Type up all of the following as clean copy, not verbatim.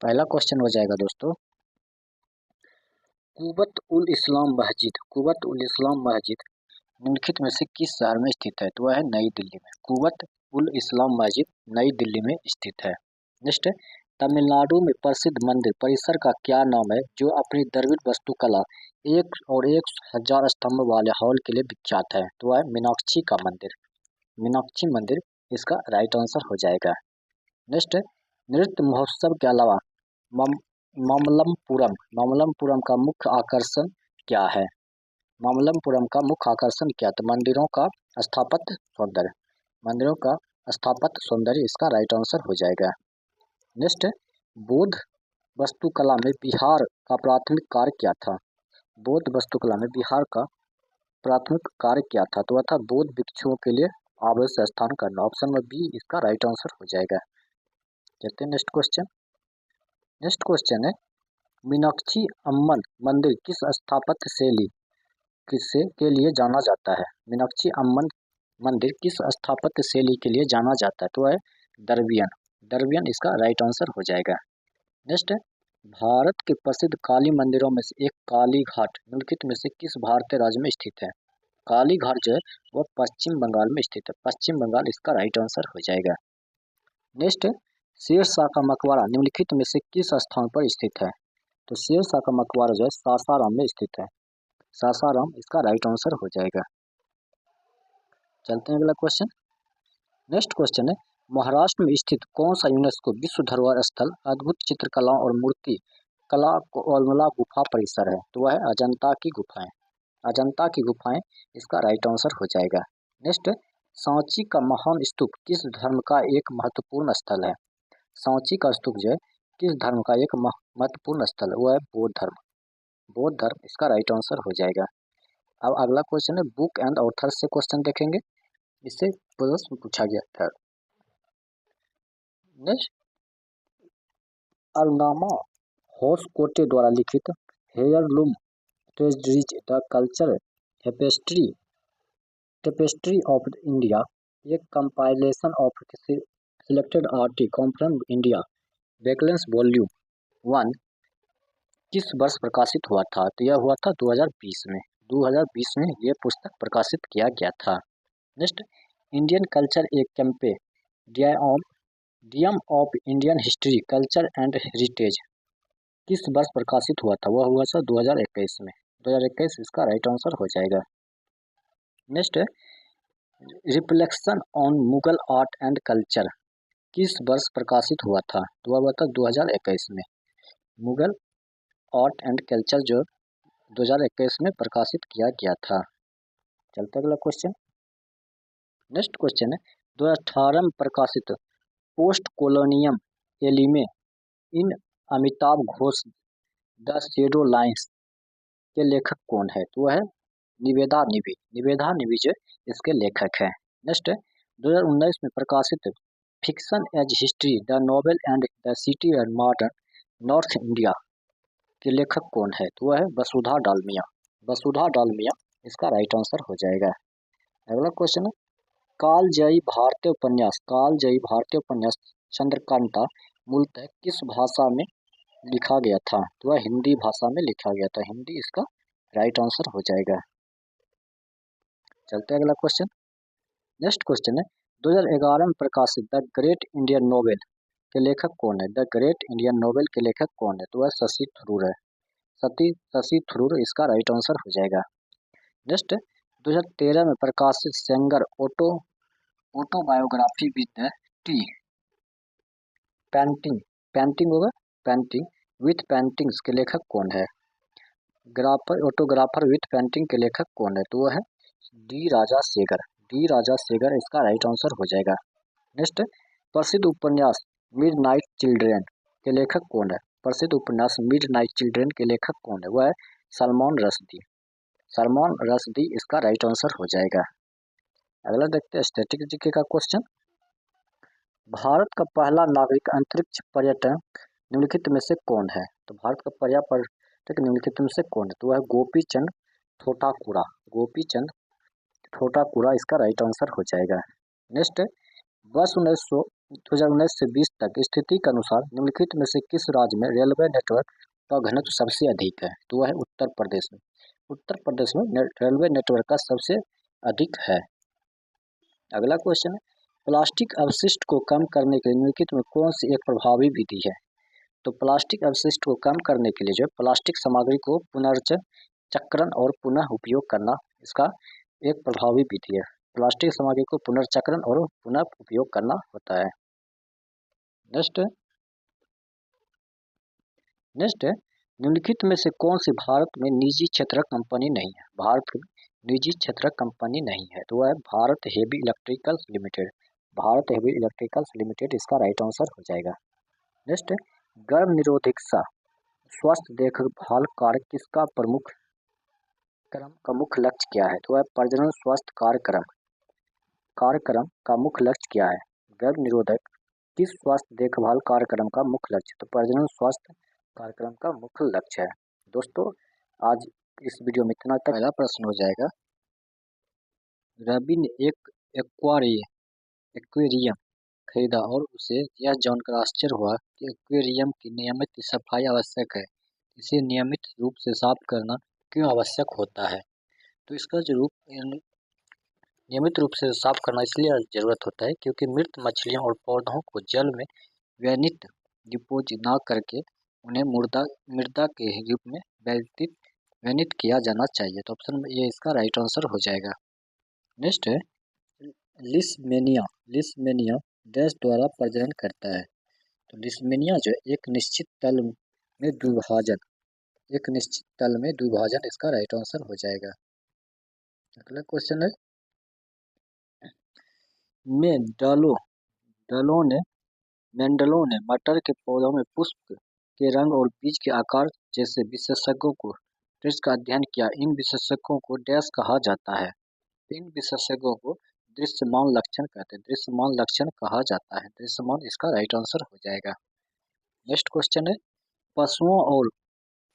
पहला क्वेश्चन हो जाएगा दोस्तों, कुवत उल इस्लाम मस्जिद निम्नलिखित में से किस शहर में स्थित है? तो वह है नई दिल्ली में। कुवत उल इस्लाम मस्जिद नई दिल्ली में स्थित है। नेक्स्ट, तमिलनाडु में प्रसिद्ध मंदिर परिसर का क्या नाम है जो अपनी द्रविड़ वास्तुकला एक हजार स्तंभ वाले हॉल के लिए विख्यात है? तो वह है मीनाक्षी का मंदिर। मीनाक्षी मंदिर इसका राइट आंसर हो जाएगा। नेक्स्ट, नृत्य महोत्सव के अलावा मामल्लपुरम का मुख्य आकर्षण क्या है? मामल्लपुरम का मुख्य आकर्षण क्या? तो मंदिरों का स्थापत्य सौंदर्य। मंदिरों का स्थापत्य सौंदर्य इसका राइट आंसर हो जाएगा। नेक्स्ट, बौद्ध वास्तुकला में बिहार का प्राथमिक कार्य क्या था? बौद्ध वास्तुकला में बिहार का प्राथमिक कार्य क्या था? तो वह था बौद्ध भिक्षुओं के लिए आवास स्थान करना। ऑप्शन में बी इसका राइट आंसर हो जाएगा। चलते हैं नेक्स्ट क्वेश्चन। नेक्स्ट क्वेश्चन है, मीनाक्षी अम्मन मंदिर किस स्थापत्य शैली के लिए जाना जाता है? मीनाक्षी अम्मन मंदिर किस स्थापत्य शैली के लिए जाना जाता है? तो है द्रविड़ियन। द्रविड़ियन इसका राइट आंसर हो जाएगा। नेक्स्ट, भारत के प्रसिद्ध काली मंदिरों में से एक काली घाट निम्नलिखित में से किस भारतीय राज्य में स्थित है? काली घाट जो है वह पश्चिम बंगाल में स्थित है। पश्चिम बंगाल इसका राइट आंसर हो जाएगा। नेक्स्ट, शेरशाह का मकबरा निम्नलिखित में से किस स्थान पर स्थित है? तो शेरशाह का मकबरा जो है सासाराम में स्थित है। सासाराम इसका राइट आंसर हो जाएगा। चलते हैं अगला क्वेश्चन। नेक्स्ट क्वेश्चन है, महाराष्ट्र में स्थित कौन सा यूनेस्को विश्व धरोहर स्थल अद्भुत चित्रकलाओं और मूर्ति कला कोलमला गुफा परिसर है? तो वह है अजंता की गुफाएं। अजंता की गुफाएं इसका राइट आंसर हो जाएगा। नेक्स्ट, सांची का महान स्तूप किस धर्म का एक महत्वपूर्ण स्थल है? सांची का स्तूप जो है किस धर्म का एक महत्वपूर्ण स्थल है? वो है बौद्ध धर्म। बौद्ध धर्म इसका राइट आंसर हो जाएगा। अब अगला क्वेश्चन है, बुक एंड ऑथर से क्वेश्चन देखेंगे। इससे प्रश्न पूछा गया था। नेक्स्ट, अरुणामा होसकोटे द्वारा लिखित heirloom treasures the culture tapestry of India एक compilation of selected article from India बैकलेंस वॉल्यूम 1 किस वर्ष प्रकाशित हुआ था? तो यह हुआ था 2020 में। 2020 में यह पुस्तक प्रकाशित किया गया था। नेक्स्ट, इंडियन कल्चर एक compendium of Indian history culture and heritage किस वर्ष प्रकाशित हुआ था? वह हुआ था 2021 में। 2021 इसका राइट आंसर हो जाएगा। Next, reflection on Mughal art and culture किस वर्ष प्रकाशित हुआ था? तो वह हुआ था 2021 में। मुगल आर्ट एंड कल्चर जो 2021 में प्रकाशित किया गया था। चलते अगला क्वेश्चन। नेक्स्ट क्वेश्चन है, 2018 में प्रकाशित post colonial elements in Amitav Ghosh The Shadow Lines के लेखक कौन है? तो वह है निवेदा निबी। निवेदा निबी जो इसके लेखक है। नेक्स्ट, 2019 में प्रकाशित fiction as history the novel and the city and modern north India के लेखक कौन है? तो वह है वसुधा डालमिया। वसुधा डालमिया इसका राइट आंसर हो जाएगा। अगला क्वेश्चन है, कालजयी भारतीय उपन्यास चंद्रकांता मूलतः किस भाषा में लिखा गया था? तो वह हिंदी भाषा में लिखा गया था। हिंदी इसका राइट आंसर हो जाएगा। चलते अगला क्वेश्चन। नेक्स्ट क्वेश्चन है, 2011 में प्रकाशित द ग्रेट इंडियन नोवेल के लेखक कौन है? द ग्रेट इंडियन नोवेल के लेखक कौन है? तो वह शशि थरूर है। शशि थरूर इसका राइट आंसर हो जाएगा। नेक्स्ट, 2013 में प्रकाशित Sengar autobiography with T painting with paintings के लेखक कौन है? ऑटोग्राफर विथ पेंटिंग के लेखक कौन है? तो वह है डी राजा सेगर। डी राजा सेगर इसका राइट आंसर हो जाएगा। नेक्स्ट, प्रसिद्ध उपन्यास मिडनाइट चिल्ड्रेन के लेखक कौन है? प्रसिद्ध उपन्यास मिडनाइट चिल्ड्रेन के लेखक कौन है? वह है सलमान रश्दी। सलमान रश्दी इसका राइट आंसर हो जाएगा। अगला देखते हैं स्टैटिक जीके का क्वेश्चन। भारत का पहला नागरिक अंतरिक्ष पर्यटक निम्नलिखित में से कौन है? तो भारत का पहला पर्यटक निम्नलिखित में से कौन है? तो वह गोपीचंद थोटाकुरा। गोपीचंद थोटाकुरा इसका राइट आंसर हो जाएगा। नेक्स्ट, वर्ष 2019 से 20 तक स्थिति के अनुसार निम्नलिखित में से किस राज्य में रेलवे नेटवर्क का घनत्व सबसे अधिक है? तो वह है उत्तर प्रदेश में। उत्तर प्रदेश में रेलवे नेटवर्क का सबसे अधिक है। अगला क्वेश्चन है, प्लास्टिक अपशिष्ट को कम करने के लिए निम्नलिखित में कौन सी एक प्रभावी विधि है? तो प्लास्टिक अपशिष्ट को कम करने के लिए जो प्लास्टिक सामग्री को पुनर्चक्रण और पुनः उपयोग करना इसका एक प्रभावी विधि है। प्लास्टिक सामग्री को पुनर्चक्रण और पुनः उपयोग करना होता है। नेक्स्ट है, निम्नलिखित में से कौन सी भारत में निजी क्षेत्र कंपनी नहीं है? भारत में निजी क्षेत्र कंपनी नहीं है तो वह Bharat heavy electricals limited. Bharat heavy electricals limited इसका राइट आंसर हो जाएगा। नेक्स्ट, गर्भ निरोधकता स्वास्थ्य देखभाल कार्य किसका प्रमुख क्रम का मुख्य लक्ष्य क्या है? तो वह प्रजनन स्वास्थ्य कार्यक्रम का मुख्य लक्ष्य क्या है? गर्भ निरोधक किस स्वास्थ्य देखभाल कार्यक्रम का मुख्य लक्ष्य? तो प्रजनन स्वास्थ्य कार्यक्रम का मुख्य लक्ष्य है। दोस्तों, आज इस वीडियो में इतना तक। पहला प्रश्न हो जाएगा, रवि ने एक एक्वेरियम खरीदा और उसे यह जानकर आश्चर्य हुआ कि एक्वेरियम की नियमित सफाई आवश्यक है। इसे नियमित रूप से साफ करना क्यों आवश्यक होता है? तो इसका जो नियमित रूप से साफ करना इसलिए जरूरत होता है क्योंकि मृत मछलियों और पौधों को जल में व्यनित डिपोजिट ना करके उन्हें मृदा के रूप में व्यनित किया जाना चाहिए। तो ऑप्शन ये इसका राइट आंसर हो जाएगा। नेक्स्ट है, लिस्मेनिया डैश द्वारा प्रजनन करता है। तो लिस्मेनिया जो एक निश्चित तल में द्विभाजन इसका राइट आंसर हो जाएगा। अगला क्वेश्चन है, मेंडलों ने मटर के पौधों में पुष्प के रंग और बीज के आकार जैसे विशेषज्ञों को ट्रेस का अध्ययन किया। इन विशेषज्ञों को डैश कहा जाता है? इन विशेषज्ञों को दृश्यमान लक्षण कहते हैं। दृश्यमान लक्षण कहा जाता है। दृश्यमान इसका राइट आंसर हो जाएगा। नेक्स्ट क्वेश्चन है,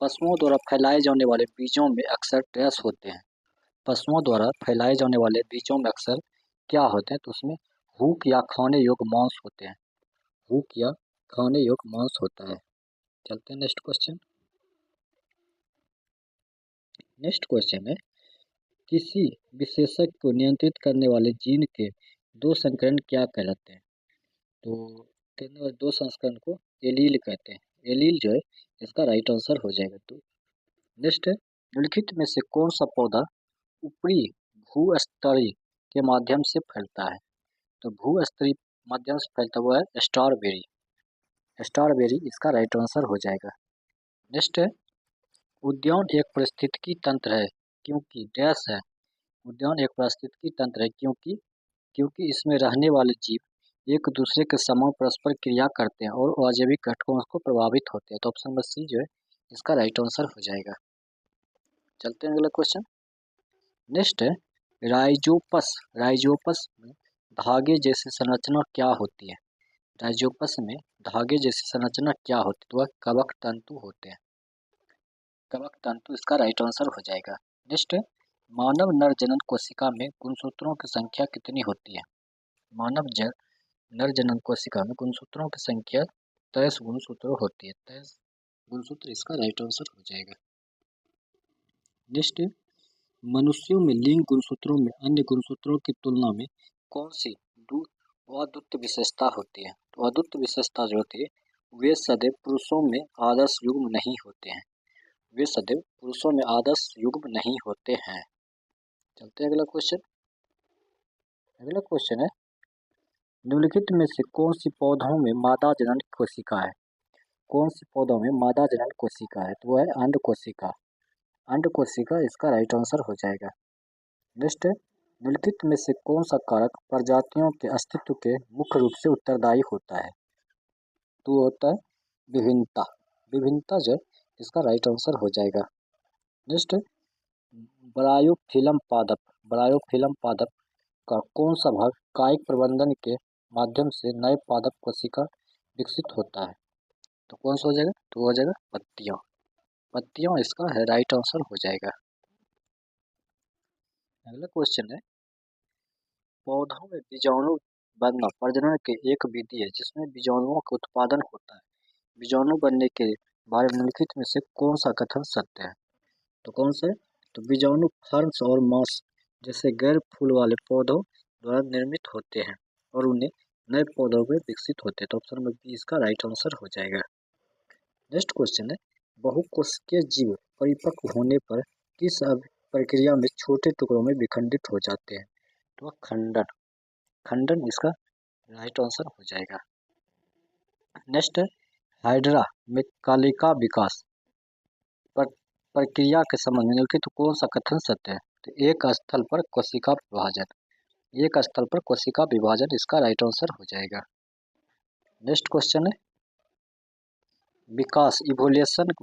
पशुओं द्वारा फैलाए जाने वाले बीजों में अक्सर डैश होते हैं। पशुओं द्वारा फैलाए जाने वाले बीजों में अक्सर क्या होते हैं? तो उसमें हुक या खाने योग्य मांस होते हैं। हुक या खाने योग्य मांस होता है। चलते हैं नेक्स्ट क्वेश्चन। नेक्स्ट क्वेश्चन है, किसी विशेषक को नियंत्रित करने वाले जीन के दो संस्करण क्या कहलाते हैं? तो दो संस्करण को एलील कहते हैं। एलील जो है इसका राइट आंसर हो जाएगा। तो नेक्स्ट है, निम्नलिखित में से कौन सा पौधा ऊपरी भूस्तरीय के माध्यम से फैलता है? तो भूस्तरीय माध्यम से फैलता हुआ है स्ट्रॉबेरी। स्ट्रॉबेरी इसका राइट आंसर हो जाएगा। नेक्स्ट है, उद्यान एक पारिस्थितिकी तंत्र है क्योंकि डैश है। उद्यान एक पारिस्थितिकी तंत्र है क्योंकि इसमें रहने वाले जीव एक दूसरे के समान परस्पर क्रिया करते हैं और अजैविक घटकों को प्रभावित होते हैं। तो ऑप्शन नंबर सी जो है इसका राइट आंसर हो जाएगा। चलते हैं अगला क्वेश्चन। नेक्स्ट है, राइजोपस में धागे जैसी संरचना क्या होती है? राइजोपस में धागे जैसी संरचना क्या होती है? तो वह कवक तंतु होते हैं। कवक तंतु इसका राइट आंसर हो जाएगा। नेक्स्ट है, मानव नर जनन कोशिका में गुणसूत्रों की संख्या कितनी होती है? मानव नर जनन कोशिका में गुणसूत्रों की संख्या 23 गुणसूत्र होती है। 23 गुणसूत्र इसका राइट आंसर हो जाएगा। नेक्स्ट, मनुष्यों में लिंग गुणसूत्रों में अन्य गुणसूत्रों की तुलना में कौन सी अद्वितीय विशेषता होती है? तो अद्वितीय विशेषता जो होती है वे सदैव पुरुषों में आदर्श युग्म नहीं होते हैं। वे सदैव पुरुषों में आदर्श युग्म नहीं होते हैं। चलते हैं अगला क्वेश्चन। अगला क्वेश्चन है, निम्नलिखित में से कौन सी पौधों में मादा जनन कोशिका है? कौन सी पौधों में मादा जनन कोशिका है? तो वह है अंड कोशिका। अंड कोशिका इसका राइट आंसर हो जाएगा। नेक्स्ट, निम्नलिखित में से कौन सा कारक प्रजातियों के अस्तित्व के मुख्य रूप से उत्तरदायी होता है? तो होता है विभिन्नता। विभिन्नता जो इसका राइट आंसर हो जाएगा। नेक्स्ट, ब्रायोफिल्म पादप का कौन सा भाग कायिक प्रबंधन के माध्यम से नए पादप कोशिका विकसित होता है? तो कौन सा हो जाएगा? तो हो जाएगा पत्तियां। पत्तियां इसका है राइट आंसर हो जाएगा। अगला क्वेश्चन है, पौधों में बीजाणु बनना प्रजनन की एक विधि है जिसमें बीजाणुओं का उत्पादन होता है। बीजाणु बनने के बारे में निम्नलिखित में से कौन सा कथन सत्य है? तो कौन से? तो बीजाणु फर्न्स और मॉस जैसे गैर फूल वाले पौधों द्वारा निर्मित होते हैं और उन्हें नए पौधों में विकसित होते हैं। तो ऑप्शन नंबर बी इसका राइट आंसर हो जाएगा। नेक्स्ट क्वेश्चन है, बहुकोशिकीय जीव परिपक्व होने पर किस प्रक्रिया में छोटे टुकड़ों में विखंडित हो जाते हैं? तो खंडन। खंडन इसका राइट आंसर हो जाएगा। नेक्स्ट है, हाइड्रा में कालिका विकास प्रक्रिया के संबंध में निम्नलिखित कौन सा कथन सत्य है? तो एक स्थल पर कोशिका विभाजन। एक स्थल पर कोशिका विभाजन इसका राइट आंसर हो जाएगा। नेक्स्ट क्वेश्चन है, विकास इवोल्यूशन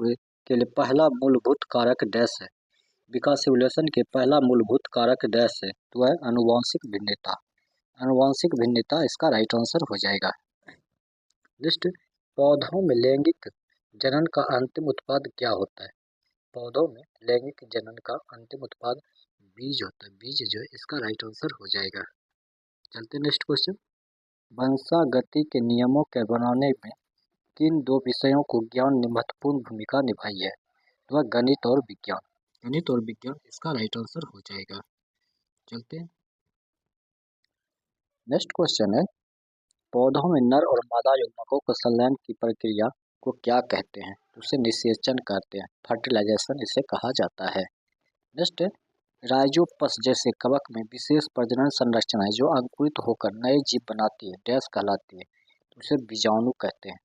के लिए पहला मूलभूत कारक डैश है। विकास इवोल्यूशन के पहला मूलभूत कारक डैश है, तो है आनुवंशिक भिन्नता। आनुवंशिक भिन्नता इसका राइट आंसर हो जाएगा। लिस्ट, पौधों में लैंगिक जनन का अंतिम उत्पाद क्या होता है? पौधों में लैंगिक जनन का अंतिम उत्पाद बीज होता है। बीज जो है इसका राइट आंसर हो जाएगा। चलते नेक्स्ट क्वेश्चन, वंशागति के नियमों के बनाने में किन दो विषयों को ज्ञान ने महत्वपूर्ण भूमिका निभाई है? तो गणित और विज्ञान। गणित और विज्ञान इसका राइट आंसर हो जाएगा। चलते हैं नेक्स्ट क्वेश्चन है, पौधों में नर और मादा युग्मकों के संलयन की प्रक्रिया को क्या कहते हैं? उसे निषेचन कहते हैं, फर्टिलाइजेशन इसे कहा जाता है। नेक्स्ट, राइजोपस जैसे कवक में विशेष प्रजनन संरचना है जो अंकुरित होकर नए जीव बनाती है, डैश कहलाती है, तो उसे बीजाणु कहते हैं।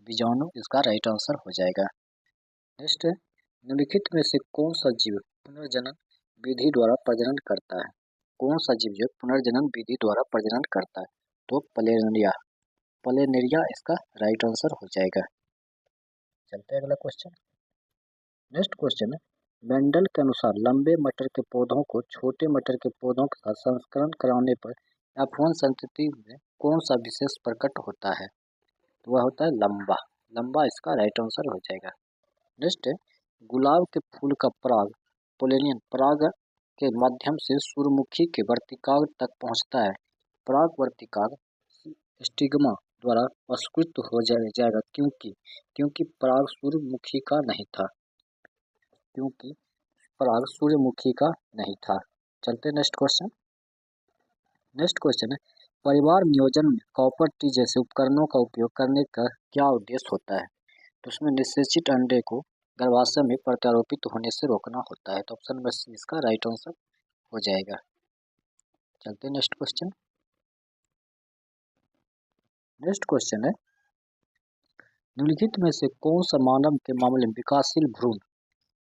बीजाणु इसका राइट आंसर हो जाएगा। नेक्स्ट, निम्नलिखित में से कौन सा जीव पुनर्जनन विधि द्वारा प्रजनन करता है? कौन सा जीव जो पुनर्जनन विधि द्वारा प्रजनन करता है? तो प्लेनेरिया। प्लेनेरिया इसका राइट आंसर हो जाएगा। चलते हैं अगला क्वेश्चन। नेक्स्ट क्वेश्चन है, मेंडल के अनुसार लंबे मटर के पौधों को छोटे मटर के पौधों के साथ संकरण कराने पर F1 संतति में कौन सा विशेष प्रकट होता है? तो वह होता है लंबा। लंबा इसका राइट आंसर हो जाएगा। नेक्स्ट है, गुलाब के फूल का पराग पोलिनियन पराग के माध्यम से सूर्यमुखी के वर्तिकाग्र तक पहुंचता है। पराग वर्तिकाग्र स्टिग्मा द्वारा अस्वीकृत हो जाएगा क्योंकि पराग सूर्यमुखी का नहीं था। क्योंकि पराग सूर्यमुखी का नहीं था। चलते नेक्स्ट क्वेश्चन। नेक्स्ट क्वेश्चन है, परिवार नियोजन में कॉपर टी जैसे उपकरणों का उपयोग करने का क्या उद्देश्य होता है? तो उसमें निषेचित अंडे को गर्भाशय में प्रत्यारोपित होने से रोकना होता है। तो ऑप्शन नंबर सी इसका राइट आंसर हो जाएगा। चलते नेक्स्ट क्वेश्चन। नेक्स्ट क्वेश्चन है, निम्नलिखित में से कौन सा मानव के मामले में विकासशील भ्रूण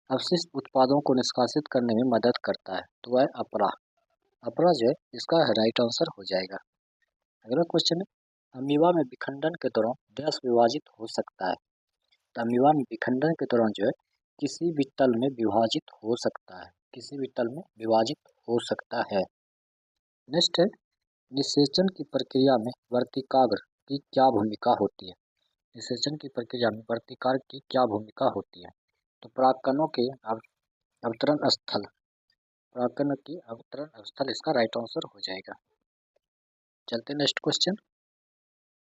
अवशिष्ट उत्पादों को निष्कासित करने में मदद करता है? तो वह अपरा। अपरा जो है इसका राइट आंसर हो जाएगा। अगला क्वेश्चन है, अमीबा में विखंडन के दौरान डैश विभाजित हो सकता है? तो अमीबा में विखंडन के दौरान जो है किसी भी तल में विभाजित हो सकता है। किसी भी तल में विभाजित हो सकता है। नेक्स्ट है, निषेचन की प्रक्रिया में वर्तिकाग्र की क्या भूमिका होती है? निषेचन की प्रक्रिया में वर्तिकाग्र की क्या भूमिका होती है? तो परागकणों के अवतरण स्थल। परागकण की अवतरण स्थल इसका राइट आंसर हो जाएगा। चलते नेक्स्ट क्वेश्चन।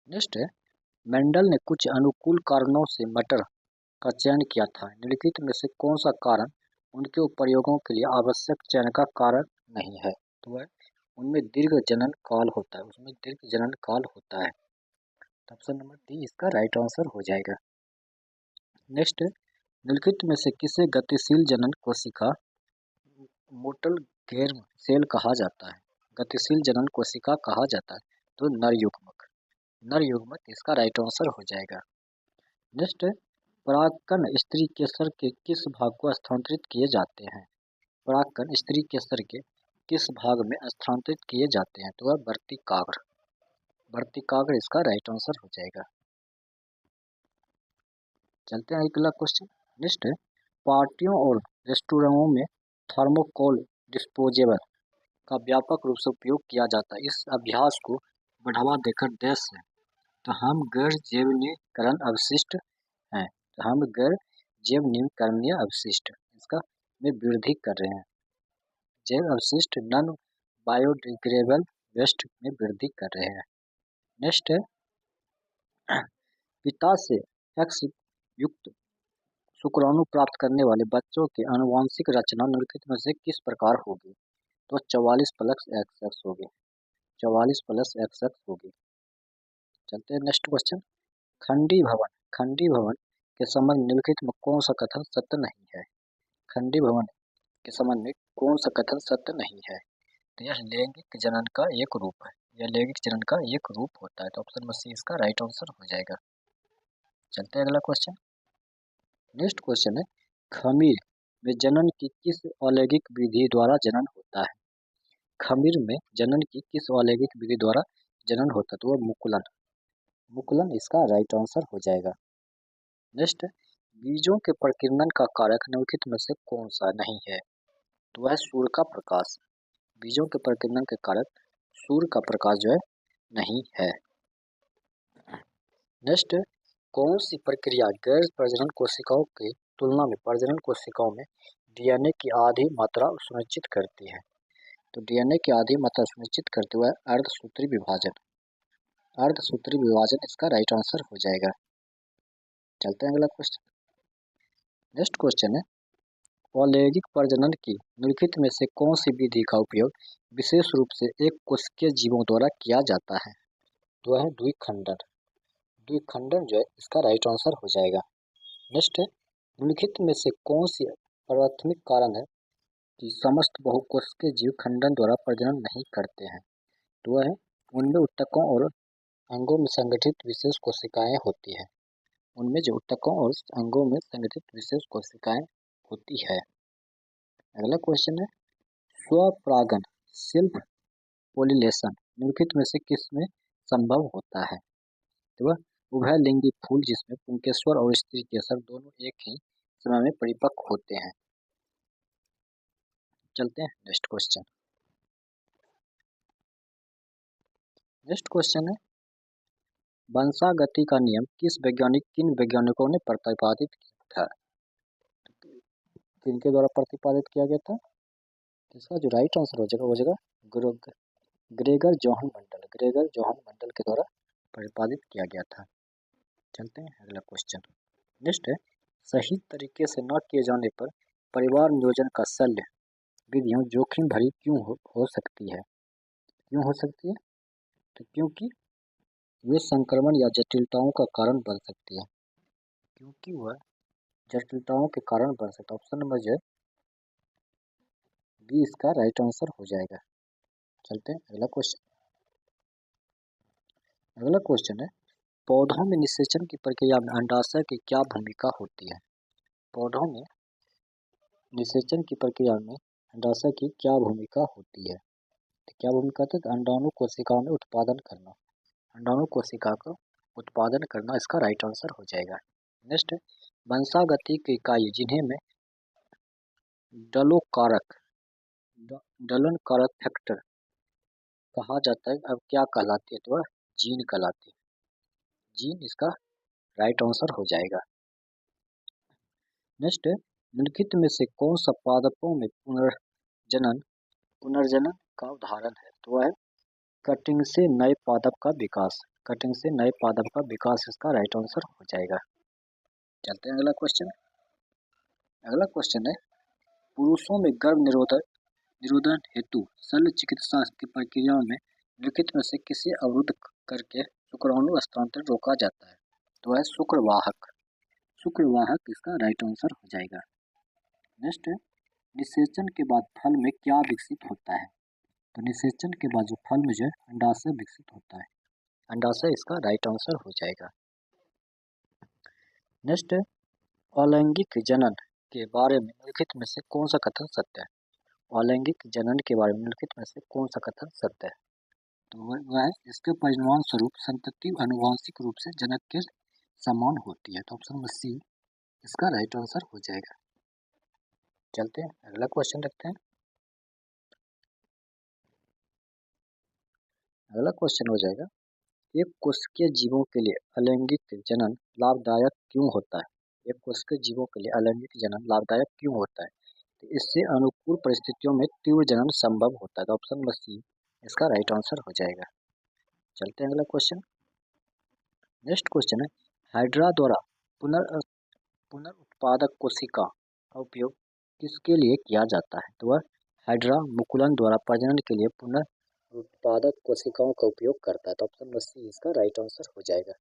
नेक्स्ट है, मेंडल ने कुछ अनुकूल कारणों से मटर का चयन किया था। निम्नलिखित में से कौन सा कारण उनके प्रयोगों के लिए आवश्यक चयन का कारण नहीं है? तो वह उनमें दीर्घ जनन काल होता है। उसमें दीर्घ जनन काल होता है। ऑप्शन नंबर डी इसका राइट आंसर हो जाएगा। नेक्स्ट, निम्नलिखित में से किसे गतिशील जनन कोशिका मोटल गेर्म सेल कहा जाता है? गतिशील जनन कोशिका कहा जाता है। तो नर युग्मक। नर युग्मक इसका राइट आंसर हो जाएगा। नेक्स्ट, परागकण स्त्री केसर के किस भाग को स्थानांतरित किए जाते हैं? परागकण स्त्री केसर के किस भाग में स्थानांतरित किए जाते हैं? तो वह वर्तिकाग्र। वर्तिकाग्र इसका राइट आंसर हो जाएगा। चलते हैं अगला क्वेश्चन। नेक्स्ट है, पार्टियों और रेस्टोरेंटों में थर्मोकोल डिस्पोजेबल का व्यापक रूप से उपयोग किया जाता है। इस अभ्यास को बढ़ावा देकर देश है तो हम गैर जैवनीकरण अवशिष्ट हैं। तो हम गैर जैवनीकरणीय अवशिष्ट इसका में वृद्धि कर रहे हैं। जैव अवशिष्ट नॉन बायोडिग्रेडेबल वेस्ट में वृद्धि कर रहे हैं। नेक्स्ट है पिता से एक्स युक्त शुक्राणु प्राप्त करने वाले बच्चों की आनुवंशिक रचना निम्नलिखित में से किस प्रकार होगी? तो 44 प्लस XX होगी, 44 प्लस XX होगी। चलते हैं नेक्स्ट क्वेश्चन। खंडी भवन के संबंध निम्नलिखित में कौन सा कथन सत्य नहीं है? खंडी भवन के संबंध में कौन सा कथन सत्य नहीं है? तो यह लैंगिक जनन का एक रूप है, यह लैंगिक जनन का एक रूप होता है। तो ऑप्शन में सी इसका राइट आंसर हो जाएगा। चलते हैं अगला क्वेश्चन। नेक्स्ट क्वेश्चन है खमीर में जनन की किस अलैंगिक विधि द्वारा जनन होता है? खमीर में जनन की किस अलैंगिक विधि द्वारा जनन होता है? तो वह मुकुलन इसका राइट आंसर हो जाएगा। नेक्स्ट बीजों के प्रकीर्णन का कारक निम्नलिखित में से कौन सा नहीं है? तो वह सूर्य का प्रकाश। बीजों के प्रकीर्णन के कारक सूर्य का प्रकाश जो है नहीं है। नेक्स्ट कौन सी प्रक्रिया गैर प्रजनन कोशिकाओं की तुलना में प्रजनन कोशिकाओं में डीएनए की आधी मात्रा सुनिश्चित करती है? तो डीएनए की आधी मात्रा सुनिश्चित करते हुए अर्धसूत्री विभाजन। अर्धसूत्री विभाजन इसका राइट आंसर हो जाएगा। चलते हैं अगला क्वेश्चन। नेक्स्ट क्वेश्चन है अलैंगिक प्रजनन की निम्नलिखित में से कौन सी विधि का उपयोग विशेष रूप से एक कोशिकीय जीवों द्वारा किया जाता है? तो है द्विखंडन। द्विखंडन जो है इसका राइट आंसर हो जाएगा। नेक्स्ट है निम्नलिखित में से कौन सी प्राथमिक कारण है कि समस्त बहुकोशिकीय जीव खंडन द्वारा प्रजनन नहीं करते हैं? तो वह है उनमें ऊतकों और अंगों में संगठित विशेष कोशिकाएं होती है। उनमें जो ऊतकों और अंगों में संगठित विशेष कोशिकाएं होती है। अगला क्वेश्चन है स्वपरागन सेल्फ पोलिनेशन निम्नलिखित में से किस में संभव होता है? तो वह उभयलिंगी फूल जिसमें पुंकेसर और स्त्री केसर दोनों एक ही समय में परिपक्व होते हैं। चलते हैं नेक्स्ट क्वेश्चन। नेक्स्ट क्वेश्चन है वंशागति का नियम किन वैज्ञानिकों ने प्रतिपादित किया था? किनके द्वारा प्रतिपादित किया गया था? इसका जो राइट आंसर हो जाएगा ग्रेगर जोहन मंडल के द्वारा प्रतिपादित किया गया था। चलते हैं अगला क्वेश्चन। नेक्स्ट है सही तरीके से न किए जाने पर परिवार नियोजन का शल्य विधियां जोखिम भरी क्यों हो सकती है? क्यों हो सकती है? तो क्योंकि वे संक्रमण या जटिलताओं का कारण बन सकती है। क्योंकि वह जटिलताओं के कारण बन सकता है। ऑप्शन नंबर जो है बी इसका राइट आंसर हो जाएगा। चलते हैं अगला क्वेश्चन। अगला क्वेश्चन है पौधों में निषेचन की प्रक्रिया में अंडाशय की क्या भूमिका होती है? पौधों में निषेचन की प्रक्रिया में अंडाशय की क्या भूमिका होती है? तो क्या भूमिका होती है? तो अंडाणु कोशिकाओं में उत्पादन करना। अंडाणु कोशिका का उत्पादन करना इसका राइट आंसर हो जाएगा। नेक्स्ट है वंशागति की इकाई जिन्हें में डलन कारक फैक्टर कहा जाता है अब क्या कहलाती है? तो वह जीन कहलाती है। जीन इसका राइट आंसर हो जाएगा। नेक्स्ट है निम्नलिखित में से कौन सा पादपों में पुनर्जनन का उदाहरण है? तो वह है कटिंग से नए पादप का विकास। कटिंग से नए पादप का विकास इसका राइट आंसर हो जाएगा। चलते हैं अगला क्वेश्चन। अगला क्वेश्चन है पुरुषों में गर्भ निरोधन हेतु शल्य चिकित्सा की प्रक्रियाओं में निम्नलिखित में से किसे अवरुद्ध करके शुक्राणु हस्तांतरण रोका जाता है? तो वह शुक्रवाहक। शुक्रवाहक इसका राइट आंसर हो जाएगा। नेक्स्ट है निषेचन के बाद फल में क्या विकसित होता है? तो निषेचन के बाद जो फल में जो है अंडाशय विकसित होता है। अंडाशय इसका राइट आंसर हो जाएगा। नेक्स्ट है अलैंगिक जनन के बारे में निम्नलिखित में से कौन सा कथन सत्य है? अलैंगिक जनन के बारे में निम्नलिखित में से कौन सा कथन सत्य है? तो वह है इसके परिणाम स्वरूप संतति आनुवंशिक रूप से जनक के समान होती है। तो ऑप्शन नंबर सी इसका राइट आंसर हो जाएगा। चलते हैं अगला क्वेश्चन रखते हैं। अगला क्वेश्चन हो जाएगा एक कोशिकीय जीवों के लिए अलैंगिक जनन लाभदायक क्यों होता है? एक कोशिकीय जीवों के लिए अलैंगिक जनन लाभदायक क्यों होता है? तो इससे अनुकूल परिस्थितियों में तीव्र जनन संभव होता है। तो ऑप्शन नंबर सी इसका राइट आंसर हो जाएगा। चलते हैं अगला क्वेश्चन। नेक्स्ट क्वेश्चन है, हाइड्रा द्वारा पुनर्उत्पादक कोशिका का उपयोग किसके लिए किया जाता है? तो वह हाइड्रा मुकुलन द्वारा प्रजनन के लिए पुनर्उत्पादक कोशिकाओं का उपयोग करता है। तो ऑप्शन नंबर सी इसका राइट आंसर हो जाएगा।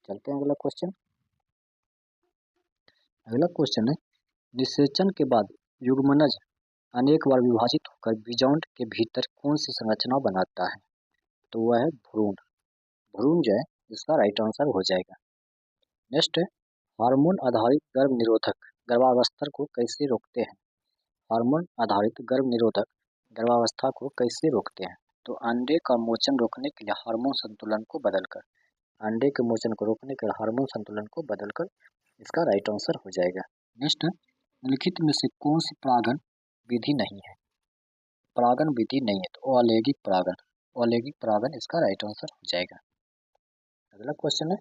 चलते हैं अगला क्वेश्चन। अगला क्वेश्चन है, निषेचन के बाद युग्मनज अनेक बार विभाजित होकर बीजांड के भीतर कौन सी संरचना बनाता है? तो वह है भ्रूण। भ्रूण जो है इसका राइट आंसर हो जाएगा। नेक्स्ट है, हार्मोन आधारित गर्भ निरोधक गर्भावस्था को कैसे रोकते हैं? हार्मोन आधारित गर्भ निरोधक गर्भावस्था को कैसे रोकते हैं? तो अंडे का मोचन रोकने के लिए हार्मोन संतुलन को बदलकर, अंडे के मोचन को रोकने के लिए हार्मोन संतुलन को बदलकर इसका राइट आंसर हो जाएगा। नेक्स्ट, निम्नलिखित में से कौन सी परागण विधि नहीं है? परागण विधि नहीं है तो अलैंगिक परागण, अलैंगिक परागण इसका राइट आंसर हो जाएगा। अगला क्वेश्चन है,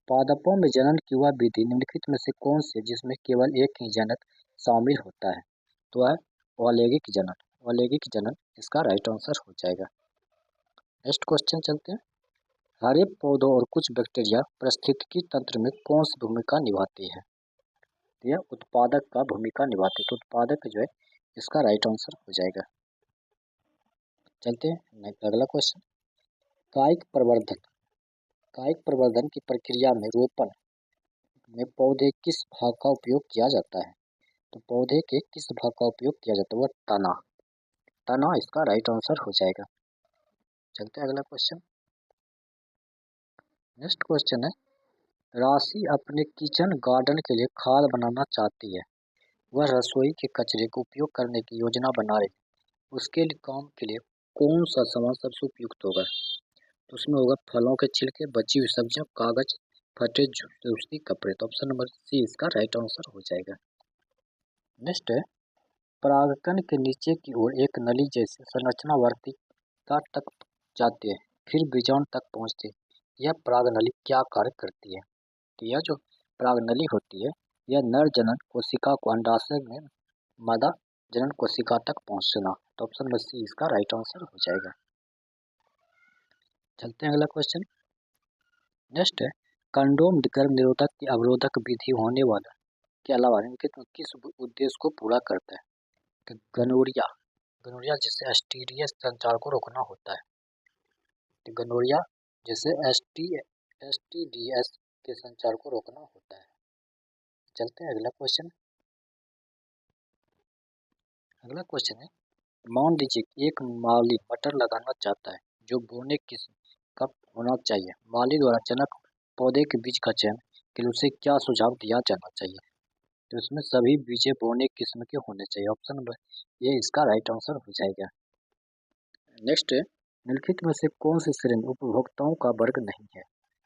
पादपों में जनन की वह विधि निम्नलिखित में से कौन सी है जिसमें केवल एक ही जनक शामिल होता है? तो है अलैंगिक जनन, अलैंगिक जनन इसका राइट आंसर हो जाएगा। नेक्स्ट क्वेश्चन चलते हैं, हरे पौधों और कुछ बैक्टीरिया पारिस्थितिकी तंत्र में कौन सी भूमिका निभाती है? यह उत्पादक का भूमिका निभाते हैं। तो उत्पादक जो है इसका राइट आंसर हो जाएगा। चलते हैं अगला क्वेश्चन, कायिक प्रवर्धन, कायिक प्रवर्धन की प्रक्रिया में रोपण में पौधे किस भाग का उपयोग किया जाता है? तो पौधे के किस भाग का उपयोग किया जाता है? वह तना, तना इसका राइट आंसर हो जाएगा। चलते हैं अगला क्वेश्चन। नेक्स्ट क्वेश्चन है, राशि अपने किचन गार्डन के लिए खाद बनाना चाहती है। वह रसोई के कचरे को उपयोग करने की योजना बना रही है। उसके लिए काम के लिए कौन सा सामान सबसे उपयुक्त होगा? तो उसमें होगा फलों के छिलके, बची हुई सब्जियां, कागज, फटे जूते, उसकी कपड़े। तो ऑप्शन नंबर सी इसका राइट आंसर हो जाएगा। नेक्स्ट है, परागकण के नीचे की ओर एक नली जैसी संरचना वर्तिका तक जाती है, फिर बीजांड तक पहुंचती है। यह परागनली क्या कार्य करती है? तो यह जो परागनली होती है यह नर जनन कोशिका को अंडाशय में मादा जनन कोशिका तक पहुंचना। तो ऑप्शन नंबर सी इसका राइट आंसर हो जाएगा। चलते हैं अगला क्वेश्चन। नेक्स्ट है, कंडोम गर्भ निरोधक की अवरोधक विधि होने वाला के अलावा किस उद्देश्य को पूरा करता है? तो गनोरिया, गनोरिया जिससे एसटीडी संचार को रोकना होता है। तो गनोरिया जिससे एसटीडीएस के संचार को रोकना होता है। चलते हैं अगला क्वेश्चन। अगला क्वेश्चन है, मान लीजिए कि एक माली मटर लगाना चाहता है जो बोने किस्म का होना चाहिए। माली द्वारा जनक पौधे के बीज का चयन के लिए उसे क्या सुझाव दिया जाना चाहिए? तो इसमें सभी बीजे बोने किस्म के होने चाहिए। ऑप्शन नंबर ये इसका राइट आंसर हो जाएगा। नेक्स्ट है, निम्नलिखित में से कौन सी श्रेणी उपभोक्ताओं का वर्ग नहीं है?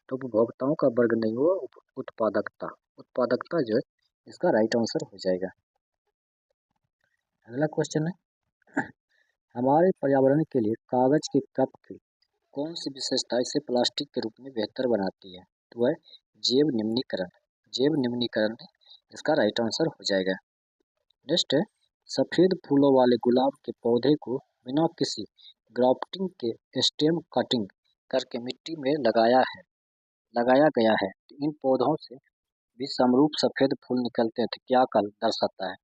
तो उपभोक्ताओं का वर्ग नहीं हुआ उत्पादकता, उत्पादकता जो है इसका राइट आंसर हो जाएगा। अगला क्वेश्चन है, हमारे पर्यावरण के लिए कागज के कप की कौन सी विशेषता इसे प्लास्टिक के रूप में बेहतर बनाती है? तो वह जैव निम्नीकरण, जैव निम्नीकरण इसका राइट आंसर हो जाएगा। नेक्स्ट है, सफेद फूलों वाले गुलाब के पौधे को बिना किसी ग्राफ्टिंग के स्टेम कटिंग करके मिट्टी में लगाया गया है। तो इन पौधों से भी समरूप सफेद फूल निकलते हैं। तो क्या कल दर्शाता है?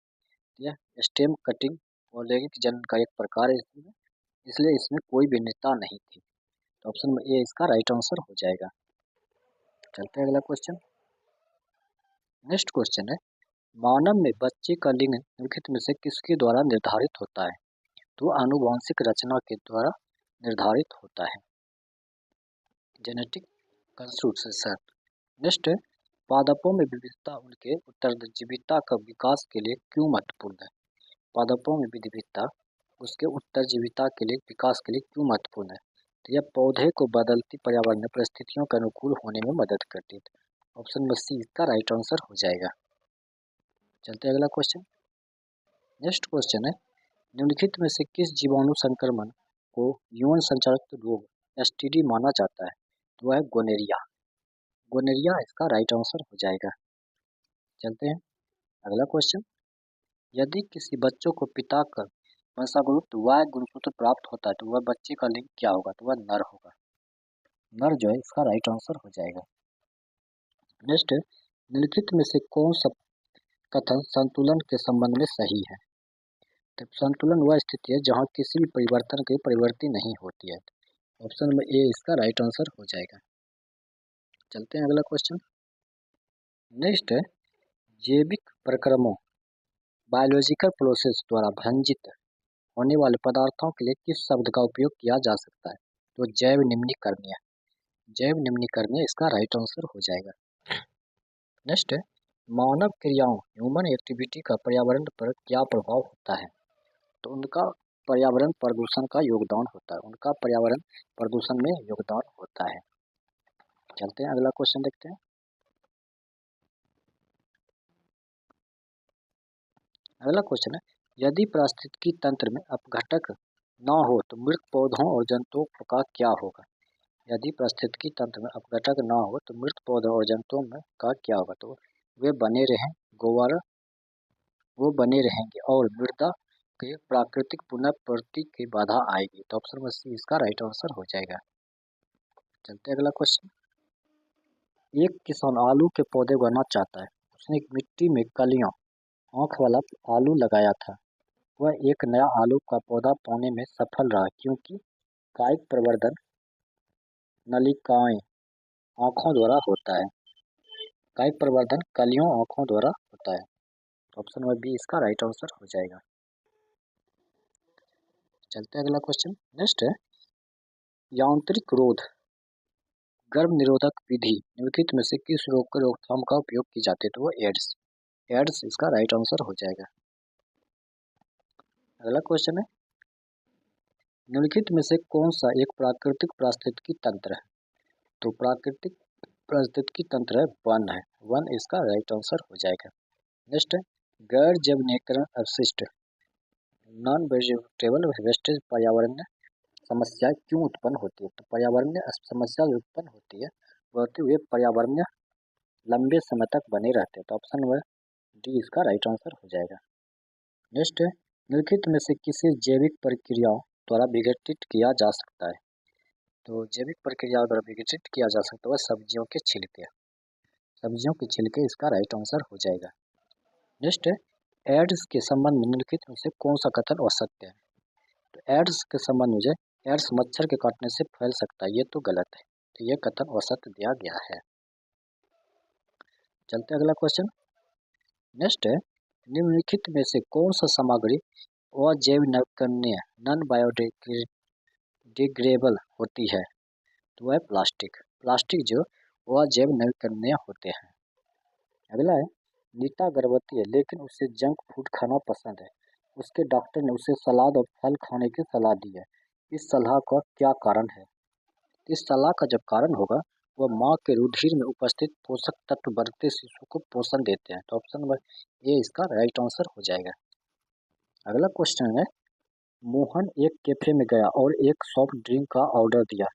यह स्टेम कटिंग अलैंगिक जनन का एक प्रकार है, इसलिए इसमें कोई भिन्नता नहीं थी। तो ऑप्शन में ए इसका राइट आंसर हो जाएगा। चलते हैं अगला क्वेश्चन। नेक्स्ट क्वेश्चन है, मानव में बच्चे का लिंग निम्नलिखित में से किसके द्वारा निर्धारित होता है? तो आनुवंशिक रचना के द्वारा निर्धारित होता है, जेनेटिक कंस्ट्रक्शन। नेक्स्ट, पादपों में विविधता उनके उत्तरजीविता का विकास के लिए क्यों महत्वपूर्ण है? पादपों में विविधता उसके उत्तरजीविता के लिए विकास के लिए क्यों महत्वपूर्ण है? तो यह पौधे को बदलती पर्यावरणीय परिस्थितियों के अनुकूल होने में मदद करती है। ऑप्शन नंबर सी इसका राइट आंसर हो जाएगा। चलते अगला क्वेश्चन। नेक्स्ट क्वेश्चन है, निम्नलिखित में से किस जीवाणु संक्रमण को यौन संचारित रोग एसटीडी माना जाता है? तो वह है गोनेरिया, गोनेरिया इसका राइट आंसर हो जाएगा। चलते हैं अगला क्वेश्चन, यदि किसी बच्चों को पिता का वंशानुगत Y गुणसूत्र प्राप्त होता है तो वह बच्चे का लिंग क्या होगा, तो वह नर होगा। नर जो है इसका राइट आंसर हो जाएगा। नेक्स्ट, निम्नलिखित में से कौन सा कथन संतुलन के संबंध में सही है। तो संतुलन वह स्थिति है जहाँ किसी भी परिवर्तन की प्रवृत्ति नहीं होती है। ऑप्शन नंबर ए इसका राइट आंसर हो जाएगा। चलते हैं अगला क्वेश्चन। नेक्स्ट है, जैविक प्रक्रमों बायोलॉजिकल प्रोसेस द्वारा भंजित होने वाले पदार्थों के लिए किस शब्द का उपयोग किया जा सकता है, तो जैव निम्नीकरणीय। जैव निम्नीकरणीय इसका राइट आंसर हो जाएगा। नेक्स्ट है, मानव क्रियाओं ह्यूमन एक्टिविटी का पर्यावरण पर क्या प्रभाव होता है, तो उनका पर्यावरण प्रदूषण का योगदान होता है। उनका पर्यावरण प्रदूषण में योगदान होता है। चलते हैं अगला क्वेश्चन देखते हैं। अगला क्वेश्चन है, यदि पारिस्थितिकी तंत्र में अपघटक न हो तो मृत पौधों और जंतुओं का क्या होगा। यदि पारिस्थितिकी तंत्र में अपघटक न हो तो मृत पौधों और जंतुओं में का क्या होगा, तो वे बने रहें गोवारा वो बने रहेंगे और मृदा के प्राकृतिक पुनर्प्रवृत्ति की बाधा आएगी। तो ऑप्शन नंबर सी इसका राइट आंसर हो जाएगा। चलते हैं अगला क्वेश्चन। एक किसान आलू के पौधे उगाना चाहता है। उसने मिट्टी में कलियां आंख वाला आलू लगाया था। वह एक नया आलू का पौधा पाने में सफल रहा क्योंकि कायिक प्रवर्धन नलिकाएं आंखों द्वारा होता है। कायिक प्रवर्धन कलियों आंखों द्वारा होता है। ऑप्शन नंबर बी इसका राइट आंसर हो जाएगा। चलते हैं अगला क्वेश्चन। नेक्स्ट है, यांत्रिक रोध गर्भ निरोधक विधि निम्नलिखित में से किस रोग के रोकथाम का उपयोग की जाती है, तो वो एड्स। एड्स इसका राइट आंसर हो जाएगा। अगला क्वेश्चन है, निम्नलिखित में से कौन सा एक प्राकृतिक पारिस्थितिकी तंत्र है, तो प्राकृतिक पारिस्थितिकी तंत्र है वन है। वन इसका राइट आंसर हो जाएगा। नेक्स्ट है, गैर जैवनीकरण अपशिष्ट नॉन वेजिटेबल वेस्टेज पर्यावरण समस्या क्यों उत्पन्न होती है, तो पर्यावरणीय समस्या उत्पन्न होती है वे पर्यावरणीय लंबे समय तक बने रहते हैं। तो ऑप्शन नंबर डी इसका राइट आंसर हो जाएगा। नेक्स्ट है, निम्नलिखित में से किसी जैविक प्रक्रियाओं द्वारा विघटित किया जा सकता है, तो जैविक प्रक्रियाओं द्वारा विघटित किया जा सकता है सब्जियों के छिलके। सब्जियों के छिलके इसका राइट आंसर हो जाएगा। नेक्स्ट है, एड्स के संबंध में निम्नलिखित में से कौन सा कथन असत्य है, तो एड्स के संबंध में एड्स मच्छर के काटने से फैल सकता है, ये तो गलत है, तो ये कथन असत्य दिया गया है। चलते अगला क्वेश्चन। नेक्स्ट है, निम्नलिखित में से कौन सा सामग्री अजैव नवीकरणीय नॉन बायोडिग्रेडेबल होती है, तो वह प्लास्टिक। प्लास्टिक जो अजैव नवीकरणीय होते हैं। अगला है, नीता गर्भवती है लेकिन उसे जंक फूड खाना पसंद है। उसके डॉक्टर ने उसे सलाद और फल खाने की सलाह दी है। इस सलाह का क्या कारण है, इस सलाह का जब कारण होगा वह माँ के रुधिर में उपस्थित पोषक तत्व बढ़ते शिशु को पोषण देते हैं। तो ऑप्शन नंबर ए इसका राइट आंसर हो जाएगा। अगला क्वेश्चन है, मोहन एक कैफे में गया और एक सॉफ्ट ड्रिंक का ऑर्डर दिया।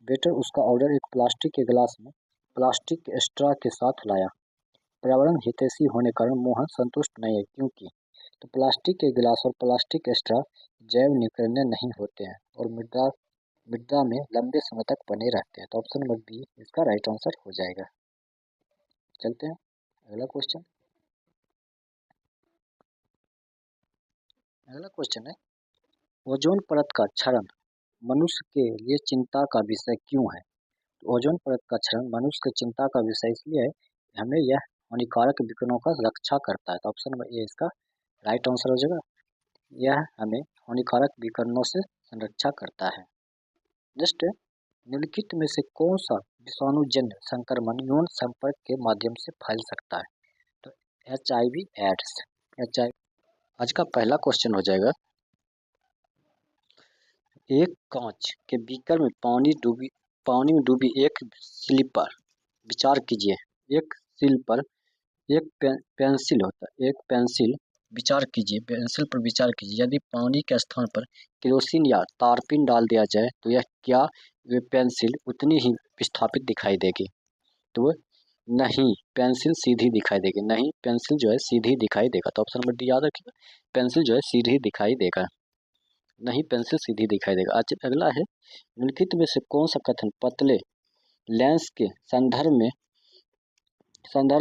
वेटर उसका ऑर्डर एक प्लास्टिक के गिलास में प्लास्टिक स्ट्रॉ के साथ लाया। पर्यावरण हितैषी होने कारण मोहन संतुष्ट नहीं है क्योंकि तो प्लास्टिक के गिलास और प्लास्टिक स्ट्रॉ जैव निकलने नहीं होते हैं और मृदा में लंबे समय तक बने रहते हैं। तो ऑप्शन नंबर बी इसका राइट आंसर हो जाएगा। चलते हैं अगला क्वेश्चन। अगला क्वेश्चन है, ओजोन परत का क्षरण मनुष्य के लिए चिंता का विषय क्यों है, तो ओजोन परत का क्षरण मनुष्य की चिंता का विषय इसलिए है कि हमें यह हानिकारक विकिरणों का रक्षा करता है। तो ऑप्शन नंबर ए इसका राइट आंसर हो जाएगा। यह हमें हानिकारक विकिरणों से संरक्षा करता है। नेक्स्ट, निम्नलिखित में से कौन सा विषाणुजन्य संक्रमण यौन संपर्क के माध्यम से फैल सकता है, तो HIV एड्स। HIV आज का पहला क्वेश्चन हो जाएगा, एक कांच के बीकर में पानी में डूबी एक सिल पर विचार कीजिए। एक सिल पर एक पेंसिल होता है, एक पेंसिल विचार कीजिए, पेंसिल पर विचार कीजिए। यदि पानी के स्थान पर केरोसिन या तारपीन डाल दिया जाए तो यह क्या वे पेंसिल उतनी ही विस्थापित दिखाई देगी, तो नहीं, पेंसिल सीधी दिखाई देगी। नहीं, पेंसिल जो है सीधी दिखाई देगा। तो ऑप्शन नंबर डी याद रखिएगा, पेंसिल जो है सीधी दिखाई देगा। नहीं, पेंसिल सीधी दिखाई देगा। अच्छा, अगला है, निम्नलिखित में से कौन सा कथन पतले लेंस के संदर्भ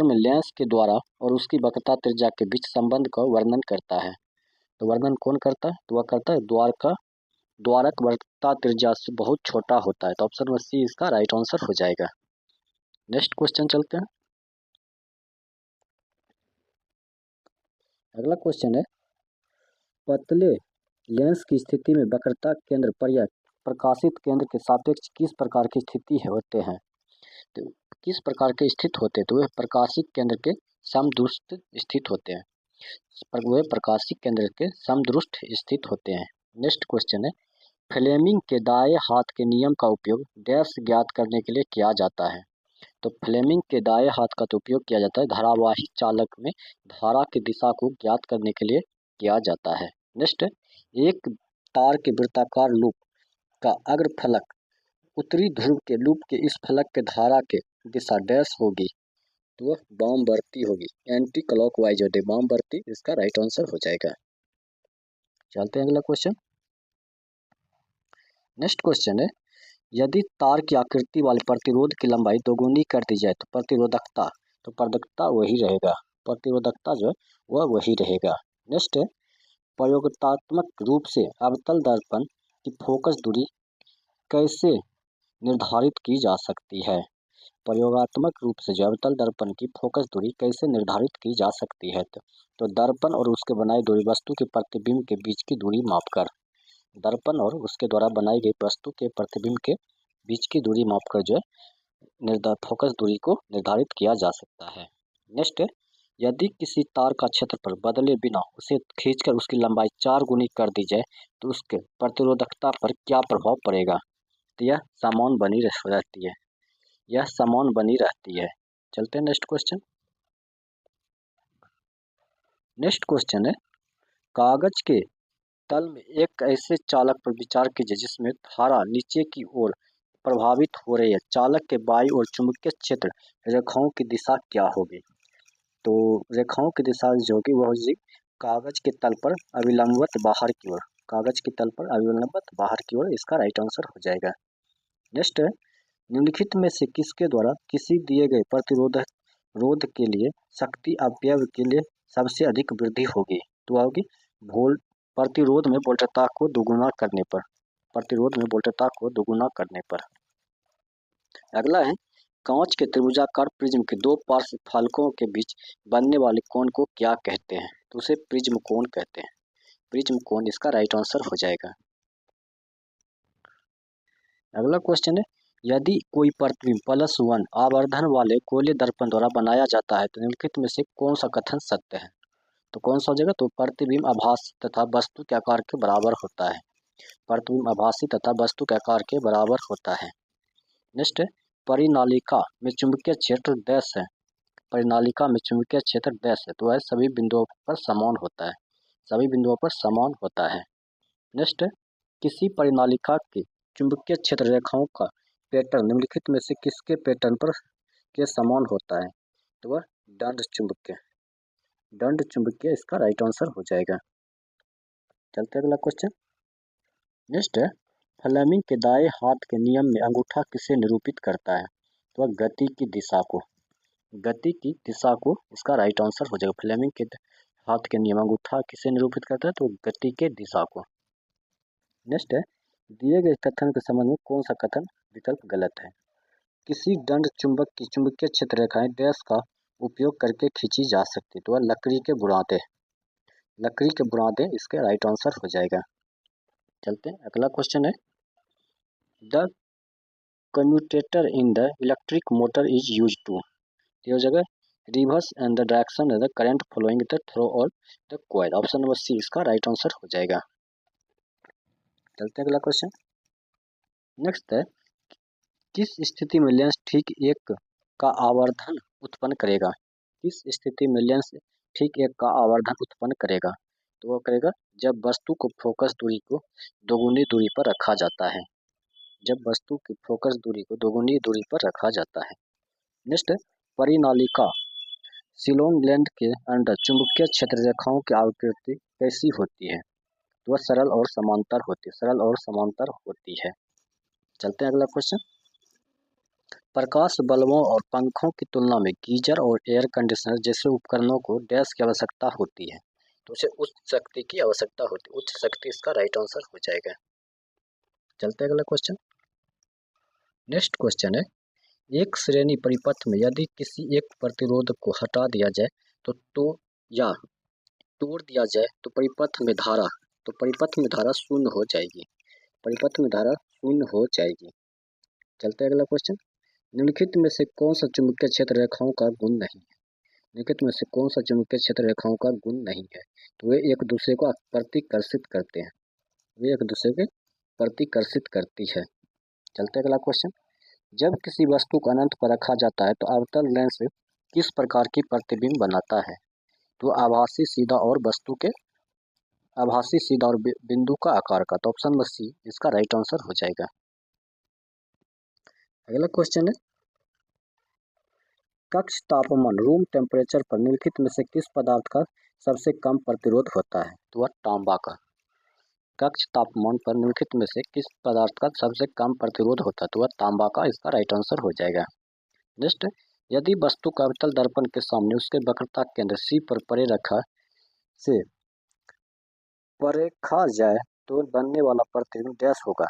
में लेंस के द्वारा और उसकी वक्रता त्रिज्या के बीच संबंध का वर्णन करता है? तो वर्णन कौन करता है? तो वह करता है द्वारक वक्रता त्रिज्या से बहुत छोटा होता है। तो ऑप्शन नंबर सी इसका राइट आंसर हो जाएगा। नेक्स्ट क्वेश्चन चलते हैं। अगला क्वेश्चन है, पतले लेंस की स्थिति में वक्रता केंद्र पर या प्रकाशित केंद्र के सापेक्ष किस प्रकार की स्थिति होते हैं? तो किस प्रकार के स्थित होते हैं? तो वे प्रकाशित केंद्र के समदुष्ट स्थित होते हैं। वे प्रकाशित केंद्र के समदुष्ट स्थित होते हैं। नेक्स्ट क्वेश्चन है, फ्लेमिंग के दाएं हाथ के नियम का उपयोग डैश ज्ञात करने के लिए किया जाता है? तो फ्लेमिंग के दाएं हाथ का तो उपयोग किया जाता है धारावाही चालक में धारा की दिशा को ज्ञात करने के लिए किया जाता है। नेक्स्ट, एक तार के वृत्ताकार लूप का अग्रफलक उत्तरी ध्रुव के लूप के इस फलक के धारा के दिशा डैश होगी, तो वह वामवर्ती होगी, एंटी क्लॉकवाइज होगी, वामवर्ती इसका राइट आंसर हो जाएगा। चलते हैं अगला क्वेश्चन। नेक्स्ट क्वेश्चन है, यदि तार की आकृति वाले प्रतिरोध की लंबाई दोगुनी कर दी जाए तो प्रतिरोधकता वही रहेगा, प्रतिरोधकता जो है वह वही रहेगा। नेक्स्ट है, प्रयोगात्मक रूप से अवतल दर्पण की फोकस दूरी कैसे निर्धारित की जा सकती है? प्रयोगात्मक रूप से जो अवतल दर्पण की फोकस दूरी कैसे निर्धारित की जा सकती है? तो दर्पण और उसके बनाई दूरी वस्तु के प्रतिबिंब के बीच की दूरी मापकर, दर्पण और उसके द्वारा बनाई गई वस्तु के प्रतिबिंब के बीच की दूरी मापकर जो है फोकस दूरी को निर्धारित किया जा सकता है। नेक्स्ट, यदि किसी तार का क्षेत्रफल बदले बिना उसे खींचकर उसकी लंबाई 4 गुनी कर दी जाए तो उसके प्रतिरोधकता पर क्या प्रभाव पड़ेगा? तो यह समान बनी रहती है, यह समान बनी रहती है। चलते हैं नेक्स्ट क्वेश्चन। नेक्स्ट क्वेश्चन है, कागज के तल में एक ऐसे चालक पर विचार कीजिए जिसमें धारा नीचे की ओर प्रभावित हो रही है। चालक के बाईं ओर चुंबकीय क्षेत्र रेखाओं की दिशा क्या होगी? तो रेखाओं की दिशा जो होगी वह होगी कागज के तल पर अविलंबवत बाहर की ओर, कागज के तल पर अविलंबवत बाहर की ओर, इसका राइट आंसर हो जाएगा। नेक्स्ट है, निम्नलिखित में से किसके द्वारा किसी दिए गए रोध के लिए शक्ति अपव्यय के लिए सबसे अधिक वृद्धि होगी? तो वह होगी प्रतिरोध में वोल्टता को दोगुना करने पर, प्रतिरोध में वोल्टता को दोगुना करने पर। अगला है, कांच के त्रिभुजाकार प्रिज्म के दो पार्श्व फलकों के बीच बनने वाले कोण को क्या कहते हैं? तो उसे प्रिज्म कोण कहते हैं, प्रिज्म कोण इसका राइट आंसर हो जाएगा। अगला क्वेश्चन है, यदि कोई प्रतिबिंब +1 आवर्धन वाले गोले दर्पण द्वारा बनाया जाता है तो निम्नलिखित में से कौन सा कथन सत्य है? तो कौन सा हो जाएगा? तो प्रतिबिंब आभासी तथा वस्तु के आकार के बराबर होता है, प्रतिबिंब आभासी तथा वस्तु के आकार के बराबर होता है। नेक्स्ट है, परिनालिका में चुंबकीय क्षेत्र डैश है, परिनालिका में चुंबकीय क्षेत्र डैश है, तो वह सभी बिंदुओं पर समान होता है, सभी बिंदुओं पर समान होता है। नेक्स्ट, किसी परिनालिका के चुंबकीय क्षेत्र रेखाओं का पैटर्न निम्नलिखित में से किसके पैटर्न पर के समान होता है? तो वह दंड चुंबकीय इसका राइट आंसर हो जाएगा। चलते अगला क्वेश्चन। नेक्स्ट है, फ्लेमिंग के दाएं हाथ के नियम में अंगूठा किसे निरूपित करता है? तो वह गति की दिशा को, गति की दिशा को इसका राइट आंसर हो जाएगा। फ्लेमिंग के हाथ के नियम अंगूठा किसे निरूपित करता है? तो गति के दिशा को। नेक्स्ट है, दिए गए कथन के संबंध में कौन सा कथन विकल्प गलत है? किसी दंड चुंबक की चुंबकीय क्षेत्र रेखाएं डैश का उपयोग करके खींची जा सकती, तो वह लकड़ी के बुरादे, लकड़ी के बुरादे इसके राइट आंसर हो जाएगा। चलते हैं अगला क्वेश्चन है, the commutator in the electric motor is use to, ये हो जाएगा reverse and the direction the current flowing the through और the coil, option number C इसका राइट आंसर हो जाएगा। चलते हैं अगला क्वेश्चन। नेक्स्ट है, किस स्थिति में लेंस ठीक एक का आवर्धन उत्पन्न करेगा? किस स्थिति में लेंस ठीक एक का आवर्धन उत्पन्न करेगा? तो वो करेगा जब वस्तु को फोकस दूरी को दोगुनी दूरी पर रखा जाता है, जब वस्तु की फोकस दूरी को दोगुनी दूरी पर रखा जाता है। नेक्स्ट, परिनालिका सिलोन लेंथ के अंदर चुंबकीय क्षेत्र रेखाओं की आकृति कैसी होती है? तो वह सरल और समांतर होती है, सरल और समांतर होती है। चलते हैं अगला क्वेश्चन। प्रकाश बल्बों और पंखों की तुलना में गीजर और एयर कंडीशनर जैसे उपकरणों को डैश की आवश्यकता होती है, तो उसे उच्च शक्ति की आवश्यकता होती है। उच्च शक्ति इसका राइट आंसर हो जाएगा। चलते हैं अगला क्वेश्चन। नेक्स्ट क्वेश्चन है, एक श्रेणी परिपथ में यदि किसी एक प्रतिरोध को हटा दिया जाए तो या तोड़ दिया जाए तो परिपथ में धारा शून्य हो जाएगी। परिपथ में धारा शून्य हो जाएगी। चलते हैं अगला क्वेश्चन। निम्नलिखित में से कौन सा चुंबकीय क्षेत्र रेखाओं का गुण नहीं है? निम्नलिखित में से कौन सा चुंबकीय क्षेत्र रेखाओं का गुण नहीं है? तो वे एक दूसरे को प्रतिकर्षित करते हैं। वे एक दूसरे के प्रतिकर्षित करती है। चलते हैं अगला क्वेश्चन। जब किसी वस्तु को अनंत पर रखा जाता है तो अवतल लेंस किस प्रकार की प्रतिबिंब बनाता है? तो आभासी, सीधा और बिंदु का आकार का। तो ऑप्शन नंबर सी इसका राइट आंसर हो जाएगा। अगला क्वेश्चन है, कक्ष तापमान रूम टेम्परेचर पर निम्नलिखित में से किस पदार्थ का सबसे कम प्रतिरोध होता है? तो वह तांबा का। कक्ष तापमान पर निम्नलिखित में से किस पदार्थ का सबसे कम प्रतिरोध होता है? तो वह तांबा का। इसका राइट आंसर हो जाएगा। नेक्स्ट, यदि वस्तु का अवतल दर्पण के सामने उसके वक्रता केंद्र सी पर परे रखा जाए तो बनने वाला प्रतिबिंब डैश होगा।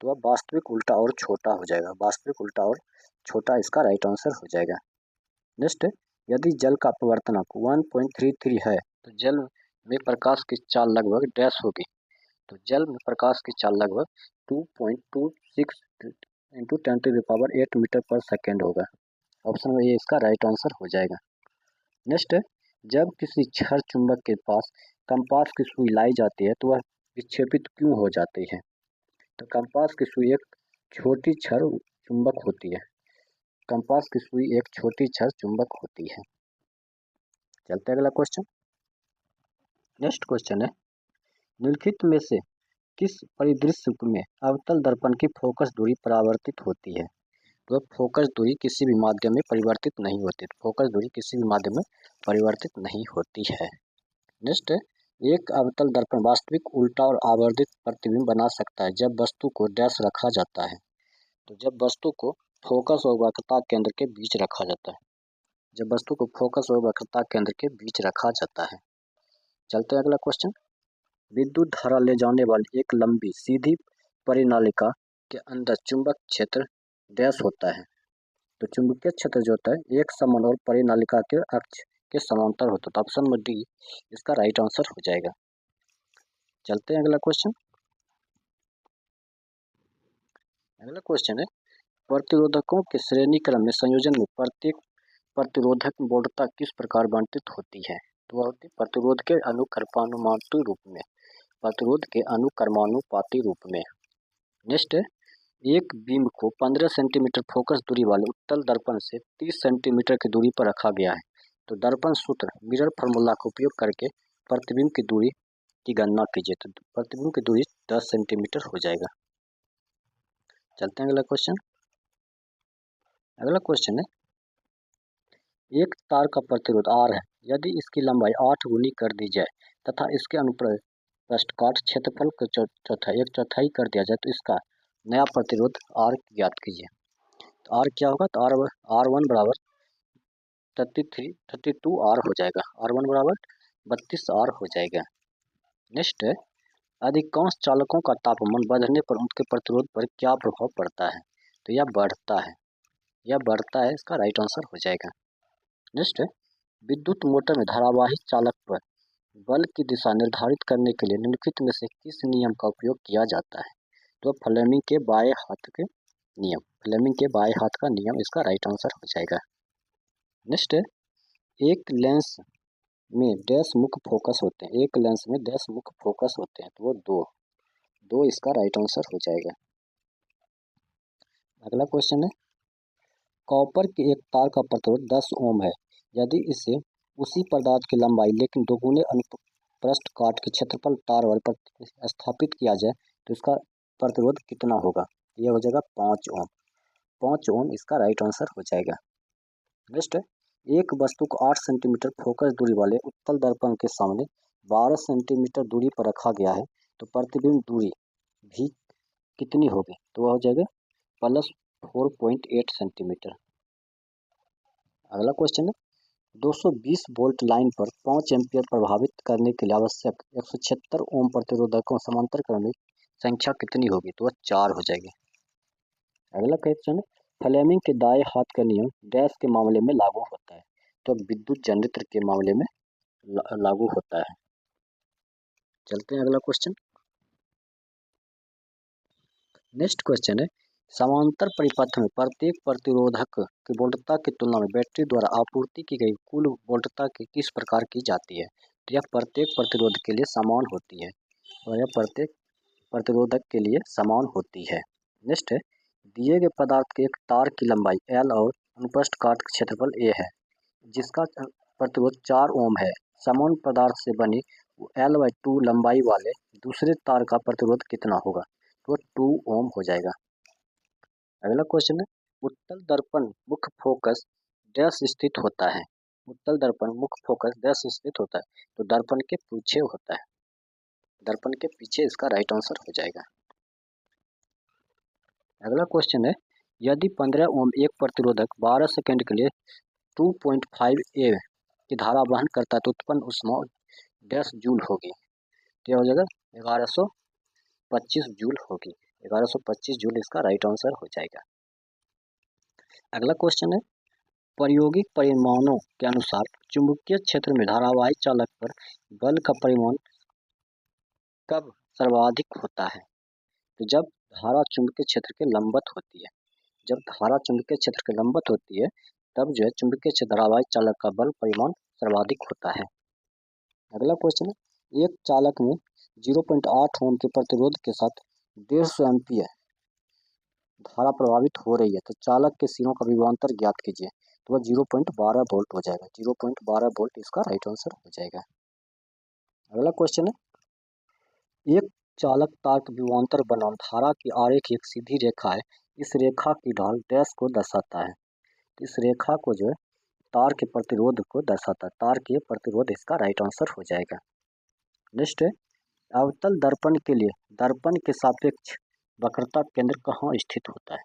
तो वह वास्तविक, उल्टा और छोटा हो जाएगा। वास्तविक, उल्टा और छोटा इसका राइट आंसर हो जाएगा। नेक्स्ट, यदि जल का अपवर्तनांक 1.33 है तो जल में प्रकाश की चाल लगभग डैश होगी। तो जल में प्रकाश की चाल लगभग 2.26 इंटू 10⁸ मीटर पर सेकेंड होगा। ऑप्शन में ये इसका राइट आंसर हो जाएगा। नेक्स्ट, जब किसी छड़ चुंबक के पास कंपास की सुई लाई जाती है तो वह विक्षेपित क्यों हो जाती है? तो कंपास की सुई एक छोटी छड़ चुंबक होती है। कंपास की सुई एक छोटी छड़ चुंबक होती है। चलते हैं अगला क्वेश्चन। नेक्स्ट क्वेश्चन है, निम्नलिखित में से किस परिदृश्य में अवतल दर्पण की फोकस दूरी परावर्तित होती है? तो फोकस दूरी किसी भी माध्यम में परिवर्तित नहीं होती। फोकस दूरी किसी भी माध्यम में परिवर्तित नहीं होती है। नेक्स्ट, एक अवतल दर्पण वास्तविक, उल्टा और आवर्धित प्रतिबिंब बना सकता है जब वस्तु को डैश रखा जाता है। तो जब वस्तु को फोकस और वक्रता केंद्र के बीच रखा जाता है। जब वस्तु को फोकस और वक्रता केंद्र के बीच रखा जाता है। चलते हैं अगला क्वेश्चन। विद्युत धारा ले जाने वाली एक लंबी सीधी परिनालिका के अंदर चुंबक क्षेत्र डैश होता है। तो चुंबकीय क्षेत्र जो होता है एक समान और परिनालिका के अक्ष के समांतर होता है। तो ऑप्शन नंबर डी इसका राइट आंसर हो जाएगा। चलते हैं अगला क्वेश्चन। अगला क्वेश्चन है, प्रतिरोधकों के श्रेणीक्रम में संयोजन में प्रत्येक प्रतिरोधक बोधता किस प्रकार बंटित होती है? तो वह होती है प्रतिरोध के अनुक्रमानुपाती रूप में। प्रतिरोध के अनुक्रमानुपाती रूप में। नेक्स्ट, एक बीम को 15 सेंटीमीटर फोकस दूरी वाले उत्तल दर्पण से 30 सेंटीमीटर की दूरी पर रखा गया है। तो दर्पण सूत्र मिरर फार्मूला का उपयोग करके प्रतिबिंब की दूरी की गणना कीजिए। तो प्रतिबिंब की दूरी 10 सेंटीमीटर हो जाएगा। चलते हैं अगला क्वेश्चन। अगला क्वेश्चन है, एक तार का प्रतिरोध R है। यदि इसकी लंबाई 8 गुनी कर दी जाए तथा इसके अनुप्रस्थ काट क्षेत्रफल को एक चौथाई कर दिया जाए तो इसका नया प्रतिरोध R ज्ञात कीजिए। तो R क्या होगा? तो R1 बराबर 32 R हो जाएगा। R1 बराबर 32 R हो जाएगा। नेक्स्ट है, अधिकांश चालकों का तापमान बढ़ने पर उनके प्रतिरोध पर क्या प्रभाव पड़ता है? तो यह बढ़ता है। यह बढ़ता है, इसका राइट आंसर हो जाएगा। नेक्स्ट है, विद्युत मोटर में धारावाही चालक पर बल की दिशा निर्धारित करने के लिए निम्नलिखित में से किस नियम का उपयोग किया जाता है? तो फ्लेमिंग के बाएं हाथ के नियम। फ्लेमिंग के बाएं हाथ का नियम इसका राइट आंसर हो जाएगा। नेक्स्ट है, एक लेंस में डैश मुख्य फोकस होते हैं। एक लेंस में डैश मुख्य फोकस होते हैं। तो वो दो इसका राइट आंसर हो जाएगा। अगला क्वेश्चन है, कॉपर के एक तार का प्रतिरोध 10 ओम है। यदि इसे उसी पदार्थ की लंबाई लेकिन दोगुने अनुप्रस्थ काट के क्षेत्रफल तार वाले पर स्थापित किया जाए तो इसका प्रतिरोध कितना होगा? यह हो जाएगा 5 ओम। 5 ओम इसका राइट आंसर हो जाएगा। नेक्स्ट, एक वस्तु को 8 सेंटीमीटर फोकस दूरी वाले उत्तल दर्पण के सामने 12 सेंटीमीटर दूरी पर रखा गया है तो प्रतिबिंब दूरी भी कितनी होगी, तो वह हो जाएगा +4.8 सेंटीमीटर। अगला क्वेश्चन है 220 वोल्ट लाइन पर 5 एम्पीयर प्रभावित करने के लिए आवश्यक 176 ओम प्रतिरोधकों समांतर क्रम की संख्या कितनी होगी, तो वह 4 हो जाएगी। अगला क्वेश्चन है फ्लेमिंग के दाएं हाथ का नियम डैश के मामले में लागू होता है, तो विद्युत जनरेटर के मामले में लागू होता है। चलते हैं अगला क्वेश्चन। नेक्स्ट क्वेश्चन है समांतर परिपथ में प्रत्येक प्रतिरोधक की वोल्टता की तुलना में बैटरी द्वारा आपूर्ति की गई कुल वोल्टता की किस प्रकार की जाती है, तो यह प्रत्येक प्रतिरोध के लिए समान होती है, और यह प्रत्येक प्रतिरोधक के लिए समान होती है। नेक्स्ट है दिए गए पदार्थ के एक तार की लंबाई L और अनुप्रस्थ काट क्षेत्रफल A है, जिसका प्रतिरोध 4 ओम है। समान पदार्थ से बनी L/2 लंबाई वाले दूसरे तार का प्रतिरोध कितना होगा, तो 2 ओम हो जाएगा। अगला क्वेश्चन है उत्तल दर्पण मुख्य फोकस डैश स्थित होता है। उत्तल दर्पण मुख्य फोकस डैश स्थित होता है, तो दर्पण के पीछे होता है। दर्पण के पीछे इसका राइट आंसर हो जाएगा। अगला क्वेश्चन है यदि 15 ओम एक प्रतिरोधक 12 सेकंड के लिए 2.5 A की धारा वहन करता है तो उत्पन्न ऊष्मा डैश जूल होगी, तो हो जाएगा 1125 जूल होगी। 1125 जूल इसका राइट आंसर हो जाएगा। अगला क्वेश्चन है प्रायोगिक परिमाणों के अनुसार चुंबकीय क्षेत्र में धारावाही चालक पर बल का परिमाण कब सर्वाधिक होता है, तो जब धारा चुंबकीय क्षेत्र के लंबवत होती है। जब धारा चुंबकीय क्षेत्र के लंबवत होती है तब जो है चुंबकीय क्षेत्र धारावाही चालक का बल परिमाण सर्वाधिक होता है। अगला क्वेश्चन है एक चालक में 0.8 ओम के प्रतिरोध के साथ 150 एम्पीयर धारा प्रभावित हो रही है, तो चालक के सिरों का विभवांतर ज्ञात कीजिए, तो वह 0.12 वोल्ट हो जाएगा। 0.12 वोल्ट इसका राइट आंसर हो जाएगा। अगला क्वेश्चन है एक चालक तार के विभवांतर बनाम धारा की आरेख एक सीधी रेखा है। इस रेखा की ढाल डैश को दर्शाता है, तो इस रेखा को जो है तार के प्रतिरोध को दर्शाता है। तार के प्रतिरोध इसका राइट आंसर हो जाएगा। नेक्स्ट है अवतल दर्पण के लिए दर्पण के सापेक्ष वक्रता केंद्र कहाँ स्थित होता है।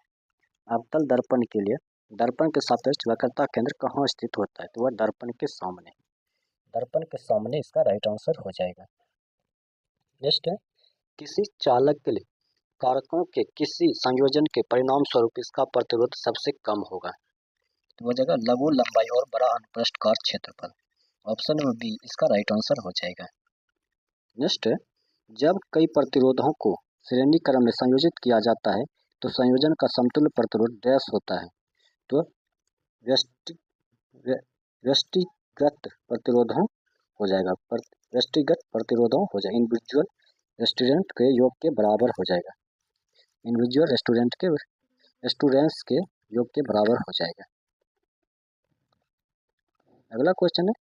अवतल दर्पण के लिए दर्पण के सापेक्ष वक्रता केंद्र कहाँ स्थित होता है, तो वह दर्पण के सामने। दर्पण के सामने इसका राइट आंसर हो जाएगा। नेक्स्ट है किसी चालक के लिए कारकों के किसी संयोजन के परिणाम स्वरूप इसका प्रतिरोध सबसे कम होगा, तो वह जगह लघु लंबाई और बड़ा अनुप्रस्थ काट क्षेत्रफल। ऑप्शन नंबर बी इसका राइट आंसर हो जाएगा। नेक्स्ट है जब कई प्रतिरोधों को श्रेणी क्रम में संयोजित किया जाता है तो संयोजन का समतुल्य प्रतिरोध डैश होता है, तो व्यष्टिगत प्रतिरोधों हो जाएगा। व्यष्टिगत प्रतिरोधों हो जाएगा इंडिविजुअल रेस्टोरेंट के योग के बराबर हो जाएगा। इंडिविजुअल रेस्टोरेंट्स के योग के बराबर हो जाएगा। अगला क्वेश्चन है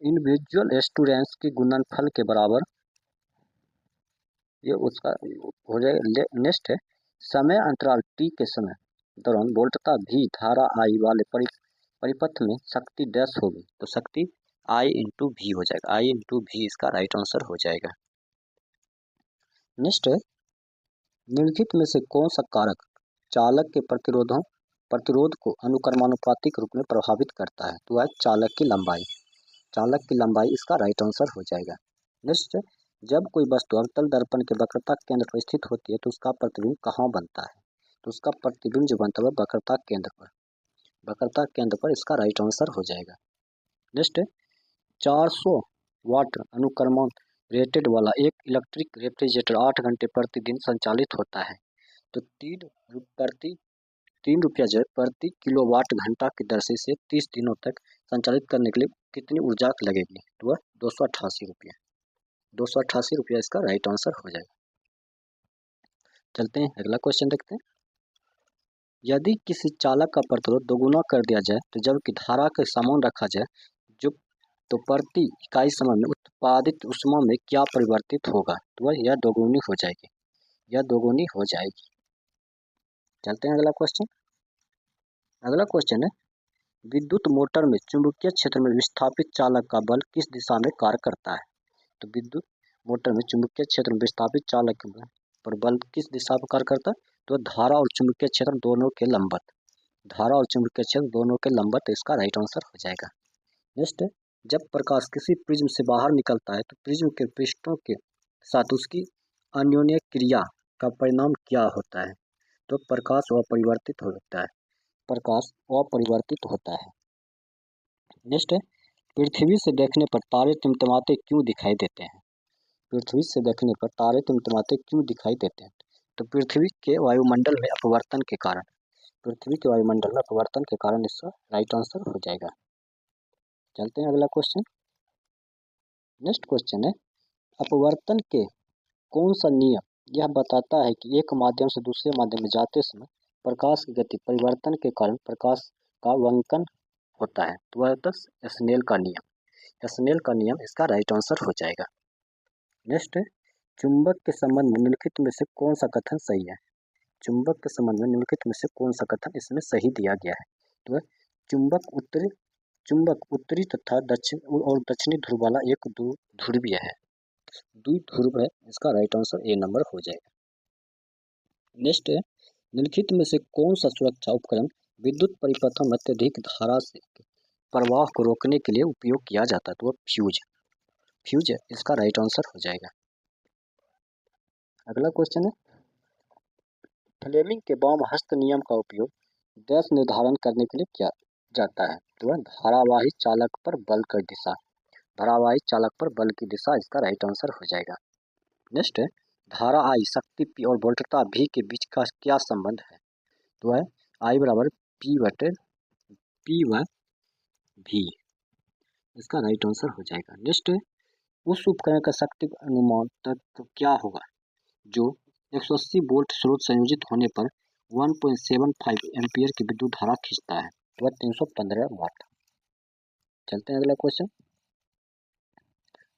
इंडिविजुअल रेस्टोरेंट्स के गुणनफल के बराबर ये उसका हो जाएगा। नेक्स्ट है समय अंतराल t के समय दौरान वोल्टता V धारा I वाले परिपथ में शक्ति डैश होगी, तो शक्ति I इंटू V हो जाएगा। I इंटू V इसका राइट आंसर हो जाएगा। नेक्स्ट है निम्नलिखित में से कौन सा कारक चालक के प्रतिरोध को अनुक्रमानुपातिक रूप में प्रभावित करता है, तो वह चालक की लंबाई। चालक की लंबाई इसका राइट आंसर हो जाएगा। नेक्स्ट जब कोई वस्तु अवतल दर्पण के वक्रता केंद्र पर स्थित होती है तो उसका प्रतिबिंब कहाँ बनता है, तो उसका प्रतिबिंब जो बनता है वक्रता केंद्र पर। वक्रता केंद्र पर इसका राइट आंसर हो जाएगा। नेक्स्ट 400 वाट अनुक्रमण रेटेड वाला एक इलेक्ट्रिक रेफ्रिजरेटर 8 घंटे प्रतिदिन संचालित होता है, तो 3 रुपया जो है प्रति किलोवाट घंटा की दर से 30 दिनों तक संचालित करने के लिए कितनी ऊर्जा लगेगी, तो वह 288 रुपया। 288 रुपया इसका राइट आंसर हो जाएगा। चलते हैं अगला क्वेश्चन देखते हैं। यदि किसी चालक का प्रतिरोध दोगुना कर दिया जाए तो जबकि धारा के समान रखा जाए जो तो प्रति इकाई समय में उत्पादित ऊष्मा में क्या परिवर्तित होगा, तो वह यह दोगुनी हो जाएगी। यह दोगुनी हो जाएगी। चलते हैं अगला क्वेश्चन। अगला क्वेश्चन है विद्युत मोटर में चुंबकीय क्षेत्र में विस्थापित चालक का बल किस दिशा में कार्य करता है, तो विद्युत मोटर में चुंबकीय क्षेत्र में विस्थापित चालक पर बल किस दिशा पर कार्य करता है? तो धारा और चुंबकीय क्षेत्र दोनों के लंबवत, धारा और चुंबकीय क्षेत्र दोनों के लंबवत इसका राइट आंसर हो जाएगा। नेक्स्ट, जब प्रकाश किसी प्रिज्म से बाहर निकलता है तो प्रिज्म के पृष्ठों के साथ उसकी अन्योन्य क्रिया का परिणाम क्या होता है? तो प्रकाश अपरिवर्तित होता है, प्रकाश अपरिवर्तित होता है। नेक्स्ट, पृथ्वी से देखने पर तारे टिमटिमाते क्यों दिखाई देते हैं? पृथ्वी से देखने पर तारे टिमटिमाते क्यों दिखाई देते हैं? तो पृथ्वी के वायुमंडल में अपवर्तन के कारण, पृथ्वी के वायुमंडल में अपवर्तन के कारण इसका राइट आंसर हो जाएगा। चलते हैं अगला क्वेश्चन। नेक्स्ट क्वेश्चन है, अपवर्तन के कौन सा नियम यह बताता है कि एक माध्यम से दूसरे माध्यम में जाते समय प्रकाश की गति परिवर्तन के कारण प्रकाश का वंकन होता है? तो वह है स्नेल का नियम। स्नेल का नियम इसका राइट आंसर हो जाएगा। नेक्स्ट है, चुंबक के संबंध में निम्नलिखित में से कौन सा कथन सही है? चुंबक के संबंध में निम्नलिखित में से कौन सा कथन इसमें सही दिया गया है? तो चुंबक उत्तरी तथा दक्षिणी ध्रुव वाला एक ध्रुवीय है, द्विध्रुव है, इसका राइट आंसर ए नंबर हो जाएगा। नेक्स्ट है, निम्नलिखित में से कौन सा सुरक्षा उपकरण विद्युत परिपथों में अत्यधिक धारा से प्रवाह को रोकने के लिए उपयोग किया जाता है? तो वह फ्यूज है, इसका राइट आंसर हो जाएगा। अगला क्वेश्चन है, फ्लेमिंग के वाम हस्त नियम का उपयोग डैश निर्धारण करने के लिए किया जाता है? तो वह धारावाही चालक पर बल की दिशा, धारावाही चालक पर बल की दिशा, इसका राइट आंसर हो जाएगा। नेक्स्ट है, धारा I, शक्ति P और वोल्टता V के बीच का क्या संबंध है? तो है I बराबर P/V, इसका राइट आंसर हो जाएगा। नेक्स्ट है, उस उपकरण का शक्ति अनुमान तक क्या होगा जो 180 वोल्ट स्रोत संयोजित होने पर 1.75 एम्पियर की विद्युत धारा खींचता है? तो 315 वाट। चलते हैं अगला क्वेश्चन।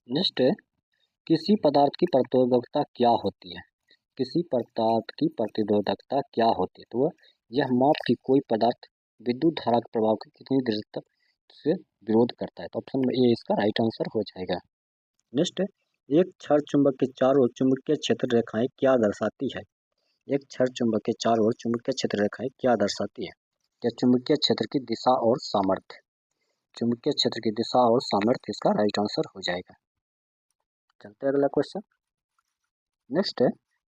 नेक्स्ट है, किसी पदार्थ की प्रतिरोधकता क्या होती है? किसी पदार्थ की प्रतिरोधकता क्या होती है? तो यह माप की कोई पदार्थ विद्युत धारा के प्रभाव की कितनी दृढ़ता से विरोध करता है? तो ऑप्शन में ए इसका राइट आंसर हो जाएगा। नेक्स्ट, एक क्षण चुंबक के चारों ओर चुंबकीय क्षेत्र रेखाएं क्या दर्शाती है? एक क्षण चुंबक के चारों ओर चुंबकीय क्षेत्र रेखाएं क्या दर्शाती है? या चुंबकीय क्षेत्र की दिशा और सामर्थ्य, चुंबकीय क्षेत्र की दिशा और सामर्थ्य, इसका राइट आंसर हो जाएगा। चलते हैं अगला क्वेश्चन। नेक्स्ट है,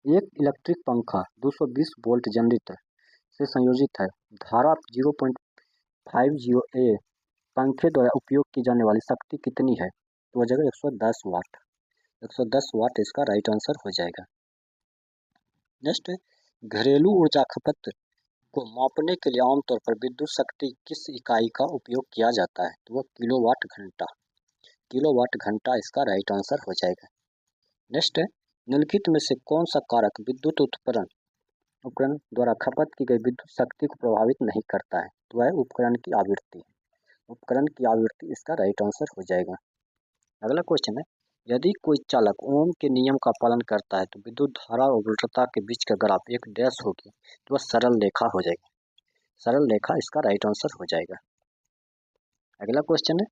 एक इलेक्ट्रिक पंखा 220 वोल्ट जनरेटर से संयोजित है, धारा 0.50 A पंखे द्वारा उपयोग की जाने वाली शक्ति कितनी है? तो वह जगह 110 वाट, 110 वाट, इसका राइट आंसर हो जाएगा। नेक्स्ट, घरेलू ऊर्जा खपत को मापने के लिए आमतौर पर विद्युत शक्ति किस इकाई का उपयोग किया जाता है? तो वह किलोवाट घंटा, किलोवाट घंटा, इसका राइट आंसर हो जाएगा। नेक्स्ट, निम्नलिखित में से कौन सा कारक विद्युत उपकरण द्वारा खपत की गई विद्युत शक्ति को प्रभावित नहीं करता है? तो वह उपकरण की आवृत्ति, उपकरण की आवृत्ति, इसका राइट आंसर हो जाएगा। अगला क्वेश्चन है, यदि कोई चालक ओम के नियम का पालन करता है तो विद्युत धारा और वोल्टता के बीच का ग्राफ एक डैश होगी, तो वह सरल रेखा हो जाएगी, सरल रेखा, इसका राइट आंसर हो जाएगा। अगला क्वेश्चन है,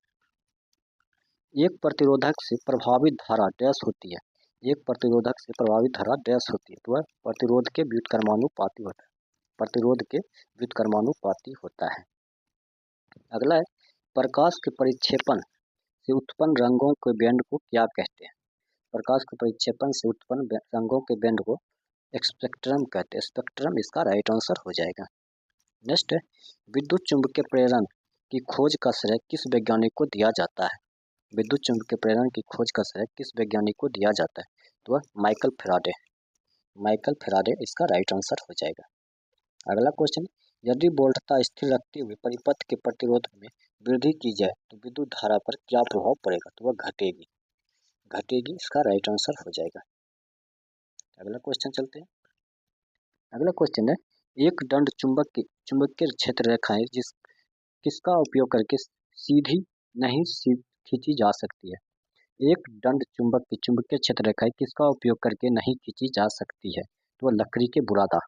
एक प्रतिरोधक से प्रभावित धारा डैश होती है, एक प्रतिरोधक से प्रभावित धारा डैश होती है, तो वह प्रतिरोध के व्युत्क्रमानुपाती होता है, प्रतिरोध के व्युत्क्रमानुपाती होता है। अगला है, प्रकाश के परिक्षेपण से उत्पन्न रंगों के बैंड को क्या कहते हैं? प्रकाश के परिक्षेपण से उत्पन्न रंगों के बैंड को स्पेक्ट्रम कहते हैं, स्पेक्ट्रम, इसका राइट आंसर हो जाएगा। नेक्स्ट है, विद्युत चुंबकीय प्रेरण की खोज का श्रेय किस वैज्ञानिक को दिया जाता है? विद्युत चुंबकीय प्रेरण की खोज का श्रेय किस वैज्ञानिक को दिया जाता है? तो वह माइकल फैराडे, माइकल फैराडे, इसका राइट आंसर हो जाएगा। अगला क्वेश्चन, यदि वोल्टता स्थिर रखते हुए परिपथ के प्रतिरोध में वृद्धि की जाए तो विद्युत धारा पर क्या प्रभाव पड़ेगा? तो वह घटेगी, घटेगी, इसका राइट आंसर हो जाएगा। अगला क्वेश्चन चलते हैं। अगला क्वेश्चन है, एक दंड चुंबकीय क्षेत्र रेखाएं किसका उपयोग करके सीधी नहीं खींची जा सकती है? एक दंड चुंबक की चुंबकीय क्षेत्र रेखाएं किसका उपयोग करके नहीं खींची जा सकती है? तो लकड़ी के बुरादा,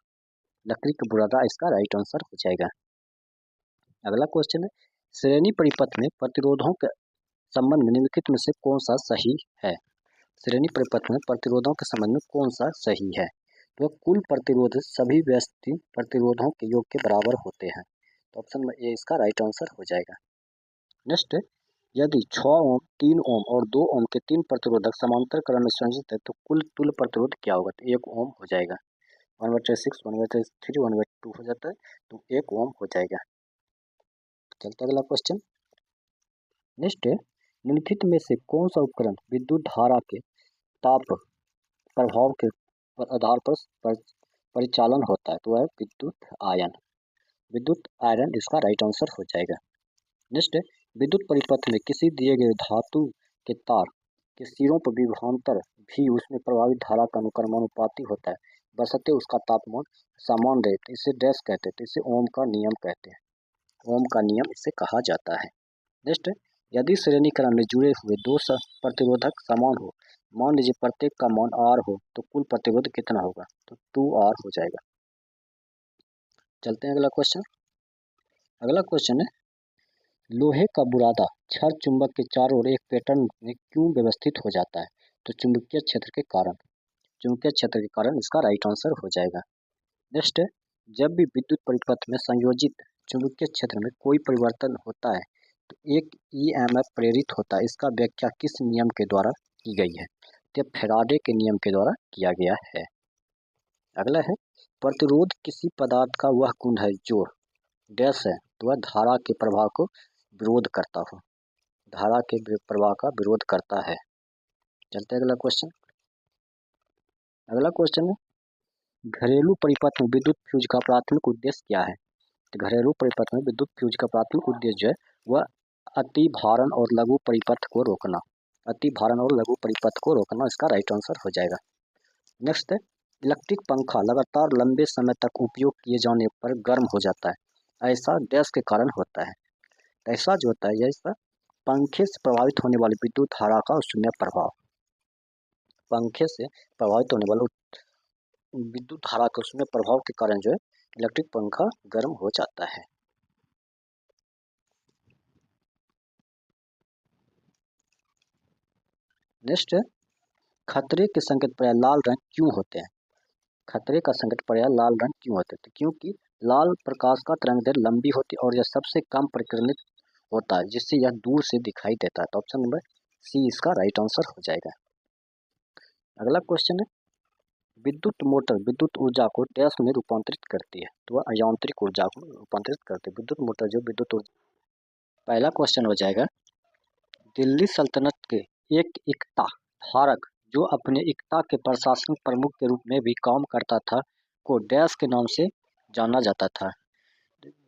लकड़ी के बुरादा, इसका राइट आंसर हो जाएगा। अगला क्वेश्चन है, श्रेणी परिपथ में प्रतिरोधों के संबंध में निम्नलिखित में से कौन सा सही है? श्रेणी परिपथ में प्रतिरोधों के संबंध में कौन सा सही है? तो कुल प्रतिरोध सभी व्यस्ति प्रतिरोधों के योग के बराबर होते हैं। तो ऑप्शन में ए इसका राइट आंसर हो जाएगा। नेक्स्ट, यदि 6 ओम, 3 ओम और 2 ओम के 3 प्रतिरोधक समांतर क्रम में संयोजित है तो कुल तुल्य प्रतिरोध क्या होगा? तो 1 ओम हो जाएगा। 1/6, 1/3, 1/2 हो जाता है तो 1 ओम हो जाएगा। चलते अगला क्वेश्चन। नेक्स्ट है, निम्नलिखित में से कौन सा उपकरण विद्युत धारा के ताप प्रभाव के आधार पर परिचालन होता है? तो है विद्युत आयन। विद्युत आयरन इसका राइट आंसर हो जाएगा। नेक्स्ट, विद्युत परिपथ में किसी दिए गए धातु के तार के सिरों पर विभवांतर भी उसमें प्रभावित धारा का अनुक्रमानुपाती होता है, बशर्ते उसका तापमान समान रहे। तो इसे डैश कहते हैं, तो इसे ओम का नियम कहते हैं। ओम का नियम इसे कहा जाता है। नेक्स्ट, यदि श्रेणी क्रम में जुड़े हुए दो प्रतिरोधक समान हो, मान लीजिए प्रत्येक का मान R हो, तो कुल प्रतिरोध कितना होगा? तो 2R हो जाएगा। चलते हैं अगला क्वेश्चन। अगला क्वेश्चन है, लोहे का बुरादा क्षार चुंबक के चारों ओर एक पैटर्न में क्यों व्यवस्थित हो जाता है? तो चुंबकीय क्षेत्र के कारण। चुंबकीय क्षेत्र के कारण इसका राइट आंसर हो जाएगा। नेक्स्ट, जब भी विद्युत परिपथ में संयोजित चुंबकीय क्षेत्र में कोई परिवर्तन होता है तो एक EMF प्रेरित होता है। इसका व्याख्या किस नियम के द्वारा की गई है? तो फैराडे के नियम के द्वारा किया गया है। अगला है, प्रतिरोध किसी पदार्थ का वह गुण है जो डैश है, तो वह धारा के प्रवाह को विरोध करता हो। धारा के प्रवाह का विरोध करता है। चलते अगला क्वेश्चन। अगला क्वेश्चन है, घरेलू परिपथ में विद्युत फ्यूज का प्राथमिक उद्देश्य क्या है? तो घरेलू परिपथ में विद्युत फ्यूज का प्राथमिक उद्देश्य जो है वह अति भारण और लघु परिपथ को रोकना। अति भारण और लघु परिपथ को रोकना इसका राइट आंसर हो जाएगा। नेक्स्ट है, इलेक्ट्रिक पंखा लगातार लंबे समय तक उपयोग किए जाने पर गर्म हो जाता है। ऐसा डैश के कारण होता है। ऐसा जो होता है यह इसका पंखे से प्रभावित होने वाली विद्युत धारा का उसमें प्रभाव। पंखे से प्रभावित होने वाले विद्युत धारा के उसमें प्रभाव के कारण जो है इलेक्ट्रिक पंखा गर्म हो जाता है। नेक्स्ट, खतरे के संकेत प्रायः लाल रंग क्यों होते हैं? खतरे का संकेत प्रायः लाल रंग क्यों होते हैं? क्योंकि लाल प्रकाश का तरंगदैर्घ्य लंबी होती है और यह सबसे कम परिक्रमित होता है, जिससे यह दूर से दिखाई देता है। तो ऑप्शन नंबर सी इसका राइट आंसर हो जाएगा। अगला क्वेश्चन है, विद्युत मोटर विद्युत ऊर्जा को डैश में रूपांतरित करती है? तो वह यांत्रिक ऊर्जा को रूपांतरित करती है। विद्युत मोटर जो विद्युत ऊर्जा। पहला क्वेश्चन हो जाएगा, दिल्ली सल्तनत के एक इक्ता धारक जो अपने इक्ता के प्रशासनिक प्रमुख के रूप में भी काम करता था को डैश के नाम से जाना जाता था?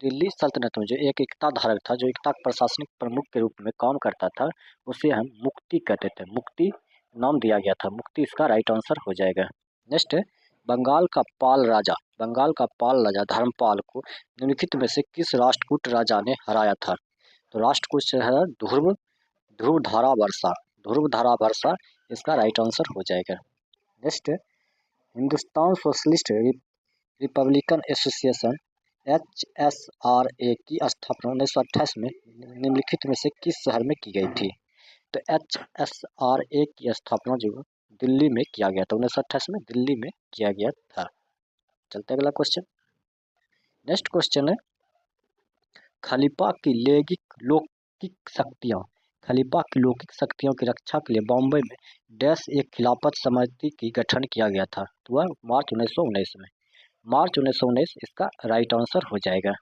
दिल्ली सल्तनत में जो एक इक्ता धारक था, जो इक्ता प्रशासनिक प्रमुख के रूप में काम करता था, उसे हम मुक्ति कहते थे। मुक्ति नाम दिया गया था। मुक्ति इसका राइट आंसर हो जाएगा। नेक्स्ट है, बंगाल का पाल राजा धर्मपाल को निम्नलिखित में से किस राष्ट्रकूट राजा ने हराया था? तो राष्ट्रकूट से है ध्रुवधारा वर्षा इसका राइट आंसर हो जाएगा। Next, Hindustan socialist Republican association HSRA की स्थापना 1928 में निम्नलिखित में से किस शहर में की गई थी? तो HSRA की स्थापना जो दिल्ली में किया गया था। 1928 में दिल्ली में किया गया था। चलते अगला क्वेश्चन। नेक्स्ट क्वेश्चन है, खलीफा की लौकिक शक्तियों की रक्षा के लिए बॉम्बे में डैश एक खिलाफत समिति की गठन किया गया था। तो वह मार्च 1919 में। मार्च 1919 इसका राइट आंसर हो जाएगा।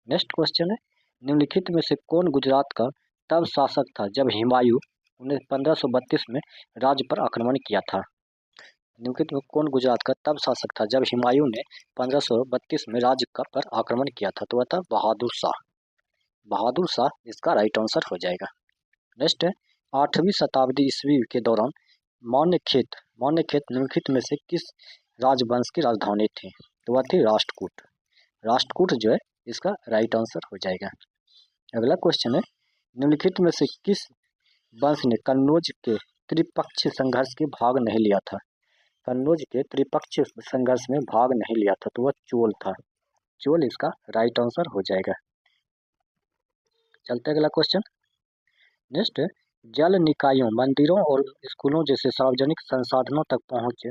नेक्स्ट क्वेश्चन है, निम्नलिखित में से कौन गुजरात का तब शासक था जब हुमायूं 1532 में राज्य पर आक्रमण किया था? निम्नलिखित में कौन गुजरात का तब शासक था जब हुमायूं ने 1532 में राज्य पर आक्रमण किया था? तो वह था बहादुर शाह। बहादुर शाह इसका राइट आंसर हो जाएगा। नेक्स्ट है, 8वीं शताब्दी ईस्वी के दौरान मान्यखेत निम्नलिखित में से किस राजवंश की राजधानी थी? तो वह थी राष्ट्रकूट। राष्ट्रकूट जो है इसका राइट आंसर हो जाएगा। अगला क्वेश्चन है, निम्नलिखित में से किस वंश ने कन्नौज के त्रिपक्षीय संघर्ष के भाग नहीं लिया था? कन्नौज के त्रिपक्षीय संघर्ष में भाग नहीं लिया था, तो वह चोल था। चोल इसका राइट आंसर हो जाएगा। चलते अगला क्वेश्चन। नेक्स्ट, जल निकायों, मंदिरों और स्कूलों जैसे सार्वजनिक संसाधनों तक पहुंच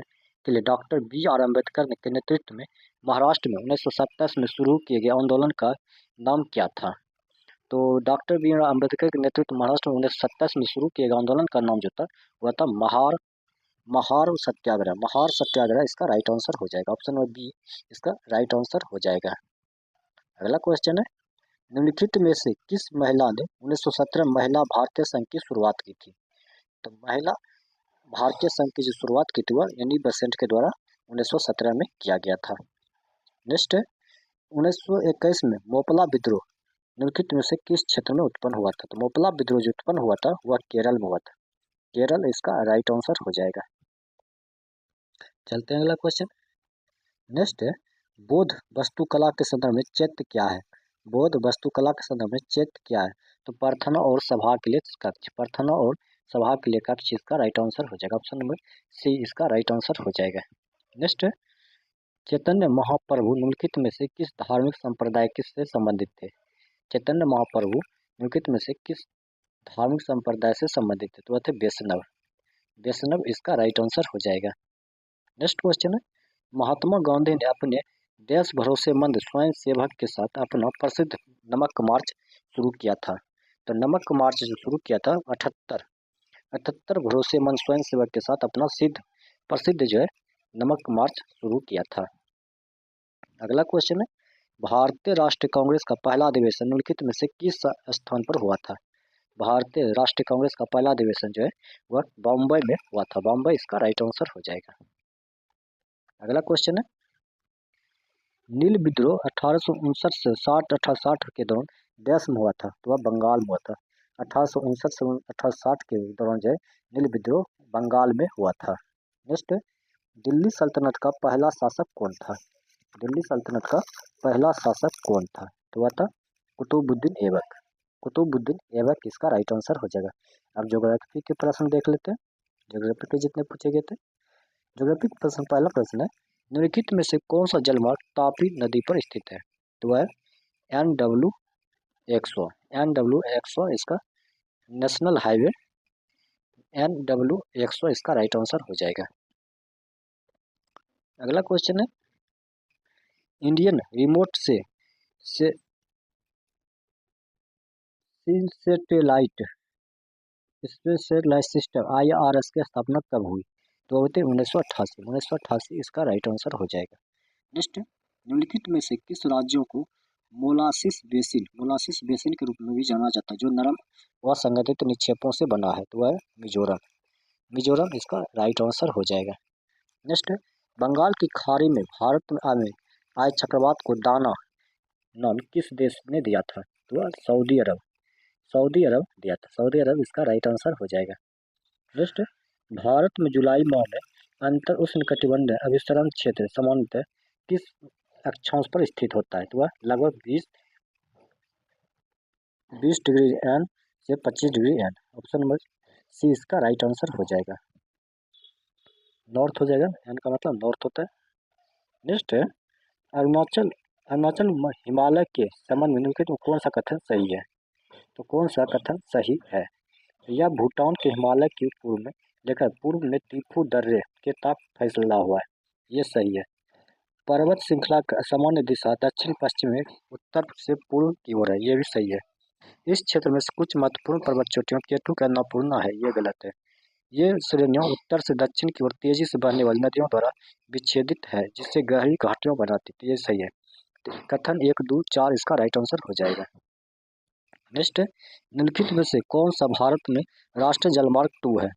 के लिए डॉक्टर बी आर अम्बेडकर के नेतृत्व में महाराष्ट्र में 1927 में शुरू किए गए आंदोलन का नाम क्या था? तो डॉक्टर बी आर अम्बेडकर के नेतृत्व में महाराष्ट्र में 1927 में शुरू किए गए आंदोलन का नाम जो था वह था महार महार सत्याग्रह। महार सत्याग्रह इसका राइट आंसर हो जाएगा। ऑप्शन नंबर बी इसका राइट आंसर हो जाएगा। अगला क्वेश्चन है, निम्नलिखित में से किस महिला ने 1917 महिला भारतीय संघ की शुरुआत की थी? तो महिला भारतीय संघ की जो शुरुआत की थी वह एनी बेसेंट के द्वारा 1917 में किया गया था। नेक्स्ट है, 1921 में मोपला विद्रोह निम्नलिखित में से किस क्षेत्र में उत्पन्न हुआ था? तो मोपला विद्रोह जो उत्पन्न हुआ था वह केरल में हुआ था। केरल इसका राइट आंसर हो जाएगा। चलते हैं अगला क्वेश्चन। नेक्स्ट है, बौद्ध वास्तुकला के संदर्भ में चैत्य क्या है? बौद्ध वास्तुकला के संदर्भ में चैत्य क्या है? तो प्रार्थना और सभा के लिए कक्ष। प्रार्थना और सभा के लिए कक्ष इसका राइट आंसर हो जाएगा। ऑप्शन नंबर सी इसका राइट आंसर हो जाएगा। नेक्स्ट, चैतन्य महाप्रभु निम्नलिखित में से किस धार्मिक संप्रदाय से संबंधित थे? चैतन्य महाप्रभु निम्नलिखित में से किस धार्मिक संप्रदाय से संबंधित थे? तो वह थे वैष्णव। वैष्णव इसका राइट आंसर हो जाएगा। नेक्स्ट क्वेश्चन है, महात्मा गांधी ने अपने देश भरोसेमंद स्वयं सेवक के साथ अपना प्रसिद्ध नमक मार्च शुरू किया था। तो नमक मार्च जो शुरू किया था 78 भरोसेमंद स्वयं सेवक के साथ अपना प्रसिद्ध जो है नमक मार्च शुरू किया था। अगला क्वेश्चन है, भारतीय राष्ट्रीय कांग्रेस का पहला अधिवेशन निम्नलिखित में से किस स्थान पर हुआ था? भारतीय राष्ट्रीय कांग्रेस का पहला अधिवेशन जो है वह बॉम्बे में हुआ था। बॉम्बे इसका राइट आंसर हो जाएगा। अगला क्वेश्चन है, नील विद्रोह 1859 से 60 के दौरान देश में हुआ था। तो वह बंगाल में हुआ था। 1859 से 1860 के दौरान जो है नील विद्रोह बंगाल में हुआ था। नेक्स्ट, दिल्ली सल्तनत का पहला शासक कौन था? दिल्ली सल्तनत का पहला शासक कौन था? तो वह था कुतुबुद्दीन ऐबक। कुतुबुद्दीन ऐबक इसका राइट आंसर हो जाएगा। अब ज्योग्राफी के प्रश्न देख लेते हैं। ज्योग्राफी के जितने पूछे गए थे, ज्योग्राफी का प्रश्न पहला प्रश्न है, निम्नलिखित में से कौन सा जलमार्ग तापी नदी पर स्थित है? तो वह NW100 इसका नेशनल हाईवे NW100 इसका राइट आंसर हो जाएगा। अगला क्वेश्चन है, इंडियन रिमोट से satellite space satellite system IRS की स्थापना कब हुई? तो वो थे 1988 इसका राइट आंसर हो जाएगा। नेक्स्ट, निम्नलिखित में से किस राज्यों को मोलासिस बेसिन के रूप में भी जाना जाता है जो नरम व संगठित निक्षेपों से बना है? तो वह मिजोरम इसका राइट आंसर हो जाएगा। नेक्स्ट, बंगाल की खाड़ी में भारत में आए चक्रवात को दाना नाम किस देश ने दिया था? तो वह सऊदी अरब दिया था। सऊदी अरब इसका राइट आंसर हो जाएगा। नेक्स्ट, भारत में जुलाई माह में अंतर उष्णकटिबंधीय अभिसरण क्षेत्र सामान्यतः किस अक्षांश पर स्थित होता है? तो वह लगभग 20 डिग्री एन से 25 degree N. Option number C इसका राइट आंसर हो जाएगा। नॉर्थ हो जाएगा, एन का मतलब नॉर्थ होता है। नेक्स्ट है, अरुणाचल हिमालय के संबंध में निम्नलिखित में कौन सा कथन सही है? तो कौन सा कथन सही है? यह भूटान के हिमालय की पूर्व में लेकर पूर्व में तिफू दर्रे के तक फैसला हुआ है, ये सही है। पर्वत श्रृंखला का सामान्य दिशा दक्षिण पश्चिम में उत्तर से पूर्व की ओर है, ये भी सही है। इस क्षेत्र में से कुछ महत्वपूर्ण पर्वत चोटियों केटू का अन्नपूर्णा है, ये गलत है। ये श्रेणियां उत्तर से दक्षिण की ओर तेजी से बहने वाली नदियों द्वारा विच्छेदित है जिससे गहरी घाटियां बनाती है, ये सही है। तो कथन 1, 2, 4 इसका राइट आंसर हो जाएगा। नेक्स्ट, निम्नलिखित में से कौन सा भारत में राष्ट्रीय जलमार्ग 2 है?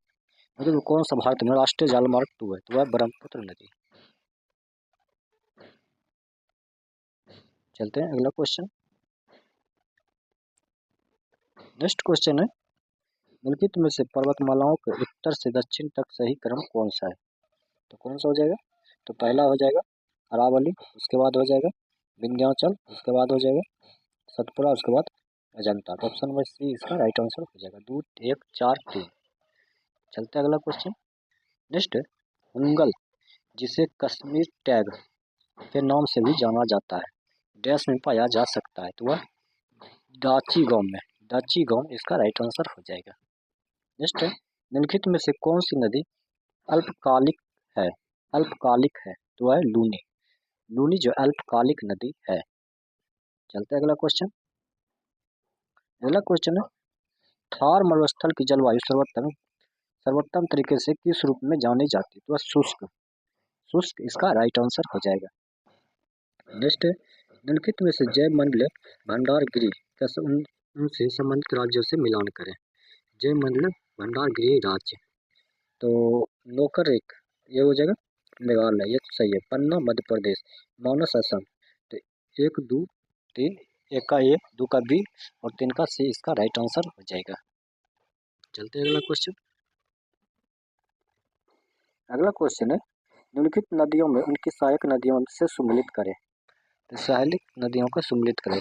मतलब कौन सा भारत में राष्ट्रीय जलमार्ग 2 है? तो वह ब्रह्मपुत्र नदी। चलते हैं अगला क्वेश्चन। नेक्स्ट क्वेश्चन है, निम्नलिखित में से पर्वतमालाओं के उत्तर से दक्षिण तक सही क्रम कौन सा है? तो कौन सा हो जाएगा? तो पहला हो जाएगा अरावली, उसके बाद हो जाएगा विंध्याचल, उसके बाद हो जाएगा सतपुड़ा, उसके बाद अजंता। तो ऑप्शन नंबर सी इसका राइट आंसर हो जाएगा। 2, 1, 4, 3। चलते हैं अगला क्वेश्चन। नेक्स्ट, हुंगल जिसे कश्मीर टैग के नाम से भी जाना जाता है डैश में पाया जा सकता है? तो वह दाची गांव इसका राइट आंसर हो जाएगा। नेक्स्ट है, निम्नलिखित में से कौन सी नदी अल्पकालिक है? अल्पकालिक है तो है लूनी। लूनी जो अल्पकालिक नदी है। चलते हैं अगला क्वेश्चन। अगला क्वेश्चन है, थार मरुस्थल की जलवायु सर्वोत्तम तरीके से किस रूप में जानी जाती है? तो शुष्क। शुष्क इसका राइट आंसर हो जाएगा। नेक्स्ट है, निम्नलिखित में से जैव मंडल भंडारगृह का उनसे संबंधित राज्यों से मिलान करें। जैव मंडल भंडारगृह राज्य तो नौकर एक ये हो जाएगा मेघालय, ये तो सही है। पन्ना मध्य प्रदेश, मानस असम। तो 1 2 3, एक का ए, 2 का बी और 3 का सी इसका राइट आंसर हो जाएगा। चलते हैं अगला क्वेश्चन। अगला क्वेश्चन है, निम्नलिखित नदियों में उनकी सहायक नदियों से सम्मिलित करें। तो सहायक नदियों को सम्मिलित करें।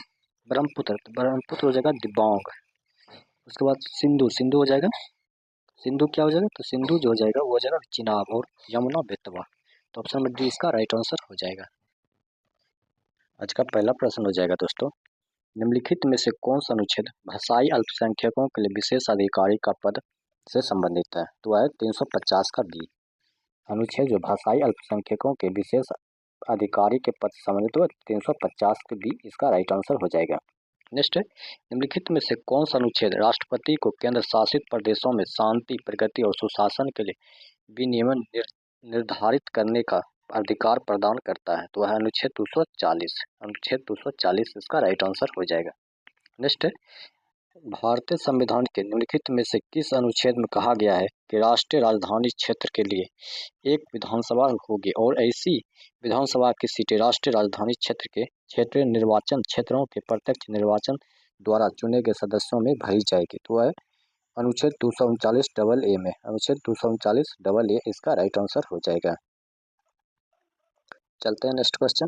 ब्रह्मपुत्र, तो ब्रह्मपुत्र हो जाएगा दिबांग। उसके बाद सिंधु, सिंधु हो जाएगा। सिंधु क्या हो जाएगा? तो सिंधु जो हो जाएगा वो हो जाएगा चिनाब। और यमुना बेतवा। तो ऑप्शन नंबर डी इसका राइट आंसर हो जाएगा। आज का पहला प्रश्न हो जाएगा दोस्तों, निम्नलिखित में से कौन सा अनुच्छेद भाषाई अल्पसंख्यकों के लिए विशेष अधिकारी का पद से संबंधित है? तो है 350 का बी। अनुच्छेद जो भाषाई अल्पसंख्यकों के विशेष अधिकारी के पद से संबंधित हुआ 350 के बी इसका राइट आंसर हो जाएगा। नेक्स्ट है, निम्नलिखित में से कौन सा अनुच्छेद राष्ट्रपति को केंद्र शासित प्रदेशों में शांति, प्रगति और सुशासन के लिए विनियमन निर्धारित करने का अधिकार प्रदान करता है? तो है अनुच्छेद 240। अनुच्छेद 240 इसका राइट आंसर हो जाएगा। नेक्स्ट है, भारतीय संविधान के निम्नलिखित में से किस अनुच्छेद में कहा गया है कि राष्ट्रीय राजधानी क्षेत्र के लिए एक विधानसभा होगी और ऐसी विधानसभा की सीटें राष्ट्रीय राजधानी क्षेत्र के क्षेत्रीय निर्वाचन क्षेत्रों के प्रत्यक्ष निर्वाचन द्वारा चुने गए सदस्यों में भरी जाएगी? तो है अनुच्छेद 239 डबल ए में। अनुच्छेद 239 डबल ए इसका राइट आंसर हो जाएगा। चलते हैं नेक्स्ट क्वेश्चन।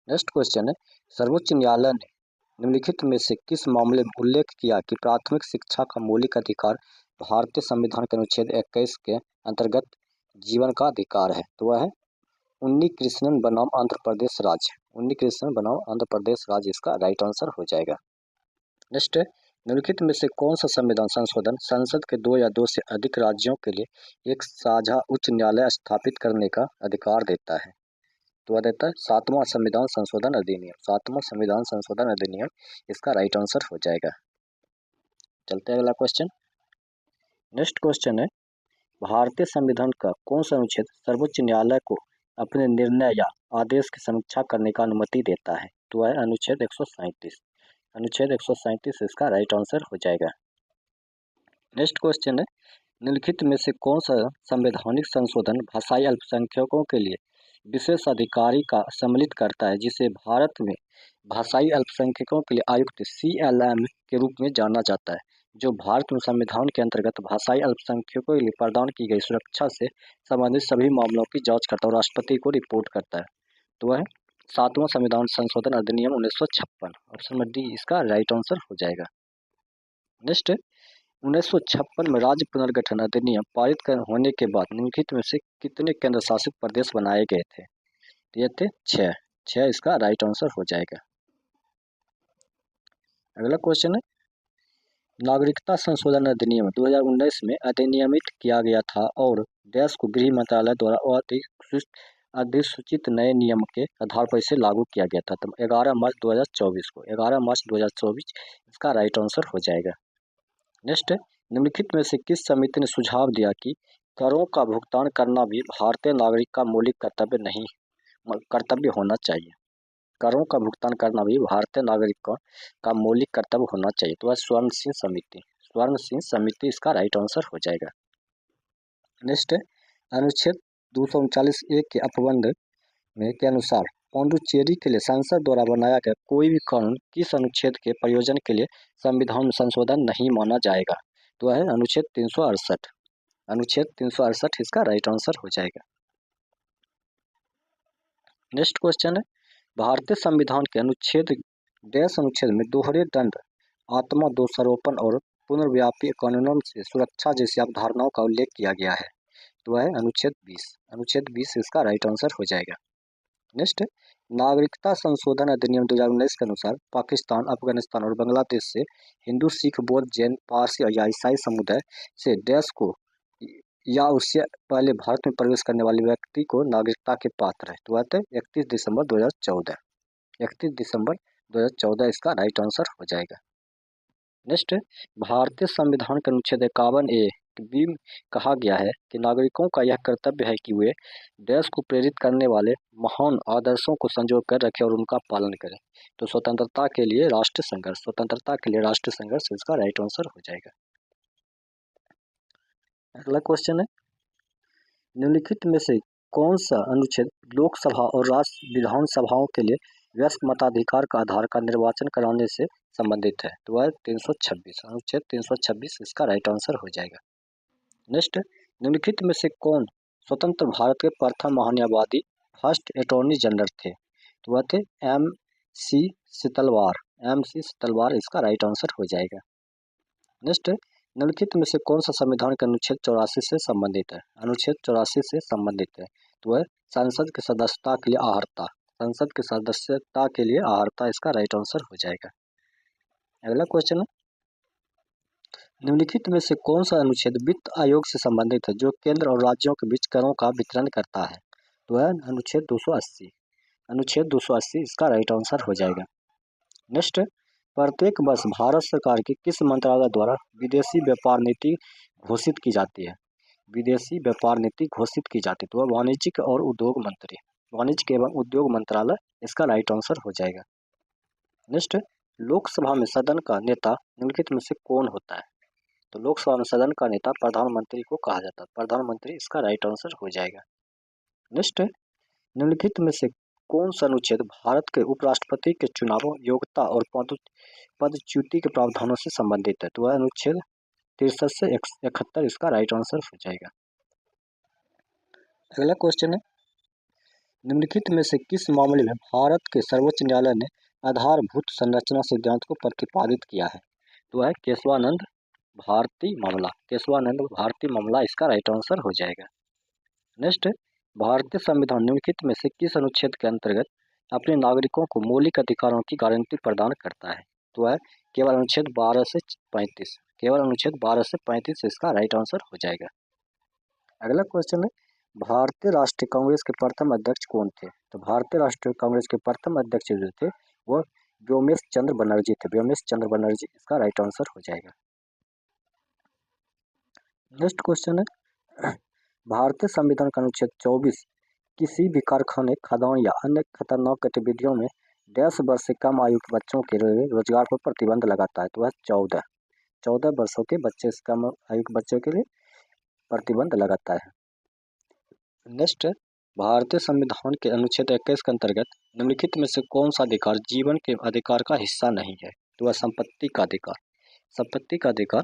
नेक्स्ट क्वेश्चन है, सर्वोच्च न्यायालय ने निम्नलिखित में से किस मामले में उल्लेख किया कि प्राथमिक शिक्षा का मौलिक अधिकार भारतीय संविधान के अनुच्छेद 21 के अंतर्गत जीवन का अधिकार है? तो वह है उन्नी कृष्णन बनाम आंध्र प्रदेश राज्य। उन्नी कृष्णन बनाम आंध्र प्रदेश राज्य इसका राइट आंसर हो जाएगा। नेक्स्ट है, निम्नलिखित में से कौन सा संविधान संशोधन संसद के 2 या 2 से अधिक राज्यों के लिए एक साझा उच्च न्यायालय स्थापित करने का अधिकार देता है? तो वह देता है 7वां संविधान संशोधन अधिनियम। 7वां संविधान संशोधन अधिनियम इसका राइट आंसर हो जाएगा। चलते हैं अगला क्वेश्चन। नेक्स्ट क्वेश्चन है, भारतीय संविधान का कौन सा अनुच्छेद सर्वोच्च न्यायालय को अपने निर्णय या आदेश की समीक्षा करने का अनुमति देता है? तो है अनुच्छेद 137। अनुच्छेद 137 इसका राइट आंसर हो जाएगा। नेक्स्ट क्वेश्चन है, निम्नलिखित में से कौन सा संवैधानिक संशोधन भाषाई अल्पसंख्यकों के लिए विशेष अधिकारी का सम्मिलित करता है जिसे भारत में भाषाई अल्पसंख्यकों के लिए आयुक्त CLM के रूप में जाना जाता है, जो भारत में संविधान के अंतर्गत भाषाई अल्पसंख्यकों के लिए प्रदान की गई सुरक्षा से संबंधित सभी मामलों की जांच करता है और राष्ट्रपति को रिपोर्ट करता है? तो वह 7वां संविधान संशोधन अधिनियम 1956। ऑप्शन नंबर डी इसका राइट आंसर हो जाएगा। नेक्स्ट, 1956 में राज्य पुनर्गठन अधिनियम पारित होने के बाद निम्नलिखित में से कितने केंद्र शासित प्रदेश बनाए गए थे? ये थे 6। 6 इसका राइट आंसर हो जाएगा। अगला क्वेश्चन है, नागरिकता संशोधन अधिनियम 2019 में अधिनियमित किया गया था और देश को गृह मंत्रालय द्वारा अधिसूचित नए नियम के आधार पर इसे लागू किया गया था। तो 11 मार्च 2024 को। 11 मार्च 2024 इसका राइट आंसर हो जाएगा। नेक्स्ट, निम्नलिखित में से किस समिति ने सुझाव दिया कि करों का भुगतान करना भी भारतीय नागरिक का मौलिक कर्तव्य होना चाहिए? करों का भुगतान करना भी भारतीय नागरिकों का मौलिक कर्तव्य होना चाहिए। तो वह स्वर्ण सिंह समिति। स्वर्ण सिंह समिति इसका राइट आंसर हो जाएगा। नेक्स्ट, अनुच्छेद 239 के अपबंध में के अनुसार पांडुचेरी के लिए संसद द्वारा बनाया गया कोई भी कानून किस अनुच्छेद के प्रयोजन के लिए संविधान में संशोधन नहीं माना जाएगा? तो है अनुच्छेद 368। अनुच्छेद 368 इसका राइट आंसर हो जाएगा। नेक्स्ट क्वेश्चन है, भारतीय संविधान के अनुच्छेद में दोहरे दंड, आत्मा दोषारोपण और पुनर्व्यापी कानूनों से सुरक्षा जैसी अवधारणाओं का उल्लेख किया गया है? तो है अनुच्छेद 20। अनुच्छेद 20 इसका राइट आंसर हो जाएगा। नेक्स्ट, नागरिकता संशोधन अधिनियम 2019 के अनुसार पाकिस्तान, अफगानिस्तान और बांग्लादेश से हिंदू, सिख, बौद्ध, जैन, पारसी या ईसाई समुदाय से देश को या उससे पहले भारत में प्रवेश करने वाले व्यक्ति को नागरिकता के पात्र है। तो आते 31 दिसंबर 2014। 31 दिसंबर 2014 इसका राइट आंसर हो जाएगा। नेक्स्ट, भारतीय संविधान के अनुच्छेद 51A बी में कहा गया है कि नागरिकों का यह कर्तव्य है कि वे देश को प्रेरित करने वाले महान आदर्शों को संजो कर रखें और उनका पालन करें। तो स्वतंत्रता के लिए राष्ट्रीय संघर्ष, स्वतंत्रता के लिए राष्ट्रीय संघर्ष इसका राइट आंसर हो जाएगा। अगला क्वेश्चन है, निम्नलिखित में से कौन सा अनुच्छेद लोकसभा और राज्य विधानसभाओं के लिए वयस्क मताधिकार का आधार का निर्वाचन कराने से संबंधित है? तो वह 326, अनुच्छेद 326 इसका राइट आंसर हो जाएगा। नेक्स्ट, निम्नलिखित में से कौन स्वतंत्र भारत के प्रथम महान्यायवादी, फर्स्ट अटॉर्नी जनरल थे? तो वह थे MC सीतलवार। MC सीतलवार इसका राइट आंसर हो जाएगा। नेक्स्ट, निम्नलिखित में से कौन सा संविधान के अनुच्छेद 84 से संबंधित है? अनुच्छेद 84 से संबंधित है तो वह संसद की सदस्यता के लिए अहर्ता, संसद की सदस्यता के लिए अहर्ता इसका राइट आंसर हो जाएगा। अगला क्वेश्चन है, निम्नलिखित में से कौन सा अनुच्छेद वित्त आयोग से संबंधित है जो केंद्र और राज्यों के बीच करों का वितरण करता है? तो वह अनुच्छेद 280, अनुच्छेद 280 इसका राइट आंसर हो जाएगा। नेक्स्ट, प्रत्येक वर्ष भारत सरकार के किस मंत्रालय द्वारा विदेशी व्यापार नीति घोषित की जाती है? विदेशी व्यापार नीति घोषित की जाती है तो वह वाणिज्यिक और उद्योग मंत्री, वाणिज्य एवं उद्योग मंत्रालय इसका राइट आंसर हो जाएगा। नेक्स्ट, लोकसभा में सदन का नेता निम्नलिखित में से कौन होता है? तो लोकसभा में सदन का नेता प्रधानमंत्री को कहा जाता है, प्रधानमंत्री इसका राइट आंसर हो जाएगा। नेक्स्ट, निम्नलिखित में से कौन सा अनुच्छेद भारत के उपराष्ट्रपति के चुनाव योग्यता और पदच्युति के प्रावधानों से संबंधित है? तो वह अनुच्छेद 63 से 71 इसका राइट आंसर हो जाएगा। अगला क्वेश्चन है, निम्नलिखित में से किस मामले में भारत के सर्वोच्च न्यायालय ने आधारभूत संरचना सिद्धांत को प्रतिपादित किया है? तो वह केशवानंद भारती मामला, केशवानंद भारती मामला इसका राइट आंसर हो जाएगा। नेक्स्ट, भारतीय संविधान निम्नलिखित में से किस अनुच्छेद के अंतर्गत अपने नागरिकों को मौलिक अधिकारों की गारंटी प्रदान करता है? तो वह केवल अनुच्छेद 12 से 35, केवल अनुच्छेद 12 से 35 इसका राइट आंसर हो जाएगा। अगला क्वेश्चन है, भारतीय राष्ट्रीय कांग्रेस के प्रथम अध्यक्ष कौन थे? तो भारतीय राष्ट्रीय कांग्रेस के प्रथम अध्यक्ष जो थे वह व्योमेश चंद्र बनर्जी थे, व्योमेश चंद्र बनर्जी इसका राइट आंसर हो जाएगा। नेक्स्ट क्वेश्चन है, भारतीय संविधान का अनुच्छेद 24 किसी भी कारखाने, खदान या अन्य खतरनाक गतिविधियों में 10 वर्ष से कम आयु के बच्चों के रोजगार पर प्रतिबंध लगाता है। तो वह 14 वर्षों के बच्चे से कम आयु के बच्चों के लिए प्रतिबंध लगाता है। नेक्स्ट, भारतीय संविधान के अनुच्छेद 21 के अंतर्गत निम्नलिखित में से कौन सा अधिकार जीवन के अधिकार का हिस्सा नहीं है? तो वह संपत्ति का अधिकार, संपत्ति का अधिकार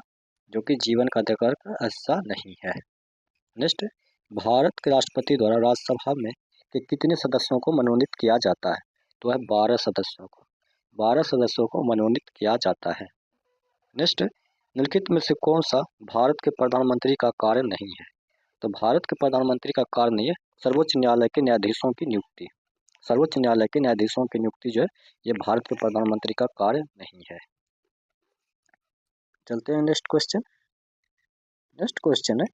जो कि जीवन का अधिकार का हिस्सा नहीं है। नेक्स्ट, भारत के राष्ट्रपति द्वारा राज्यसभा में के कितने सदस्यों को मनोनीत किया जाता है? तो वह 12 सदस्यों को, 12 सदस्यों को मनोनीत किया जाता है। नेक्स्ट, निम्नलिखित में से कौन सा भारत के प्रधानमंत्री का कार्य नहीं है? तो भारत के प्रधानमंत्री का कार्य नहीं है सर्वोच्च न्यायालय के न्यायाधीशों की नियुक्ति, सर्वोच्च न्यायालय के न्यायाधीशों की नियुक्ति जो है ये भारत के प्रधानमंत्री का कार्य नहीं है। चलते हैं नेक्स्ट क्वेश्चन। नेक्स्ट क्वेश्चन है,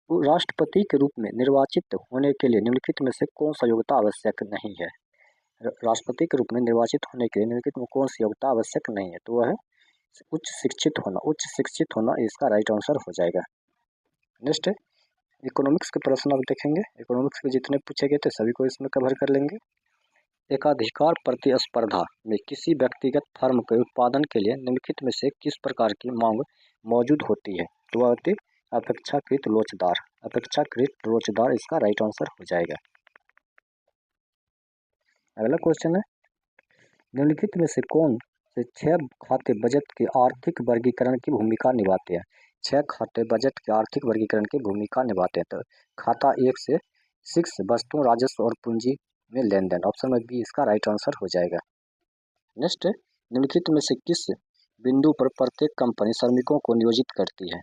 राष्ट्रपति के रूप में निर्वाचित होने के लिए निम्नलिखित में से कौन सा योग्यता आवश्यक नहीं है? राष्ट्रपति के रूप में निर्वाचित होने के लिए निम्नलिखित में कौन सी योग्यता आवश्यक नहीं है? तो वह है उच्च शिक्षित होना, उच्च शिक्षित होना इसका राइट आंसर हो जाएगा। नेक्स्ट, इकोनॉमिक्स के प्रश्न अब देखेंगे। इकोनॉमिक्स के जितने पूछे गए थे सभी को इसमें कवर कर लेंगे। एकाधिकार प्रतिस्पर्धा में किसी व्यक्तिगत फर्म के उत्पादन के लिए निम्नलिखित में से किस प्रकार की मांग मौजूद होती है? तो वह होती अपेक्षाकृत लोचदार, अपेक्षाकृत लोचदार इसका राइट आंसर हो जाएगा। अगला क्वेश्चन है, निम्नलिखित में से कौन से 6 खाते बजट के आर्थिक वर्गीकरण की भूमिका निभाते हैं? 6 खाते बजट के आर्थिक वर्गीकरण की भूमिका निभाते हैं। तो खाता 1 से 6 वस्तुओं, राजस्व और पूंजी में लेन देन, ऑप्शन में बी इसका राइट आंसर हो जाएगा। नेक्स्ट, निम्नलिखित में से किस बिंदु पर प्रत्येक कंपनी श्रमिकों को नियोजित करती है?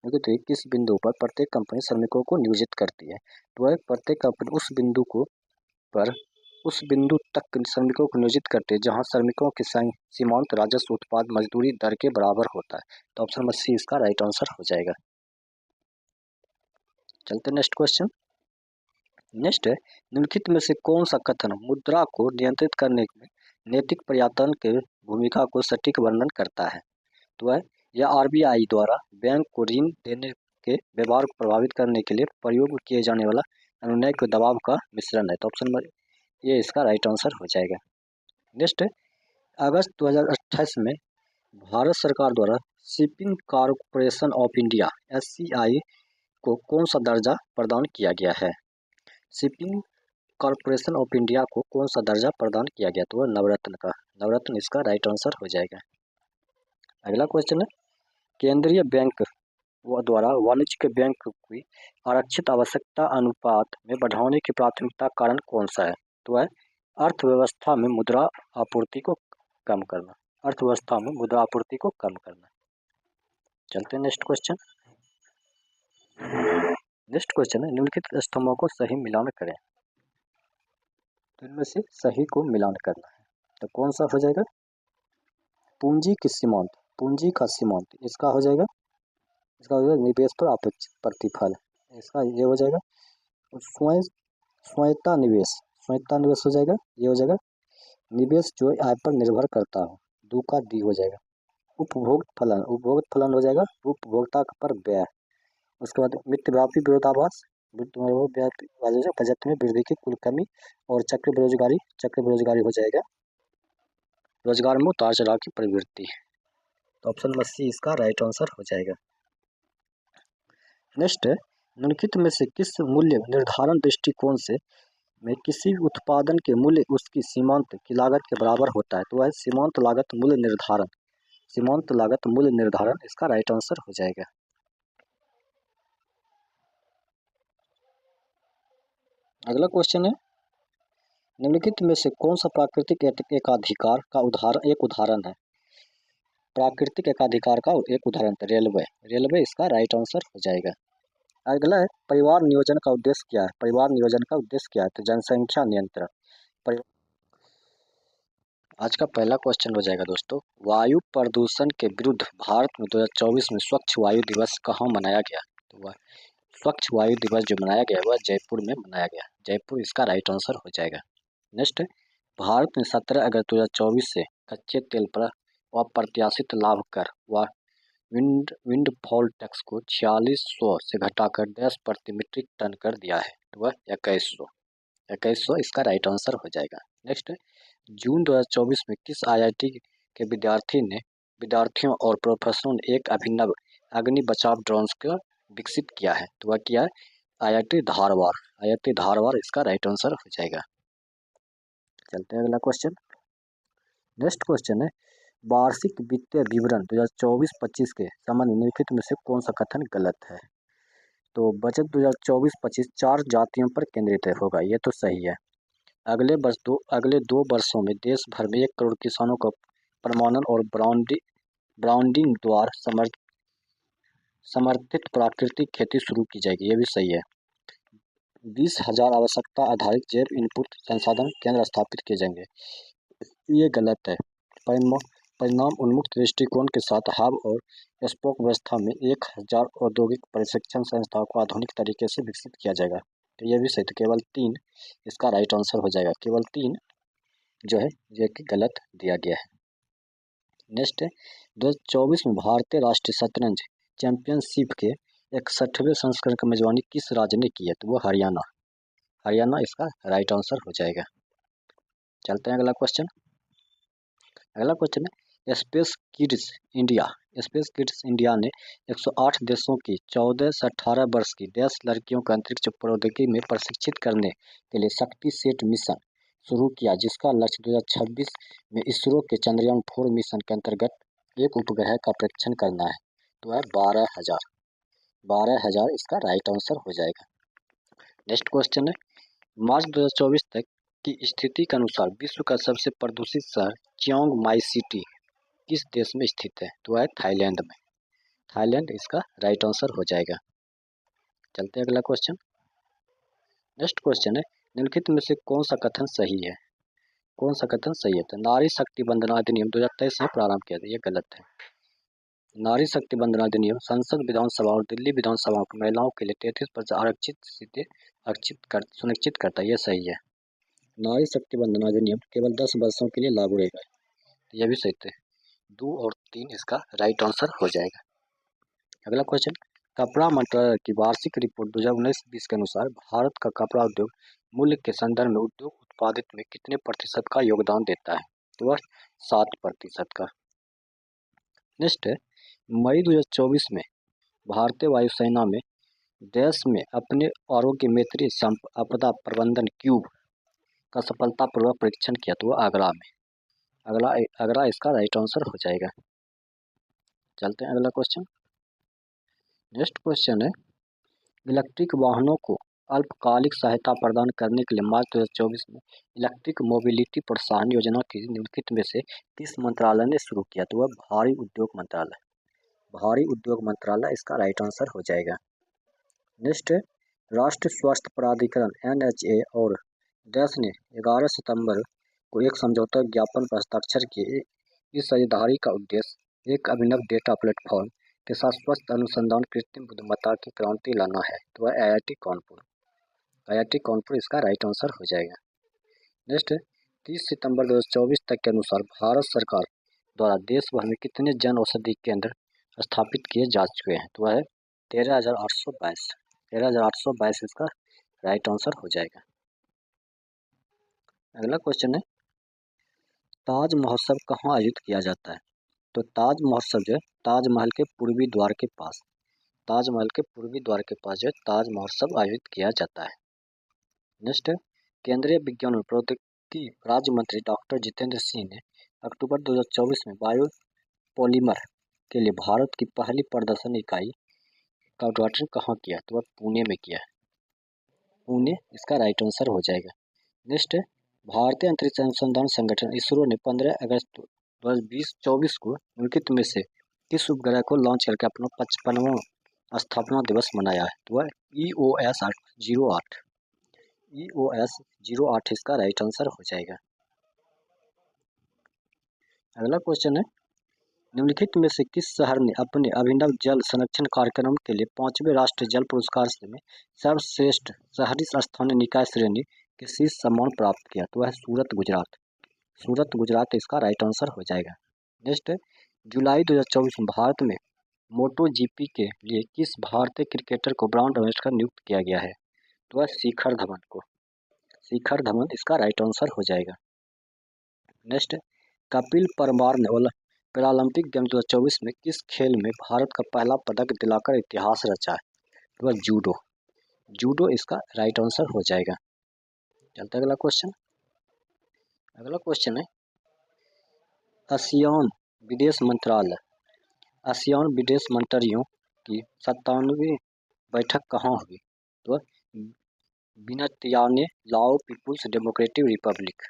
देखिए किस बिंदु पर प्रत्येक कंपनी श्रमिकों को नियोजित करती है? तो वह प्रत्येक कंपनी उस बिंदु को पर उस बिंदु तक श्रमिकों को नियोजित करते हैं जहां श्रमिकों के सीमांत राजस्व उत्पाद मजदूरी दर के बराबर होता है। तो ऑप्शन नंबर सी इसका राइट आंसर हो जाएगा। चलते नेक्स्ट क्वेश्चन। नेक्स्ट है, निम्नलिखित में से कौन सा कथन मुद्रा को नियंत्रित करने में नैतिक प्रयत्न के भूमिका को सटीक वर्णन करता है? तो है यह आरबीआई द्वारा बैंक को ऋण देने के व्यवहार को प्रभावित करने के लिए प्रयोग किए जाने वाला अनुनय के दबाव का मिश्रण है। तो ऑप्शन नंबर ये इसका राइट आंसर हो जाएगा। नेक्स्ट है, अगस्त 2028 में भारत सरकार द्वारा shipping corporation of India SCI को कौन सा दर्जा प्रदान किया गया है? शिपिंग कॉरपोरेशन ऑफ इंडिया को कौन सा दर्जा प्रदान किया गया? तो वह नवरत्न का, नवरत्न इसका राइट आंसर हो जाएगा। अगला क्वेश्चन है, केंद्रीय बैंक द्वारा वाणिज्यिक बैंक की आरक्षित आवश्यकता अनुपात में बढ़ाने की प्राथमिकता कारण कौन सा है? तो है अर्थव्यवस्था में मुद्रा आपूर्ति को कम करना, अर्थव्यवस्था में मुद्रा आपूर्ति को कम करना। चलते हैं नेक्स्ट क्वेश्चन। नेक्स्ट क्वेश्चन है, निम्नलिखित स्तंभों को सही मिलान करें। तो इनमें से सही को मिलान करना है, तो कौन सा हो जाएगा? पूंजी की सीमांत, पूंजी का सीमांत इसका हो जाएगा, इसका हो जाएगा निवेश पर अपेक्षित प्रतिफल, इसका ये हो जाएगा। स्वायत्ता निवेश, स्वायत्ता निवेश हो जाएगा, ये हो जाएगा निवेश जो आय पर निर्भर करता हो, दो का डी हो जाएगा। उपभोग फलन, उपभोग फलन हो जाएगा उपभोक्ता पर व्यय। उसके बाद मितव्यापी विरोधाभास, बजट में वृद्धि की कुल कमी, और चक्र बेरोजगारी, चक्र बेरोजगारी हो जाएगा रोजगार में उतार चढ़ाव की प्रवृत्ति। तो ऑप्शन नंबर सी इसका राइट आंसर हो जाएगा। नेक्स्ट है, निम्नलिखित में से किस मूल्य निर्धारण दृष्टिकोण से में किसी उत्पादन के मूल्य उसकी सीमांत की लागत के बराबर होता है? तो वह सीमांत लागत मूल्य निर्धारण, सीमांत लागत मूल्य निर्धारण इसका राइट आंसर हो जाएगा। अगला क्वेश्चन है, निम्नलिखित में से कौन सा प्राकृतिक एकाधिकार का उदाहरण है? प्राकृतिक एकाधिकार का एक उदाहरण है रेलवे, रेलवे इसका राइट आंसर हो जाएगा। अगला है, परिवार नियोजन का उद्देश्य क्या है? परिवार नियोजन का उद्देश्य क्या है? तो जनसंख्या नियंत्रण। आज का पहला क्वेश्चन हो जाएगा दोस्तों, वायु प्रदूषण के विरुद्ध भारत में 2024 में स्वच्छ वायु दिवस कहाँ मनाया गया? तो वह स्वच्छ वायु दिवस जो मनाया गया वह जयपुर में मनाया गया, जयपुर इसका राइट आंसर हो जाएगा। नेक्स्ट, भारत में 17 अगस्त 2024 से कच्चे तेल पर अप्रत्याशित लाभ कर व विंडफॉल टैक्स को 4600 से घटाकर 10 प्रति मीट्रिक टन कर दिया है, तो वह 2100 इसका राइट आंसर हो जाएगा। नेक्स्ट, जून 2024 में किस आईआईटी के विद्यार्थियों और प्रोफेसरों ने एक अभिनव अग्नि बचाव ड्रोन का विकसित किया है? तो वह क्या है? आईआईटी धारवाड़, आईआईटी धारवाड़ इसका राइट आंसर हो जाएगा। चलते हैं अगला क्वेश्चन। नेक्स्ट क्वेश्चन है, वार्षिक वित्तीय विवरण 2024-25 के संबंध निम्नलिखित में से कौन सा कथन गलत है? तो बजट 2024-25 4 जातियों पर केंद्रित होगा, ये तो सही है। अगले दो वर्षों में देश भर में 1 करोड़ किसानों को प्रमाणन और ब्रांडिंग द्वारा समर्थित प्राकृतिक खेती शुरू की जाएगी, ये भी सही है। 20,000 आवश्यकता आधारित जैव इनपुट संसाधन केंद्र स्थापित किए जाएंगे, ये गलत है। परिणाम उन्मुक्त दृष्टिकोण के साथ हब और स्पोक व्यवस्था में 1000 औद्योगिक प्रशिक्षण संस्थाओं को आधुनिक तरीके से विकसित किया जाएगा, तो ये भी सही। तो केवल 3 इसका राइट आंसर हो जाएगा, केवल 3 जो है ये कि गलत दिया गया है। नेक्स्ट है, 2024 में भारतीय राष्ट्रीय शतरंज चैंपियनशिप के 61वें संस्करण की मेजबानी किस राज्य ने की है? तो वो हरियाणा, हरियाणा इसका राइट आंसर हो जाएगा। चलते हैं अगला क्वेश्चन। अगला क्वेश्चन है, स्पेस किड्स इंडिया ने 108 देशों की 14 से 18 वर्ष की 10 लड़कियों को अंतरिक्ष प्रौद्योगिकी में प्रशिक्षित करने के लिए शक्ति सेट मिशन शुरू किया, जिसका लक्ष्य 2026 में इसरो के चंद्रयान 4 मिशन के अंतर्गत एक उपग्रह का परीक्षण करना है, तो है 12,000 इसका राइट आंसर हो जाएगा। नेक्स्ट क्वेश्चन है, मार्च 2024 तक की स्थिति के अनुसार विश्व का सबसे प्रदूषित शहर चियांग माई सिटी किस देश में स्थित है? तो है थाईलैंड में, थाईलैंड इसका राइट आंसर हो जाएगा। चलते हैं अगला क्वेश्चन। नेक्स्ट क्वेश्चन है, निम्नलिखित में से कौन सा कथन सही है? कौन सा कथन सही है? तो नारी शक्ति वंदना अधिनियम 2023 में प्रारंभ किया था, ये गलत है। नारी शक्ति वंदना अधिनियम संसद, विधानसभा और दिल्ली विधानसभा की महिलाओं के लिए 33% आरक्षित सीटें सुनिश्चित करता है, ये सही है। नारी शक्ति वंदना अधिनियम केवल 10 वर्षों के लिए लागू रहेगा, तो यह भी सही है। 2 और 3 इसका राइट आंसर हो जाएगा। अगला क्वेश्चन, कपड़ा मंत्रालय की वार्षिक रिपोर्ट 2019-20 के अनुसार भारत का कपड़ा उद्योग मूल्य के संदर्भ में उद्योग उत्पादित में कितने प्रतिशत का योगदान देता है? तो वह 7% का। नेक्स्ट है, मई 2024 में भारतीय वायुसेना में देश में अपने आरोग्य मित्र आपदा प्रबंधन क्यूब का सफलतापूर्वक परीक्षण किया, तो वह आगरा में। अगला इसका राइट आंसर हो जाएगा। चलते हैं अगला क्वेश्चन। नेक्स्ट क्वेश्चन है, इलेक्ट्रिक वाहनों को अल्पकालिक सहायता प्रदान करने के लिए मार्च 2024 में इलेक्ट्रिक मोबिलिटी प्रोत्साहन योजना की निम्नलिखित में से किस मंत्रालय ने शुरू किया? तो वह भारी उद्योग मंत्रालय। भारी उद्योग मंत्रालय इसका राइट आंसर हो जाएगा। नेक्स्ट है, राष्ट्रीय स्वास्थ्य प्राधिकरण NHA और देश ने 11 सितंबर को एक समझौता ज्ञापन पर हस्ताक्षर किए। इस साझेदारी का उद्देश्य एक अभिनव डेटा प्लेटफॉर्म के साथ स्वास्थ्य अनुसंधान कृत्रिम बुद्धिमत्ता की क्रांति लाना है, तो वह IIT कानपुर। IIT कानपुर इसका राइट आंसर हो जाएगा। नेक्स्ट है, 30 सितंबर 2024 तक के अनुसार भारत सरकार द्वारा देश भर में कितने जन औषधि केंद्र स्थापित किए जा चुके हैं? तो वह है 13,822। 13,822 इसका राइट आंसर हो जाएगा। अगला क्वेश्चन है, ताज महोत्सव कहाँ आयोजित किया जाता है? तो ताज महोत्सव जो है ताजमहल के पूर्वी द्वार के पास, ताजमहल के पूर्वी द्वार के पास जो है ताज महोत्सव आयोजित किया जाता है। नेक्स्ट है, केंद्रीय विज्ञान और प्रौद्योगिकी राज्य मंत्री डॉक्टर जितेंद्र सिंह ने अक्टूबर 2024 में बायो पॉलीमर के लिए भारत की पहली प्रदर्शन इकाई का उद्घाटन कहाँ किया? तो वह पुणे में किया है। पुणे इसका राइट आंसर हो जाएगा। नेक्स्ट है, भारतीय अंतरिक्ष अनुसंधान संगठन इसरो ने 15 अगस्त 2024 को निम्नलिखित में से किस उपग्रह को लॉन्च करके अपना 55वां स्थापना दिवस मनाया है? तो वह EOS 08। EOS 08 इसका राइट आंसर हो जाएगा। अगला क्वेश्चन है, निम्नलिखित में से किस शहर ने अपने अभिनव जल संरक्षण कार्यक्रम के लिए 5वें राष्ट्रीय जल पुरस्कार में सर्वश्रेष्ठ शहरी स्थानीय निकाय श्रेणी के शीर्ष सम्मान प्राप्त किया? तो वह सूरत गुजरात। सूरत गुजरात इसका राइट आंसर हो जाएगा। नेक्स्ट है, जुलाई 2024 में भारत में MotoGP के लिए किस भारतीय क्रिकेटर को ब्रांड एम्बेसडर नियुक्त किया गया है? तो वह शिखर धवन को। शिखर धवन इसका राइट आंसर हो जाएगा। नेक्स्ट, कपिल परमार ने पैरालंपिक गेम 2024 में किस खेल में भारत का पहला पदक दिलाकर इतिहास रचा है? तो वह जूडो। जूडो इसका राइट आंसर हो जाएगा। चलते अगला क्वेश्चन। अगला क्वेश्चन है, आसियान विदेश मंत्रालय, आसियान विदेश मंत्रियों की 57वीं बैठक कहाँ हुई? तो वियतनाम लाओ पीपुल्स डेमोक्रेटिक रिपब्लिक,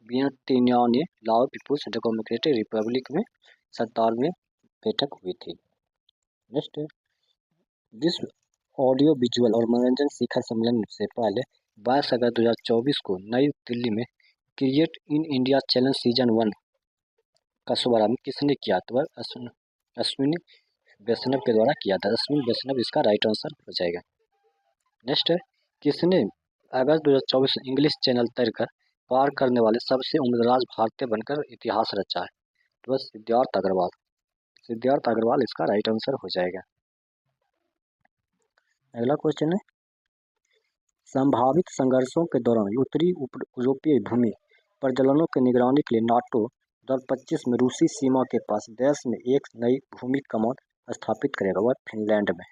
वियतनाम लाओ पीपुल्स डेमोक्रेटिक रिपब्लिक में 57वीं बैठक हुई थी। नेक्स्ट, विश्व ऑडियो विजुअल और मनोरंजन शिखर सम्मेलन से पहले 22 अगस्त 2024 को नई दिल्ली में create in India challenge season 1 का शुभारंभ किसने किया? तो अश्विनी वैष्णव के द्वारा किया था। अश्विनी वैष्णव इसका राइट आंसर हो जाएगा। नेक्स्ट है, किसने अगस्त 2024 इंग्लिश चैनल तैरकर पार करने वाले सबसे उम्रदराज भारतीय बनकर इतिहास रचा है? तो सिद्धार्थ अग्रवाल। सिद्धार्थ अग्रवाल इसका राइट आंसर हो जाएगा। अगला क्वेश्चन है, संभावित संघर्षों के दौरान उत्तरी यूरोपीय भूमि प्रजननों की निगरानी के लिए नाटो 2025 में रूसी सीमा के पास देश में एक नई भूमि कमान स्थापित करेगा, वह फिनलैंड में।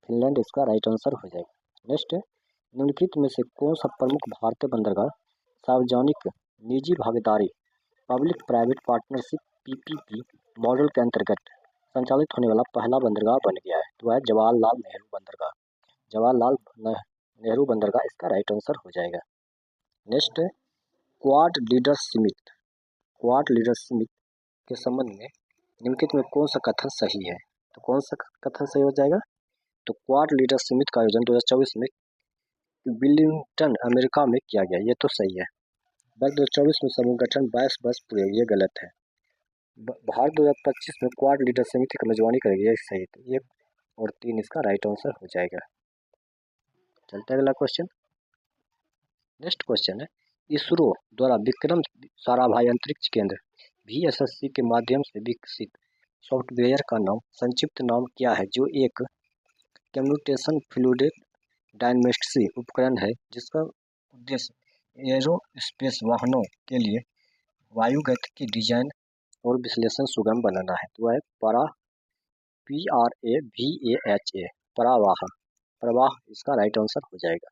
फिनलैंड इसका राइट आंसर हो जाएगा। नेक्स्ट है, निम्नलिखित में से कौन सा प्रमुख भारतीय बंदरगाह सार्वजनिक निजी भागीदारी public private partnership PPP model के अंतर्गत संचालित होने वाला पहला बंदरगाह बन गया है? तो वह जवाहरलाल नेहरू बंदरगाह। जवाहरलाल नेहरू बंदरगाह इसका राइट आंसर हो जाएगा। Next, quad leaders summit, quad leaders summit के संबंध में निम्नलिखित में कौन सा कथन सही है? तो कौन सा कथन सही हो जाएगा? तो क्वाड लीडर्स समिट का आयोजन 2024 में विलिंगटन अमेरिका में किया गया, ये तो सही है। वर्ष 2024 में समूह गठन 22 वर्ष पूरे, ये गलत है। भारत 2025 में क्वाड लीडर समिति की मेजबानी करेगी, ये सही है। ये और 3 इसका राइट आंसर हो जाएगा। चलते हैं अगला क्वेश्चन। नेक्स्ट क्वेश्चन है, इसरो द्वारा विक्रम साराभाई अंतरिक्ष केंद्र VSSC के माध्यम से विकसित सॉफ्टवेयर का नाम, संक्षिप्त नाम क्या है, जो एक कम्यूटेशन फ्लूइड डायनेमिक्स उपकरण है जिसका उद्देश्य एरोस्पेस वाहनों के लिए वायुगतिकी डिजाइन और विश्लेषण सुगम बनाना है। तो है PRAVAHA, परावाह, प्रवाह इसका राइट आंसर हो जाएगा।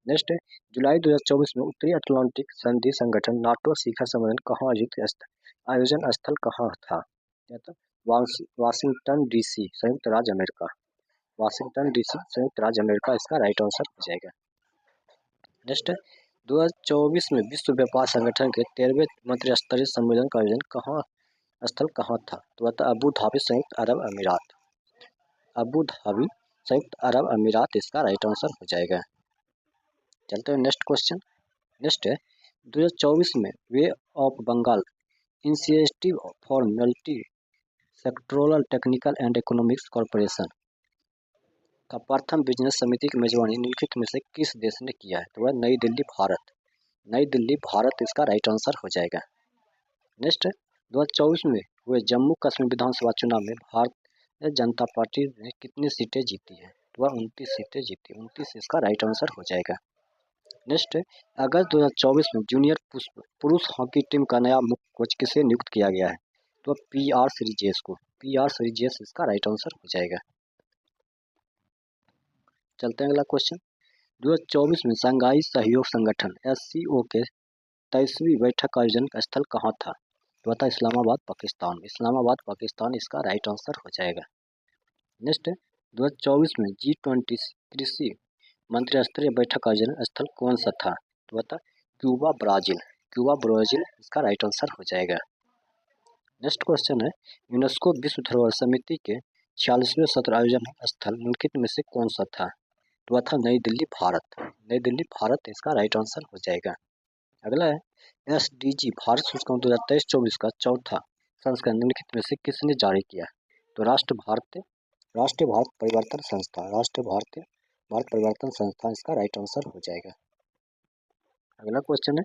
नेक्स्ट है, जुलाई 2024 में उत्तरी अटलांटिक संधि संगठन नाटो शिखर सम्मेलन कहाँ आयोजन स्थल कहाँ था? वाशिंगटन DC, संयुक्त राज्य अमेरिका। वाशिंगटन DC, संयुक्त राज्य अमेरिका इसका राइट आंसर हो जाएगा। नेक्स्ट है, 2024 में विश्व व्यापार संगठन के 13वें मंत्रिस्तरीय सम्मेलन का आयोजन स्थल कहाँ था? तो बता अबू धाबी, संयुक्त अरब अमीरात। अबू धाबी, संयुक्त अरब अमीरात इसका राइट आंसर हो जाएगा। चलते हैं नेक्स्ट क्वेश्चन। नेक्स्ट है, 2024 में bay of Bengal institute for multi sectoral technical and economics corporation का प्रथम बिजनेस समिति की मेजबानी निम्नलिखित में से किस देश ने किया है? तो वह नई दिल्ली, भारत। नई दिल्ली, भारत इसका राइट आंसर हो जाएगा। नेक्स्ट है, 2024 में हुए जम्मू कश्मीर विधानसभा चुनाव में भारतीय जनता पार्टी ने कितनी सीटें जीती हैं? तो वह 29 सीटें जीती, 29 इसका राइट आंसर हो जाएगा। नेक्स्ट है, अगस्त 2024 में जूनियर पुरुष हॉकी टीम का नया मुख्य कोच किसे नियुक्त किया गया है? तो PR श्रीजेश को। PR श्रीजेश इसका राइट आंसर हो जाएगा। चलते हैं अगला क्वेश्चन। 2024 में शंघाई सहयोग संगठन SCO के 23वीं बैठक का आयोजन का स्थल कहाँ था? तो बता इस्लामाबाद, पाकिस्तान। इस्लामाबाद, पाकिस्तान इसका राइट आंसर हो जाएगा। नेक्स्ट है, 2024 में G20 कृषि मंत्रिस्तरीय बैठक का आयोजन स्थल कौन सा था? तो बता क्यूबा, ब्राजील। क्यूबा, ब्राजील इसका राइट आंसर हो जाएगा। नेक्स्ट क्वेश्चन है, यूनेस्को विश्व धरोहर समिति के 46वें सत्र आयोजन स्थल निम्नलिखित में से कौन सा था? तो वह था नई दिल्ली, भारत। नई दिल्ली, भारत इसका राइट आंसर हो जाएगा। अगला है, SDG भारत सूचकांक 2023-24 का चौथा संस्करण निम्नलिखित में से किसने जारी किया? तो राष्ट्रीय भारत परिवर्तन संस्था। राष्ट्रीय भारत परिवर्तन संस्था इसका राइट आंसर हो जाएगा। अगला क्वेश्चन है,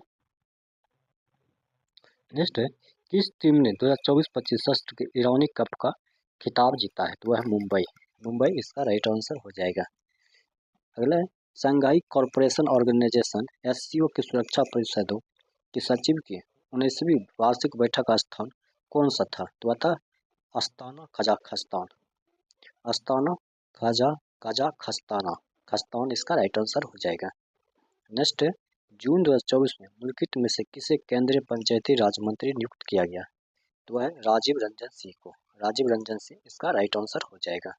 नेक्स्ट है, किस टीम ने 2024-25 सत्र के ईरानी कप का खिताब जीता है? तो वह मुंबई। मुंबई इसका राइट आंसर हो जाएगा। अगला है, शंघाई कॉरपोरेशन ऑर्गेनाइजेशन SCO की सुरक्षा परिषदों के सचिव की 19वीं वार्षिक बैठक का स्थान कौन सा था? तो वह था अस्ताना, कजाकिस्तान। अस्ताना, कजाकिस्तान इसका राइट आंसर हो जाएगा। नेक्स्ट है, जून 2024 में निम्नलिखित में से किसे केंद्रीय पंचायती राज मंत्री नियुक्त किया गया? तो है राजीव रंजन सिंह को। राजीव रंजन सिंह इसका राइट आंसर हो जाएगा।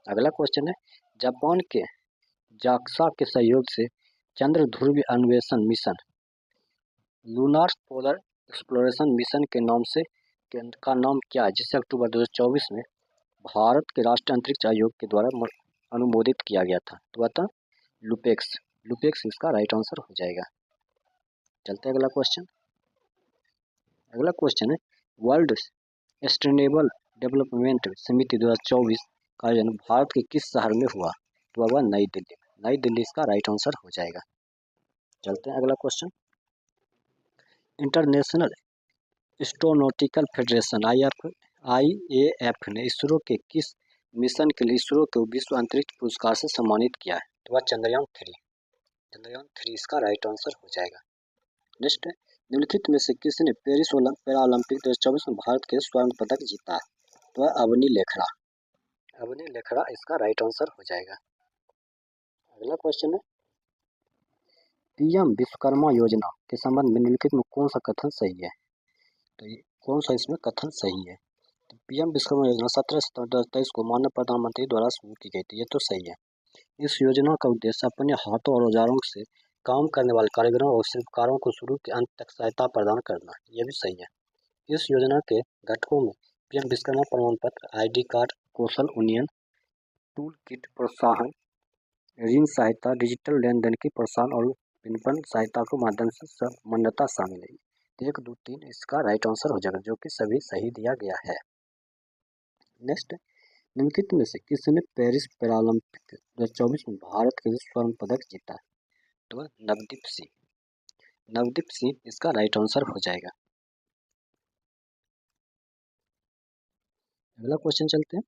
अगला क्वेश्चन है, जापान के जाक्सा के सहयोग से चंद्र ध्रुवीय अन्वेषण mission lunar polar exploration mission के नाम से का नाम क्या है, जिसे अक्टूबर 2024 में भारत के राष्ट्रीय अंतरिक्ष आयोग के द्वारा अनुमोदित किया गया था? तो वह था लुपेक्स। लुपेक्स इसका राइट आंसर हो जाएगा। चलते हैं अगला क्वेश्चन। अगला क्वेश्चन है, वर्ल्ड सस्टेनेबल डेवलपमेंट समिति 2024 का आयोजन भारत के किस शहर में हुआ? तो वह नई दिल्ली। नई दिल्ली इसका राइट आंसर हो जाएगा। चलते हैं अगला question. International astronautical federation IAF ने इसरो के किस मिशन के लिए इसरो को विश्व अंतरिक्ष पुरस्कार से सम्मानित किया है? तो वह चंद्रयान 3। चंद्रयान 3 इसका राइट आंसर हो जाएगा। नेक्स्ट है, निम्नलिखित में से किसने पेरिस पैरालंपिक 2024 में भारत के स्वर्ण पदक जीता है? तो वह अवनी लेखरा। अवनी लेखरा इसका राइट आंसर हो जाएगा। अगला क्वेश्चन है, PM विश्वकर्मा योजना के संबंध में निम्नलिखित में कौन सा कथन सही है? तो कौन सा इसमें कथन सही है? तो PM विश्वकर्मा योजना 17 सितंबर 2023 को माननीय प्रधानमंत्री द्वारा शुरू की गई थी, ये तो सही है। इस योजना का उद्देश्य अपने हाथों और औजारों से काम करने वाले कारीगरों और शिल्पकारों को शुरू के अंत तक सहायता प्रदान करना, ये भी सही है। इस योजना के घटकों में PM विश्वकर्मा प्रमाण पत्र, ID कार्ड, कौशल उन्नयन, टूल किट, प्रोत्साहन ऋण सहायता, डिजिटल लेन देन की प्रोत्साहन और विपणन सहायता के माध्यम से मान्यता शामिल है। 1, 2, 3 इसका राइट आंसर हो जाएगा, जो कि सभी सही दिया गया है। नेक्स्ट, निम्नलिखित में से किसने पेरिस पैरालंपिक 2024 में भारत के लिए स्वर्ण पदक जीता है? तो नवदीप सिंह। नवदीप सिंह इसका राइट आंसर हो जाएगा। अगला क्वेश्चन चलते हैं।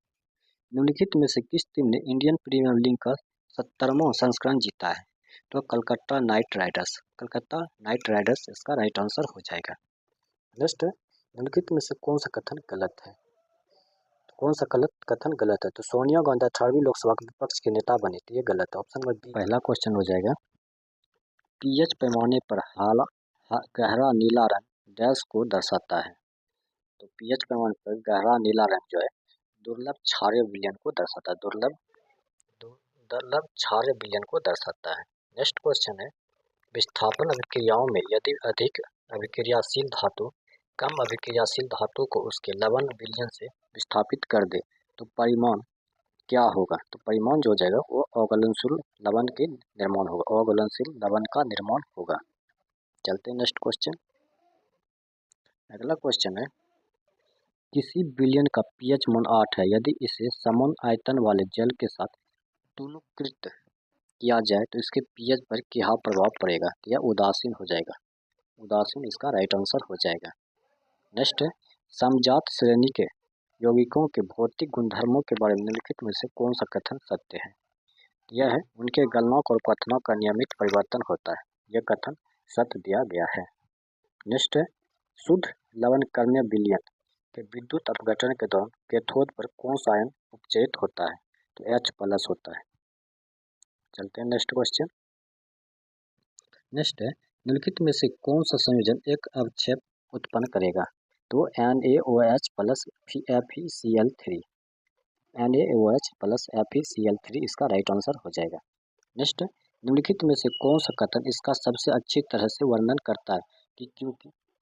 निम्नलिखित में से किस टीम ने इंडियन प्रीमियर लीग का 70वां संस्करण जीता है? तो Calcutta night Riders. Calcutta night Riders इसका राइट आंसर हो जाएगा। नेक्स्ट, निम्नलिखित में से कौन सा कथन गलत है? कौन सा कथन गलत है? तो सोनिया गांधी 18वीं लोकसभा के विपक्ष के नेता बने, तो ये गलत है। ऑप्शन नंबर बी पहला क्वेश्चन हो जाएगा। पीएच पैमाने पर गहरा नीला रंग डैश को दर्शाता है। तो पीएच पैमाने पर गहरा नीला रंग जो है दुर्लभ क्षारीय विलयन को दर्शाता है। दुर्लभ क्षारीय विलयन को दर्शाता है। नेक्स्ट क्वेश्चन है, विस्थापन अभिक्रियाओं में यदि अधिक अभिक्रियाशील धातु कम अभिक्रियाशील धातु को उसके लवण विलयन से विस्थापित कर दे तो परिमाण क्या होगा? तो परिमाण जो हो जाएगा वो अघुलनशील लवण के निर्माण होगा। अघुलनशील लवण का निर्माण होगा। चलते हैं नेक्स्ट क्वेश्चन। अगला क्वेश्चन है, किसी विलयन का पीएच मान 8 है, यदि इसे समान आयतन वाले जल के साथ तुलनीकृत किया जाए तो इसके पीएच पर क्या प्रभाव पड़ेगा? तो यह उदासीन हो जाएगा। उदासीन इसका राइट आंसर हो जाएगा। नेक्स्ट है, समजात श्रेणी के यौगिकों के भौतिक गुणधर्मों के बारे में निम्नलिखित में से कौन सा कथन सत्य है? यह है, उनके गलनांक और पतनांक का नियमित परिवर्तन होता है। यह कथन सत्य दिया गया है। नेक्स्ट है, शुद्ध लवणकरणीय विलयन के विद्युत अपघटन के दौरान कैथोड पर कौन सा आयन उपचयित होता है? तो H+ होता है। चलते हैं नेक्स्ट क्वेश्चन। नेक्स्ट है, निम्नलिखित में से कौन सा संयोजन एक अवक्षेप उत्पन्न करेगा? तो NaOH plus FeCl3। NaOH plus FeCl3 इसका राइट आंसर हो जाएगा। नेक्स्ट, निम्नलिखित में से कौन सा कथन इसका सबसे अच्छी तरह से वर्णन करता है कि क्यों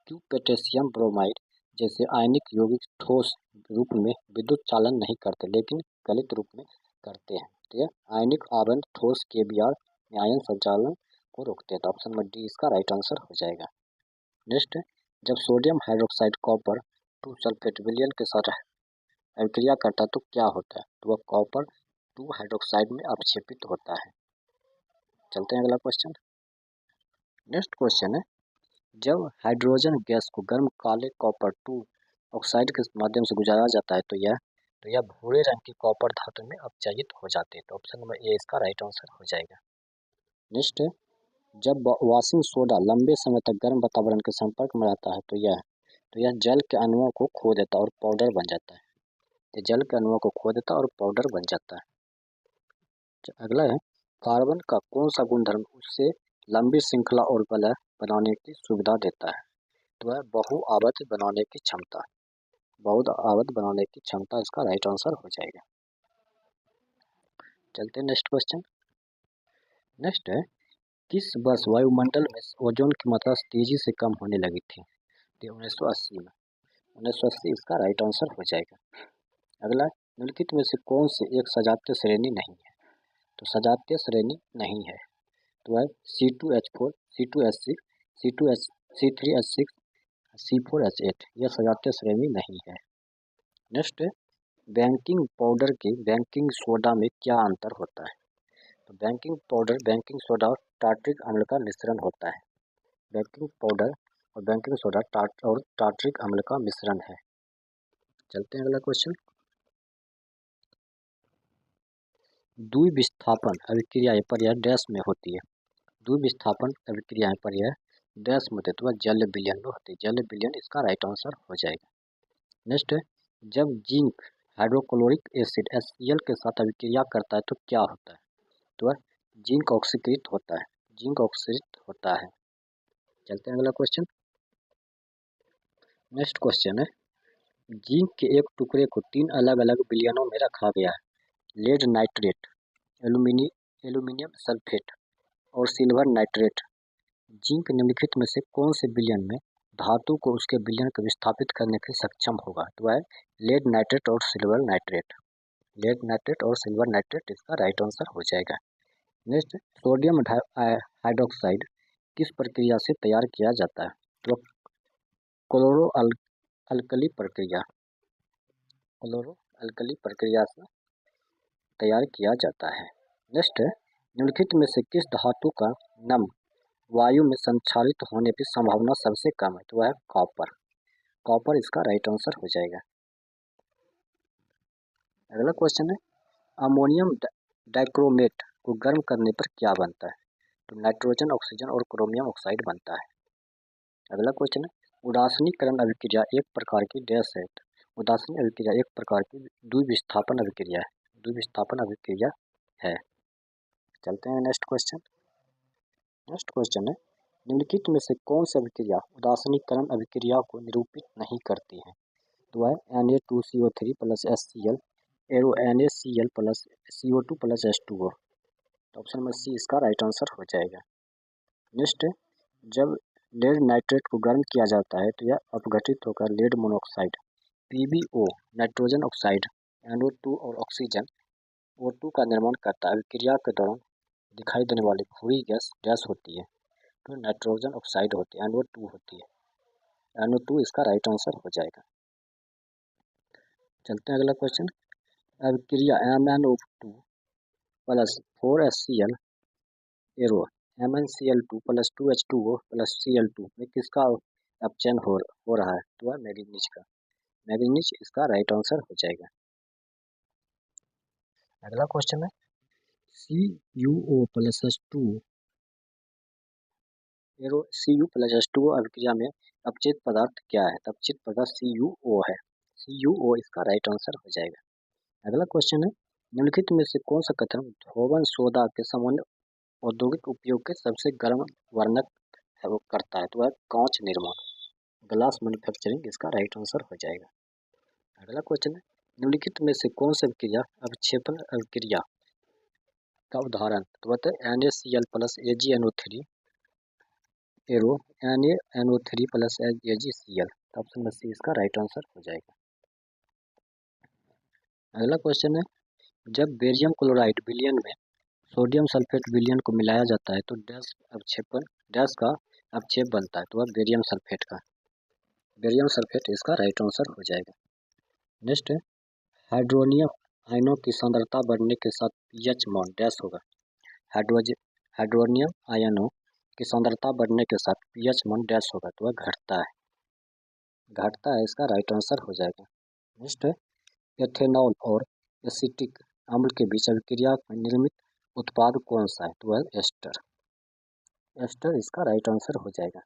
पोटेशियम ब्रोमाइड जैसे आयनिक यौगिक ठोस रूप में विद्युत चालन नहीं करते लेकिन गलित रूप में करते हैं? तो यह आयनिक आबंध ठोस KBr में आयन संचालन को रोकते हैं। तो ऑप्शन नंबर डी इसका राइट आंसर हो जाएगा। नेक्स्ट, जब सोडियम हाइड्रोक्साइड कॉपर 2 सल्फेट विलयन के साथ अभिक्रिया करता है तो क्या होता है? तो वह कॉपर 2 हाइड्रोक्साइड में अपक्षेपित होता है। चलते हैं अगला क्वेश्चन। नेक्स्ट क्वेश्चन है, जब हाइड्रोजन गैस को गर्म काले कॉपर 2 ऑक्साइड के माध्यम से गुजारा जाता है तो यह भूरे रंग की कॉपर धातु में अपचयित हो जाते हैं। तो ऑप्शन नंबर ए इसका राइट आंसर हो जाएगा। नेक्स्ट, जब वॉशिंग सोडा लंबे समय तक गर्म वातावरण के संपर्क में रहता है तो यह जल के अणुओं को खो देता है और पाउडर बन जाता है। ये जल के अणुओं को खो देता है और पाउडर बन जाता है। अगला है, कार्बन का कौन सा गुणधर्म उससे लंबी श्रृंखला और वलय बनाने की सुविधा देता है? तो है बहुआवर्त बनाने की क्षमता। बहुआवर्त बनाने की क्षमता इसका राइट आंसर हो जाएगा। चलते हैं नेक्स्ट क्वेश्चन। नेक्स्ट है, किस वर्ष वायुमंडल में ओजोन की मात्रा तेजी से कम होने लगी थी? तो 1980 में। 1980 इसका राइट आंसर हो जाएगा। अगला, निम्नलिखित में से कौन से एक सजातीय श्रेणी नहीं है? तो सजातीय श्रेणी नहीं है तो है C2H4, C2H6, C3H6, C4H8। यह सजातीय श्रेणी नहीं है। नेक्स्ट, बेकिंग पाउडर के बेकिंग सोडा में क्या अंतर होता है? तो बेकिंग पाउडर बेकिंग सोडा और टार्ट्रिक अम्ल का मिश्रण होता है। बेकिंग पाउडर और बेकिंग सोडा और टार्ट्रिक अम्ल का मिश्रण है। चलते हैं अगला क्वेश्चन। द्विविस्थापन अभिक्रियाएं प्रायः डैश में होती है। द्विविस्थापन अभिक्रियाएं प्रायः डैश में होती है तो जल विलयन में होती है। जल विलयन इसका राइट आंसर हो जाएगा। नेक्स्ट, जब जिंक हाइड्रोक्लोरिक एसिड HCl के साथ अभिक्रिया करता है तो क्या होता है? तो जिंक ऑक्सीकृत होता है। जिंक ऑक्सीकृत होता है। चलते हैं अगला क्वेश्चन। नेक्स्ट क्वेश्चन है, जिंक के एक टुकड़े को 3 अलग अलग विलयनों में रखा गया है। लेड नाइट्रेट, एल्यूमिनियम सल्फेट और सिल्वर नाइट्रेट। जिंक निम्नलिखित में से कौन से विलयन में धातु को उसके विलयन को विस्थापित करने के सक्षम होगा? तो है लेड नाइट्रेट और सिल्वर नाइट्रेट। लेड नाइट्रेट और सिल्वर नाइट्रेट इसका राइट आंसर हो जाएगा। नेक्स्ट, सोडियम हाइड्रोक्साइड किस प्रक्रिया से तैयार किया जाता है? तो क्लोरो अल्कली प्रक्रिया, क्लोरो अल्कली प्रक्रिया से तैयार किया जाता है। नेक्स्ट, निम्नलिखित में से किस धातु का नम वायु में संचारित होने की संभावना सबसे कम है? तो वह है कॉपर। कॉपर इसका राइट आंसर हो जाएगा। अगला क्वेश्चन है, अमोनियम डाइक्रोमेट को गर्म करने पर क्या बनता है? तो नाइट्रोजन, ऑक्सीजन और क्रोमियम ऑक्साइड बनता है। अगला क्वेश्चन है, उदासीनीकरण अभिक्रिया एक प्रकार की डैश है? उदासीन अभिक्रिया एक प्रकार की द्विविस्थापन अभिक्रिया है। द्विविस्थापन अभिक्रिया है। चलते हैं नेक्स्ट क्वेश्चन। नेक्स्ट क्वेश्चन है, निम्नलिखित में से कौन सी अभिक्रिया उदासीनीकरण अभिक्रिया को निरूपित नहीं करती है? तो है Na2CO3 plus HCl, arrow NaCl plus CO2 plus H2O। तो ऑप्शन में सी इसका राइट आंसर हो जाएगा। नेक्स्ट, जब लेड नाइट्रेट को गर्म किया जाता है तो यह अपघटित होकर lead monoxide, PbO, nitrogen oxide, NO2 और ऑक्सीजन O2 का निर्माण करता है। अभिक्रिया के दौरान दिखाई देने वाली भूरी गैस गैस होती है। तो नाइट्रोजन ऑक्साइड होती है, NO2 होती है। NO2 इसका राइट आंसर हो जाएगा। चलते हैं अगला क्वेश्चन। अभिक्रिया MnO2 plus 4HCl arrow MnCl2 plus 2H2O plus Cl2 में किसका अपचयन हो रहा है? तो है मैग्नीज का। मैग्नीज इसका राइट आंसर हो जाएगा। अगला क्वेश्चन है, CuO plus H2 arrow Cu plus H2O अभिक्रिया में अपचित पदार्थ क्या है? अपचित पदार्थ CuO है। CuO इसका राइट आंसर हो जाएगा। अगला क्वेश्चन है, निम्नलिखित में से कौन सा कथन धोवन सोडा के सामान्य औद्योगिक उपयोग के सबसे गर्म वर्णक है वो करता है? तो वह कांच निर्माण, ग्लास मैन्युफैक्चरिंग इसका राइट आंसर हो जाएगा। अगला क्वेश्चन है, निम्नलिखित में से कौन सी अभिक्रिया अवक्षेपण अभिक्रिया का उदाहरण? तो बताए NaCl plus AgNO3 arrow NaNO3 plus AgCl। Option में सी इसका राइट आंसर हो जाएगा। अगला क्वेश्चन है, जब बेरियम क्लोराइड विलयन में सोडियम सल्फेट विलयन को मिलाया जाता है तो डैश अवक्षेपण डैश का अवक्षेप बनता है? तो वह बेरियम सल्फेट का। बेरियम सल्फेट इसका राइट आंसर हो जाएगा। नेक्स्ट है, हाइड्रोनियम आयनों की सांद्रता बढ़ने के साथ पीएच मान डैश होगा। हाइड्रोनियम आयनों की सांद्रता बढ़ने के साथ पीएच मान डैश होगा। तो वह घटता है इसका राइट आंसर हो जाएगा। नेक्स्ट है, एथेनॉल और एसिटिक अम्ल के बीच अभिक्रिया में निर्मित उत्पाद कौन सा है? तो वह एस्टर। एस्टर इसका राइट आंसर हो जाएगा।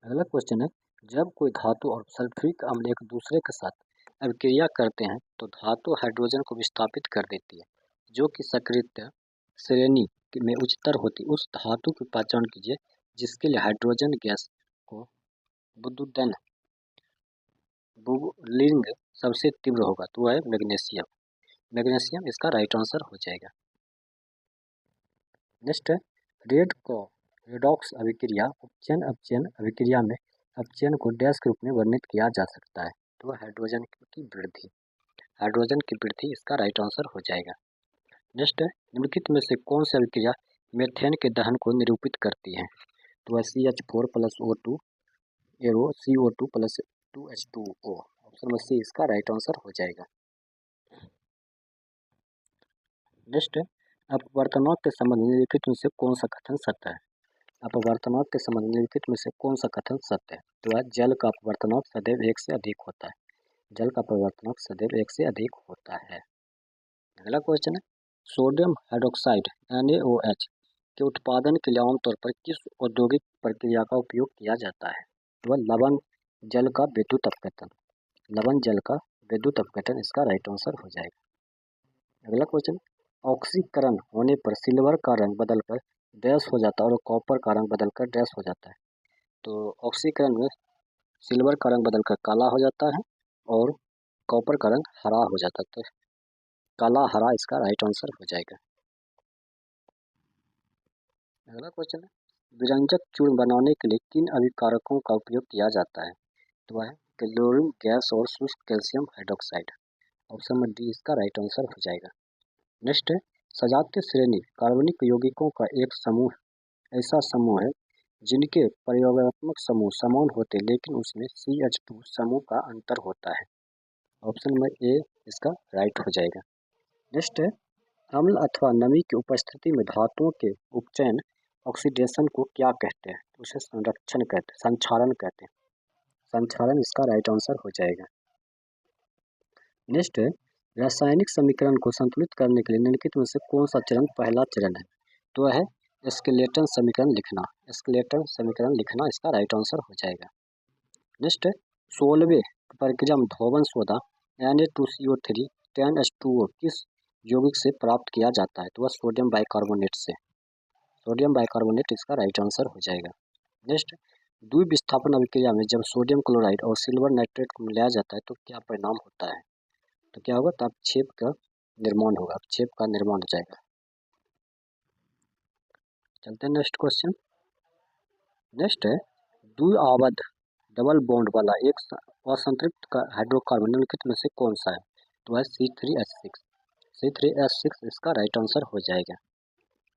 अगला क्वेश्चन है, जब कोई धातु और सल्फ्यूरिक अम्ल एक दूसरे के साथ अभिक्रिया करते हैं तो धातु हाइड्रोजन को विस्थापित कर देती है, जो कि सक्रियता श्रेणी में उच्चतर होती है। उस धातु की पहचान कीजिए जिसके लिए हाइड्रोजन गैस को बुद्बुदन बुबलिंग सबसे तीव्र होगा। तो वह है मैग्नीशियम। मैग्नीशियम इसका राइट आंसर हो जाएगा। नेक्स्ट है, रेड को रेडॉक्स अभिक्रिया अपचयन अपचयन अभिक्रिया में अपचयन को डैश के रूप में वर्णित किया जा सकता है? तो हाइड्रोजन की वृद्धि। हाइड्रोजन की वृद्धि इसका राइट आंसर हो जाएगा। नेक्स्ट है, निम्नलिखित में से कौन सी अभिक्रिया मेथेन के दहन को निरूपित करती है? तो वह CH4 plus O2 arrow CO2 plus 2H2O। Option में सी इसका राइट आंसर हो जाएगा। नेक्स्ट है, अपवर्तनांक के संबंध में निम्नलिखित में से कौन सा कथन सत्य है? अपवर्तनांक के संबंध में निम्नलिखित में से कौन सा कथन सत्य है? तो वह जल का अपवर्तनांक सदैव 1 से अधिक होता है। जल का अपवर्तनांक सदैव 1 से अधिक होता है। अगला क्वेश्चन है, सोडियम हाइड्रोक्साइड NaOH के उत्पादन के लिए आमतौर पर किस औद्योगिक प्रक्रिया का उपयोग किया जाता है? तो वह लवण जल का विद्युत अपघटन। लवण जल का विद्युत अपघटन इसका राइट आंसर हो जाएगा। अगला क्वेश्चन, ऑक्सीकरण होने पर सिल्वर का रंग बदलकर डैश हो जाता है और कॉपर का रंग बदलकर डैश हो जाता है? तो ऑक्सीकरण में सिल्वर का रंग बदलकर काला हो जाता है और कॉपर का रंग हरा हो जाता है। तो काला हरा इसका राइट आंसर हो जाएगा। अगला क्वेश्चन है, विरंजक चूर्ण बनाने के लिए किन अभिकारकों का उपयोग किया जाता है? तो वह है क्लोरीन गैस और शुष्क कैल्शियम हाइड्रोक्साइड। ऑप्शन में डी इसका राइट आंसर हो जाएगा। नेक्स्ट है सजातीय श्रेणी कार्बनिक यौगिकों का एक समूह, ऐसा समूह है जिनके प्रयोगात्मक समूह समान होते लेकिन उसमें CH2 समूह का अंतर होता है। ऑप्शन नंबर ए इसका राइट हो जाएगा। नेक्स्ट है अम्ल अथवा नमी की उपस्थिति में धातुओं के उपचयन ऑक्सीडेशन को क्या कहते हैं? उसे संरक्षण कहते हैं, संक्षारण कहते हैं। संक्षारण इसका राइट आंसर हो जाएगा। नेक्स्ट है रासायनिक समीकरण को संतुलित करने के लिए निम्नलिखित में से कौन सा चरण पहला चरण है? तो है एस्केलेटन समीकरण लिखना। एस्केलेटन समीकरण लिखना इसका राइट आंसर हो जाएगा। नेक्स्ट है 16वें प्रक्रिया में धोवन सोडा Na2CO3 10H2O किस यौगिक से प्राप्त किया जाता है? तो वह सोडियम बाइकार्बोनेट से। सोडियम बाइकार्बोनेट इसका राइट आंसर हो जाएगा। नेक्स्ट द्विविस्थापन अभिक्रिया में जब सोडियम क्लोराइड और सिल्वर नाइट्रेट को मिलाया जाता है तो क्या परिणाम होता है? तो क्या होगा? तो अपक्षेप का निर्माण होगा, अपक्षेप का निर्माण हो जाएगा। चलते हैं नेक्स्ट क्वेश्चन। नेक्स्ट है द्विआबद्ध डबल बॉन्ड वाला एक असंतृप्त हाइड्रोकार्बन निम्नलिखित में से कौन सा है? तो है C3H6। C3H6 इसका राइट आंसर हो जाएगा।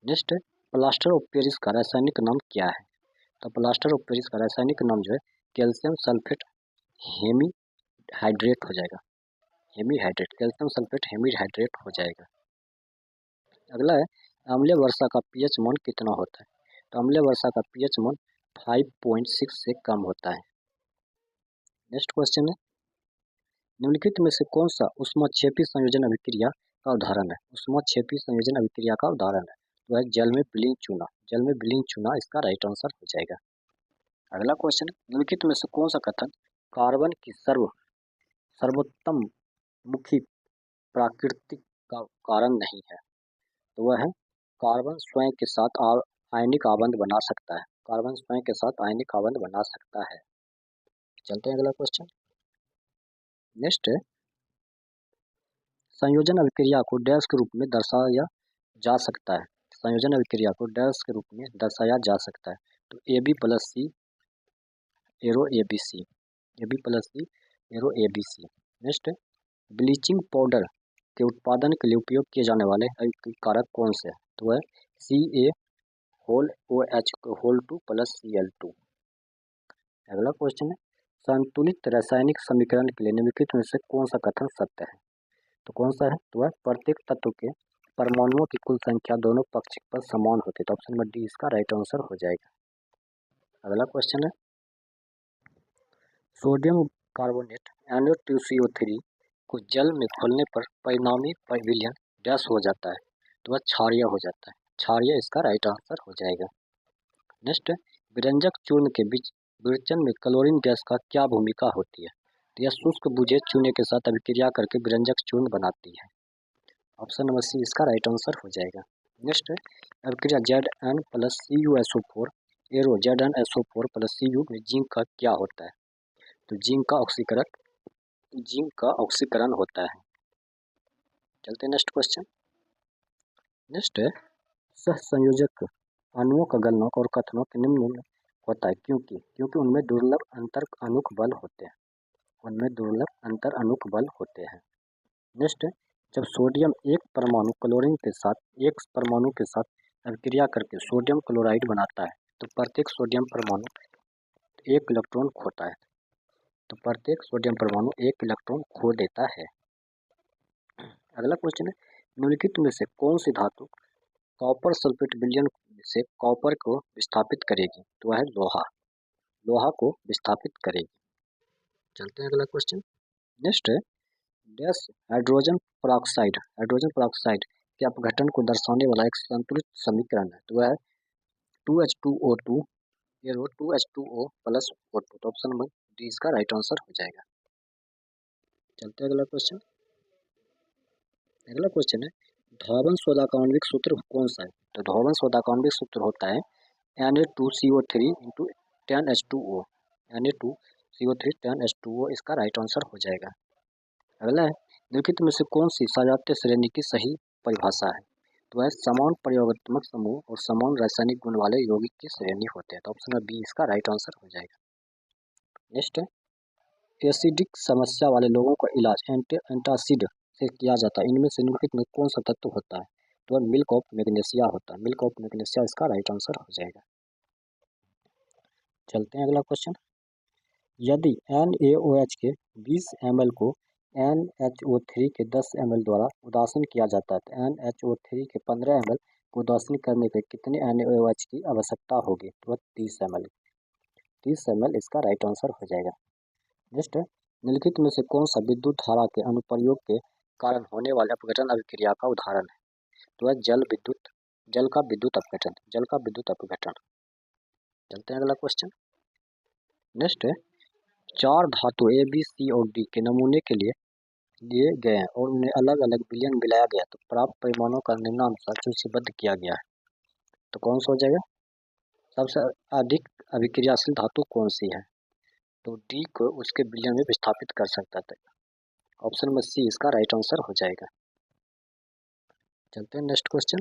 नेक्स्ट प्लास्टर ऑफ पेरिस का रासायनिक नाम क्या है? तो प्लास्टर ऑफ पेरिस का रासायनिक नाम जो है कैल्शियम सल्फेट हेमीहाइड्रेट हो जाएगा। हेमीहाइड्रेट, कैल्शियम सल्फेट हेमीहाइड्रेट हो जाएगा। अगला है अम्लीय वर्षा का पीएच मान कितना होता है? तो अम्लीय वर्षा का पीएच मान 5.6 से कम होता है। नेक्स्ट क्वेश्चन है निम्नलिखित में से कौन सा ऊष्माक्षेपी संयोजन अभिक्रिया का उदाहरण है? ऊष्माक्षेपी संयोजन अभिक्रिया का उदाहरण है तो है जल में विलीन चूना। जल में विलीन चूना इसका राइट आंसर हो जाएगा। अगला क्वेश्चन निम्नलिखित में से कौन सा कथन कार्बन की सर्वोत्तम मुखी प्राकृतिक का कारण नहीं है? तो वह है कार्बन स्वयं के साथ आयनिक आबंध बना सकता है। कार्बन स्वयं के साथ आयनिक आबंध बना सकता है। चलते हैं अगला क्वेश्चन। नेक्स्ट है संयोजन अभिक्रिया को डैश के रूप में दर्शाया जा सकता है। संयोजन अभिक्रिया को डैश के रूप में दर्शाया जा सकता है तो AB+C arrow ABC, AB+C arrow ABC। Next bleaching powder के उत्पादन के लिए उपयोग किए जाने वाले कारक कौन से हैं? तो है CaOH2+Cl2। अगला क्वेश्चन है संतुलित रासायनिक समीकरण के लिए निम्नलिखित में से कौन सा कथन सत्य है? तो कौन सा है? तो है प्रत्येक तत्व के परमाणुओं की कुल संख्या दोनों पक्ष पर समान होती है। तो ऑप्शन नंबर डी इसका राइट आंसर हो जाएगा। अगला क्वेश्चन है सोडियम कार्बोनेट Na2CO3 को जल में घोलने पर परिणामी विलयन डैश हो जाता है तो वह क्षारीय हो जाता है। क्षारीय इसका राइट आंसर हो जाएगा। नेक्स्ट विरंजक चूर्ण के बीच विरचन में क्लोरीन गैस का क्या भूमिका होती है? तो यह शुष्क बुझे चूने के साथ अभिक्रिया करके विरंजक चूर्ण बनाती है। ऑप्शन नंबर सी इसका राइट आंसर हो जाएगा। नेक्स्ट अभिक्रिया Zn+CuSO4 एरो ZnSO4+Cu में जिंक का क्या होता है? तो जिंक का ऑक्सीकरण होता है। चलते हैं नेक्स्ट क्वेश्चन। नेक्स्ट सहसंयोजक अणुओं का गलनांक और कथनक निम्न होता है क्योंकि उनमें दुर्लभ अंतर अणुक बल होते हैं। उनमें दुर्लभ अंतर अणुक बल होते हैं। नेक्स्ट जब सोडियम एक परमाणु क्लोरीन के साथ एक परमाणु के साथ अभिक्रिया करके सोडियम क्लोराइड बनाता है तो प्रत्येक सोडियम परमाणु एक इलेक्ट्रॉन खोता है। तो प्रत्येक सोडियम परमाणु एक इलेक्ट्रॉन खो देता है। अगला क्वेश्चन है निम्नलिखित में से कौन सी धातु कॉपर सल्फेट विलयन से कॉपर को विस्थापित करेगी? तो वह है लोहा को विस्थापित करेगी। चलते हैं अगला क्वेश्चन। नेक्स्ट है डैश हाइड्रोजन पेरोक्साइड के अपघटन को दर्शाने वाला एक संतुलित समीकरण है तो वह है 2H2O2 एरो 2H2O+O2। तो ऑप्शन नंबर डी इसका राइट आंसर हो जाएगा। चलते हैं अगला क्वेश्चन। अगला क्वेश्चन है धोवन सोडा का आणविक सूत्र कौन सा है? तो धोवन सोडा का आणविक सूत्र होता है Na2CO3 × 10H2O। Na2CO3 10H2O इसका राइट आंसर हो जाएगा। अगला है निम्नलिखित में से कौन सी सजातीय श्रेणी की सही परिभाषा है? तो है समान प्रयोगात्मक समूह और समान रासायनिक गुण वाले यौगिक की श्रेणी होते हैं। तो ऑप्शन नंबर बी इसका राइट आंसर हो जाएगा। नेक्स्ट है एसिडिक समस्या वाले लोगों का इलाज एंटासिड से किया जाता है, इनमें से निम्नलिखित में कौन सा तत्व होता है? तो मिल्क ऑफ मैग्नीशिया होता है। मिल्क ऑफ मैग्नीशिया इसका राइट आंसर हो जाएगा। चलते हैं अगला क्वेश्चन। यदि NaOH के 20 ml को NHO3 के 10 ml द्वारा उदासीन किया जाता है, तो NHO3 के 15 ml को उदासीन करने के कितने NaOH की आवश्यकता होगी? तो 30 ml। 30 ml इसका राइट आंसर हो जाएगा। नेक्स्ट, निम्नलिखित में से कौन सा विद्युत धारा के अनुप्रयोग के कारण होने वाले अपघटन अभिक्रिया का उदाहरण है? तो जल का विद्युत अपघटन। जल का विद्युत अपघटन। चलते हैं अगला क्वेश्चन। नेक्स्ट है, 4 धातु A, B, C और D के नमूने के लिए गए हैं और उन्हें अलग अलग विलयन मिलाया गया, तो प्राप्त परिमाणों का निम्नानुसार सूचीबद्ध किया गया है। तो कौन सा हो जाएगा? सबसे अधिक अभिक्रियाशील धातु कौन सी है? तो D को उसके विलयन में विस्थापित कर सकता था। ऑप्शन में C इसका राइट आंसर हो जाएगा। चलते हैं नेक्स्ट क्वेश्चन।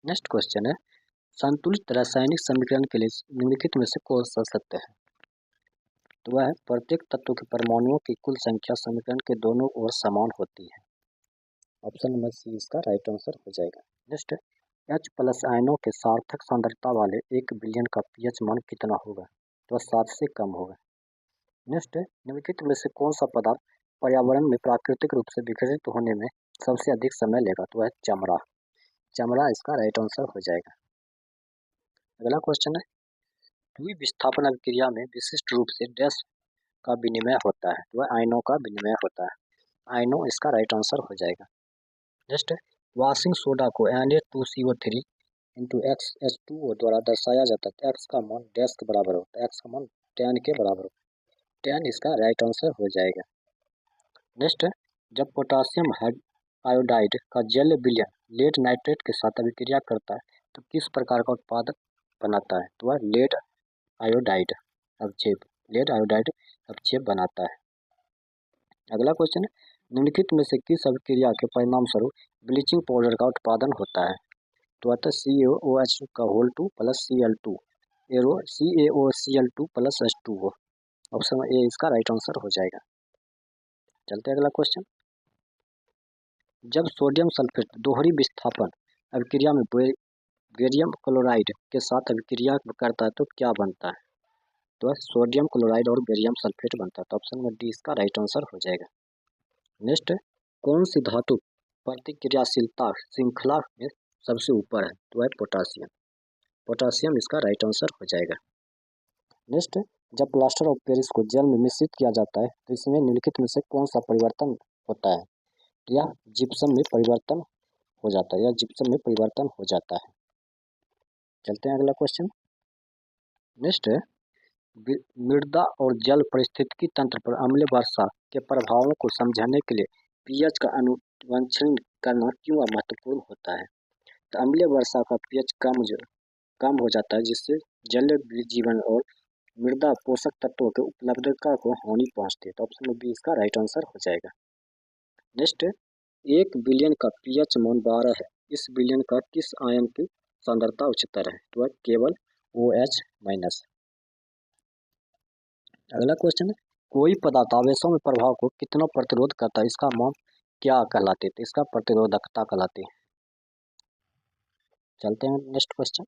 नेक्स्ट क्वेश्चन है, संतुलित रासायनिक समीकरण के लिए निम्नलिखित में से कौन सा सत्य है? तो वह है, प्रत्येक तत्व के परमाणुओं की कुल संख्या समीकरण के दोनों ओर समान होती है। ऑप्शन नंबर सी इसका राइट आंसर हो जाएगा। नेक्स्ट, H+ आयनों के सार्थक सांद्रता वाले 1 विलयन का pH मान कितना होगा? तो 7 से कम होगा। नेक्स्ट, निम्नलिखित में से कौन सा पदार्थ पर्यावरण में प्राकृतिक रूप से विघटित होने में सबसे अधिक समय लेगा? तो वह चमड़ा। चमड़ा इसका राइट आंसर हो जाएगा। अगला क्वेश्चन है, द्विविस्थापन अभिक्रिया में विशिष्ट रूप से डैश का विनिमय होता है? तो वह आयनों का विनिमय होता है। आयनों इसका राइट आंसर हो जाएगा। नेक्स्ट, वॉशिंग सोडा को Na2CO3 इंटू XH2O द्वारा दर्शाया जाता है, एक्स का मान डैश के बराबर होता है। एक्स का मान 10 के बराबर होता है। 10 इसका राइट आंसर हो जाएगा। नेक्स्ट, जब पोटासियम आयोडाइड का जल विलयन लेड नाइट्रेट के साथ अभिक्रिया करता है, तो किस प्रकार का उत्पाद बनाता है? तो वह लेड आयोडाइड अवक्षेप बनाता है। अगला क्वेश्चन है, निम्नलिखित में से किस अभिक्रिया के परिणाम स्वरूप ब्लीचिंग पाउडर का उत्पादन होता है? तो आता है CaOH का whole 2 plus Cl2 CaOCl2 plus H2O। Option A इसका राइट आंसर हो जाएगा। चलते हैं अगला क्वेश्चन। जब सोडियम सल्फेट दोहरी विस्थापन अभिक्रिया में बेरियम क्लोराइड के साथ अभिक्रिया करता है, तो क्या बनता है? तो सोडियम क्लोराइड और बेरियम सल्फेट बनता है। तो ऑप्शन नंबर डी इसका राइट आंसर हो जाएगा। नेक्स्ट, कौन सी धातु प्रतिक्रियाशीलता श्रृंखला में सबसे ऊपर है? तो है पोटासियम। पोटासियम इसका राइट आंसर हो जाएगा। नेक्स्ट, जब प्लास्टर ऑफ पेरिस को जल में मिश्रित किया जाता है, तो इसमें निम्नलिखित में से कौन सा परिवर्तन होता है? या जिप्सम में परिवर्तन हो जाता है। चलते हैं अगला क्वेश्चन। नेक्स्ट है, मृदा और जल पारिस्थितिकी तंत्र पर अम्लीय वर्षा के प्रभावों को समझने के लिए pH का अनुवंशनीय करना क्यों महत्वपूर्ण होता है? तो अम्लीय वर्षा का pH कम हो जाता है, जिससे जलीय जीवन और मृदा पोषक तत्वों के उपलब्धता को हानि पहुंचती है। तो ऑप्शन बी इसका राइट आंसर हो जाएगा। नेक्स्ट, 1 विलयन का pH मान 12 है, इस विलयन का किस आयन की सांद्रता उच्चतर है? तो केवल OH-। अगला क्वेश्चन है, कोई पदार्थ आवेशों में प्रभाव को कितना प्रतिरोध करता है, इसका मान क्या कहलाते है? इसका प्रतिरोधकता कहलाती है। चलते हैं नेक्स्ट क्वेश्चन।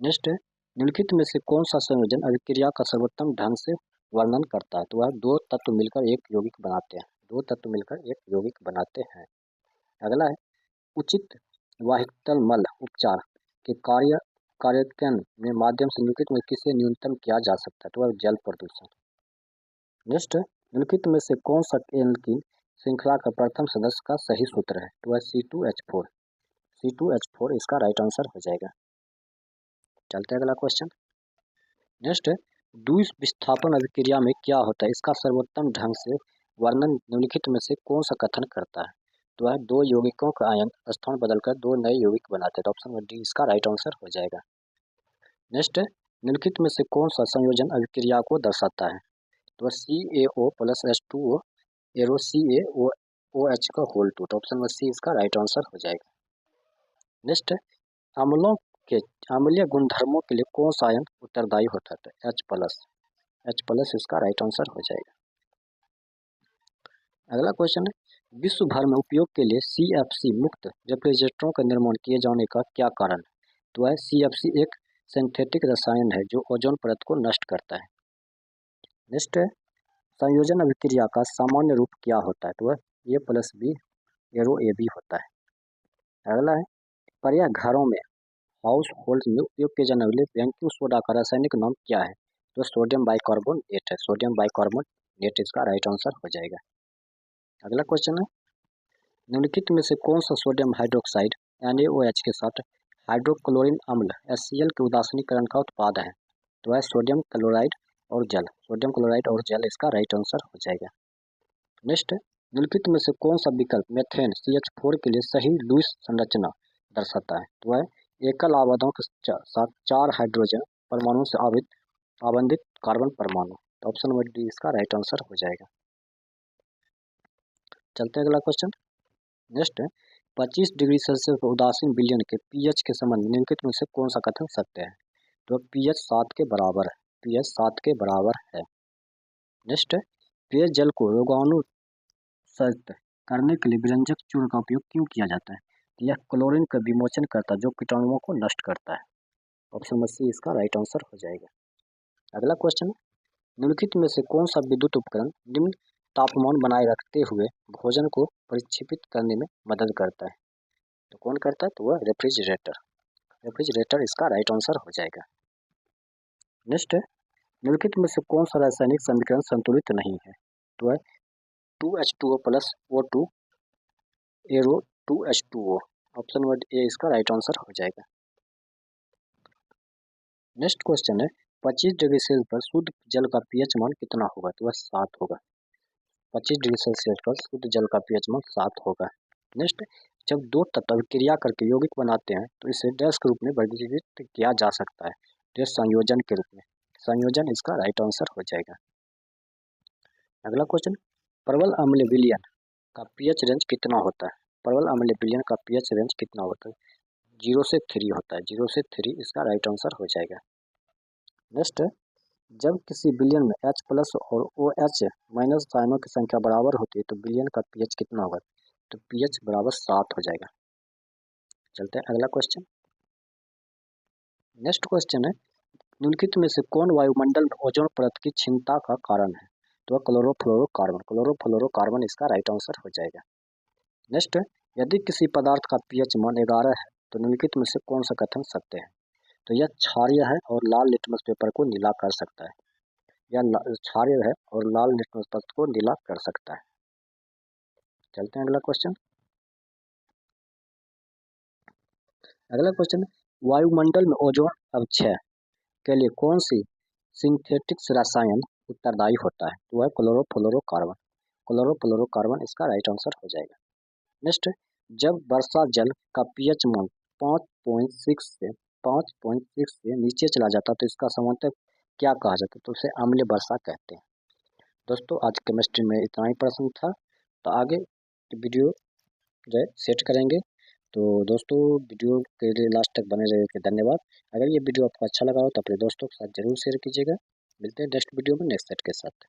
नेक्स्ट, निम्नलिखित में से कौन सा संयोजन अभिक्रिया का सर्वोत्तम ढंग से वर्णन करता है? तो वह 2 तत्व मिलकर एक यौगिक बनाते हैं। 2 तत्व मिलकर एक यौगिक बनाते हैं। अगला है, उचित वाहिकतल मल उपचार के कार्यक्रम में माध्यम से निम्नलिखित में किसे न्यूनतम किया जा सकता है? तो वह जल प्रदूषण। नेक्स्ट, निम्नलिखित में से कौन सा एल्कीन श्रृंखला का प्रथम सदस्य का सही सूत्र है? तो वह C2H4। C2H4 इसका राइट आंसर हो जाएगा। चलते हैं अगला क्वेश्चन। नेक्स्ट, द्विविस्थापन अभिक्रिया में क्या होता है, इसका सर्वोत्तम ढंग से वर्णन निम्नलिखित में से कौन सा कथन करता है? तो वह 2 यौगिकों का आयन स्थान बदलकर 2 नए यौगिक बनाते हैं। तो ऑप्शन नंबर डी इसका राइट आंसर हो जाएगा। नेक्स्ट, निम्नलिखित में से कौन सा संयोजन अभिक्रिया को दर्शाता है? तो CaO प्लस H2O CaOH का होल 2। तो ऑप्शन नंबर सी इसका राइट आंसर हो जाएगा। नेक्स्ट, अम्लों के अम्लीय गुणधर्मों के लिए कौन सा आयन उत्तरदायी होता है? H+। H+ इसका राइट आंसर हो जाएगा। अगला क्वेश्चन है, विश्व भर में उपयोग के लिए CFC मुक्त रेफ्रिजरेटरों का निर्माण किए जाने का क्या कारण है? तो है CFC एक सिंथेटिक रसायन है जो ओजोन परत को नष्ट करता है। नेक्स्ट है, संयोजन अभिक्रिया का सामान्य रूप क्या होता है? तो है A+B एरो AB होता है। अगला है, पर्याय घरों में हाउस होल्ड में उपयोग किए जाने वाले बेकिंग सोडा का रासायनिक नाम क्या है? तो सोडियम बाइकार्बोनेट है। सोडियम बाइकार्बोनेट इसका राइट आंसर हो जाएगा। अगला क्वेश्चन है, निम्नलिखित में से कौन सा सोडियम हाइड्रोक्साइड NaOH के साथ हाइड्रोक्लोरिन अम्ल HCl के उदासीनीकरण का उत्पाद है? तो है सोडियम क्लोराइड और जल। सोडियम क्लोराइड और जल इसका राइट आंसर हो जाएगा। नेक्स्ट, निम्नलिखित में से कौन सा विकल्प मेथेन CH4 के लिए सही लुईस संरचना दर्शाता है? तो है एकल आबादों के साथ 4 हाइड्रोजन परमाणु से आबंधित कार्बन परमाणु। तो ऑप्शन नंबर डी इसका राइट आंसर हो जाएगा। चलते हैं अगला क्वेश्चन। नेक्स्ट है, 25 डिग्री सेल्सियस पर उदासीन विलयन के pH के संबंध में निम्नलिखित में से कौन सा कथन सत्य है? तो pH 7 के बराबर है। pH 7 के बराबर है। नेक्स्ट है, पेयजल को रोगाणु सहित करने के लिए विरंजक चूर्ण का उपयोग क्यों किया जाता है? तो यह क्लोरीन का विमोचन करता है जो कीटाणुओं को नष्ट करता है। ऑप्शन नंबर सी इसका राइट आंसर हो जाएगा। अगला क्वेश्चन है, निम्नलिखित में से कौन सा विद्युत उपकरण निम्न तापमान बनाए रखते हुए भोजन को परिक्षेपित करने में मदद करता है? तो कौन करता है? तो वह रेफ्रिजरेटर। रेफ्रिजरेटर इसका राइट आंसर हो जाएगा। नेक्स्ट है, निम्नलिखित में से कौन सा रासायनिक समीकरण संतुलित नहीं है? तो है 2H2O plus O2 arrow 2H2O। Option number A इसका राइट आंसर हो जाएगा। नेक्स्ट क्वेश्चन है, 25 डिग्री सेल्सियस पर शुद्ध जल का pH मान कितना होगा? तो वह 7 होगा। 25 डिग्री सेल्सियस पर शुद्ध जल का pH मान 7 होगा। नेक्स्ट, जब दो तत्व क्रिया करके यौगिक बनाते हैं तो इसे डैश के रूप में वर्गीकृत किया जा सकता है? तो संयोजन के रूप में। संयोजन इसका राइट आंसर हो जाएगा। अगला क्वेश्चन, प्रबल अम्ल विलयन का pH रेंज कितना होता है? प्रबल अम्ल विलयन का pH रेंज कितना होता है? 0 से 3 होता है। 0 से 3 इसका राइट आंसर हो जाएगा। नेक्स्ट, जब किसी विलयन में H प्लस और OH माइनस आयनों की संख्या बराबर होती है तो विलयन का pH कितना होगा? तो pH बराबर 7 हो जाएगा। चलते हैं अगला क्वेश्चन। नेक्स्ट क्वेश्चन है, निम्नलिखित में से कौन वायुमंडल में ओजोन परत की क्षीणता का कारण है? तो क्लोरोफ्लोरोकार्बन। क्लोरोफ्लोरोकार्बन इसका राइट आंसर हो जाएगा। नेक्स्ट, यदि किसी पदार्थ का pH मान 11 है तो निम्नलिखित में से कौन सा कथन सत्य है? तो यह क्षारीय है और लाल लिटमस पेपर को नीला कर सकता है। यह क्षारीय है और लाल लिटमस पेपर को नीला कर सकता है। चलते हैं अगला क्वेश्चन। अगला क्वेश्चन, वायुमंडल में ओजोन अवक्षय के लिए कौन सी सिंथेटिक रसायन उत्तरदायी होता है? तो वह क्लोरोफ्लोरोकार्बन। क्लोरोफ्लोरोकार्बन इसका राइट आंसर हो जाएगा। नेक्स्ट, जब वर्षा जल का pH मान 5.6 से नीचे चला जाता है तो इसका सामान्यतः क्या कहा जाता है? तो उसे अम्लीय वर्षा कहते हैं। दोस्तों आज केमिस्ट्री में इतना ही प्रश्न था, तो आगे वीडियो जो है सेट करेंगे। तो दोस्तों वीडियो के लिए लास्ट तक बने रहने के धन्यवाद। अगर ये वीडियो आपको अच्छा लगा हो तो अपने दोस्तों के साथ जरूर शेयर कीजिएगा। मिलते हैं नेक्स्ट वीडियो में नेक्स्ट सेट के साथ।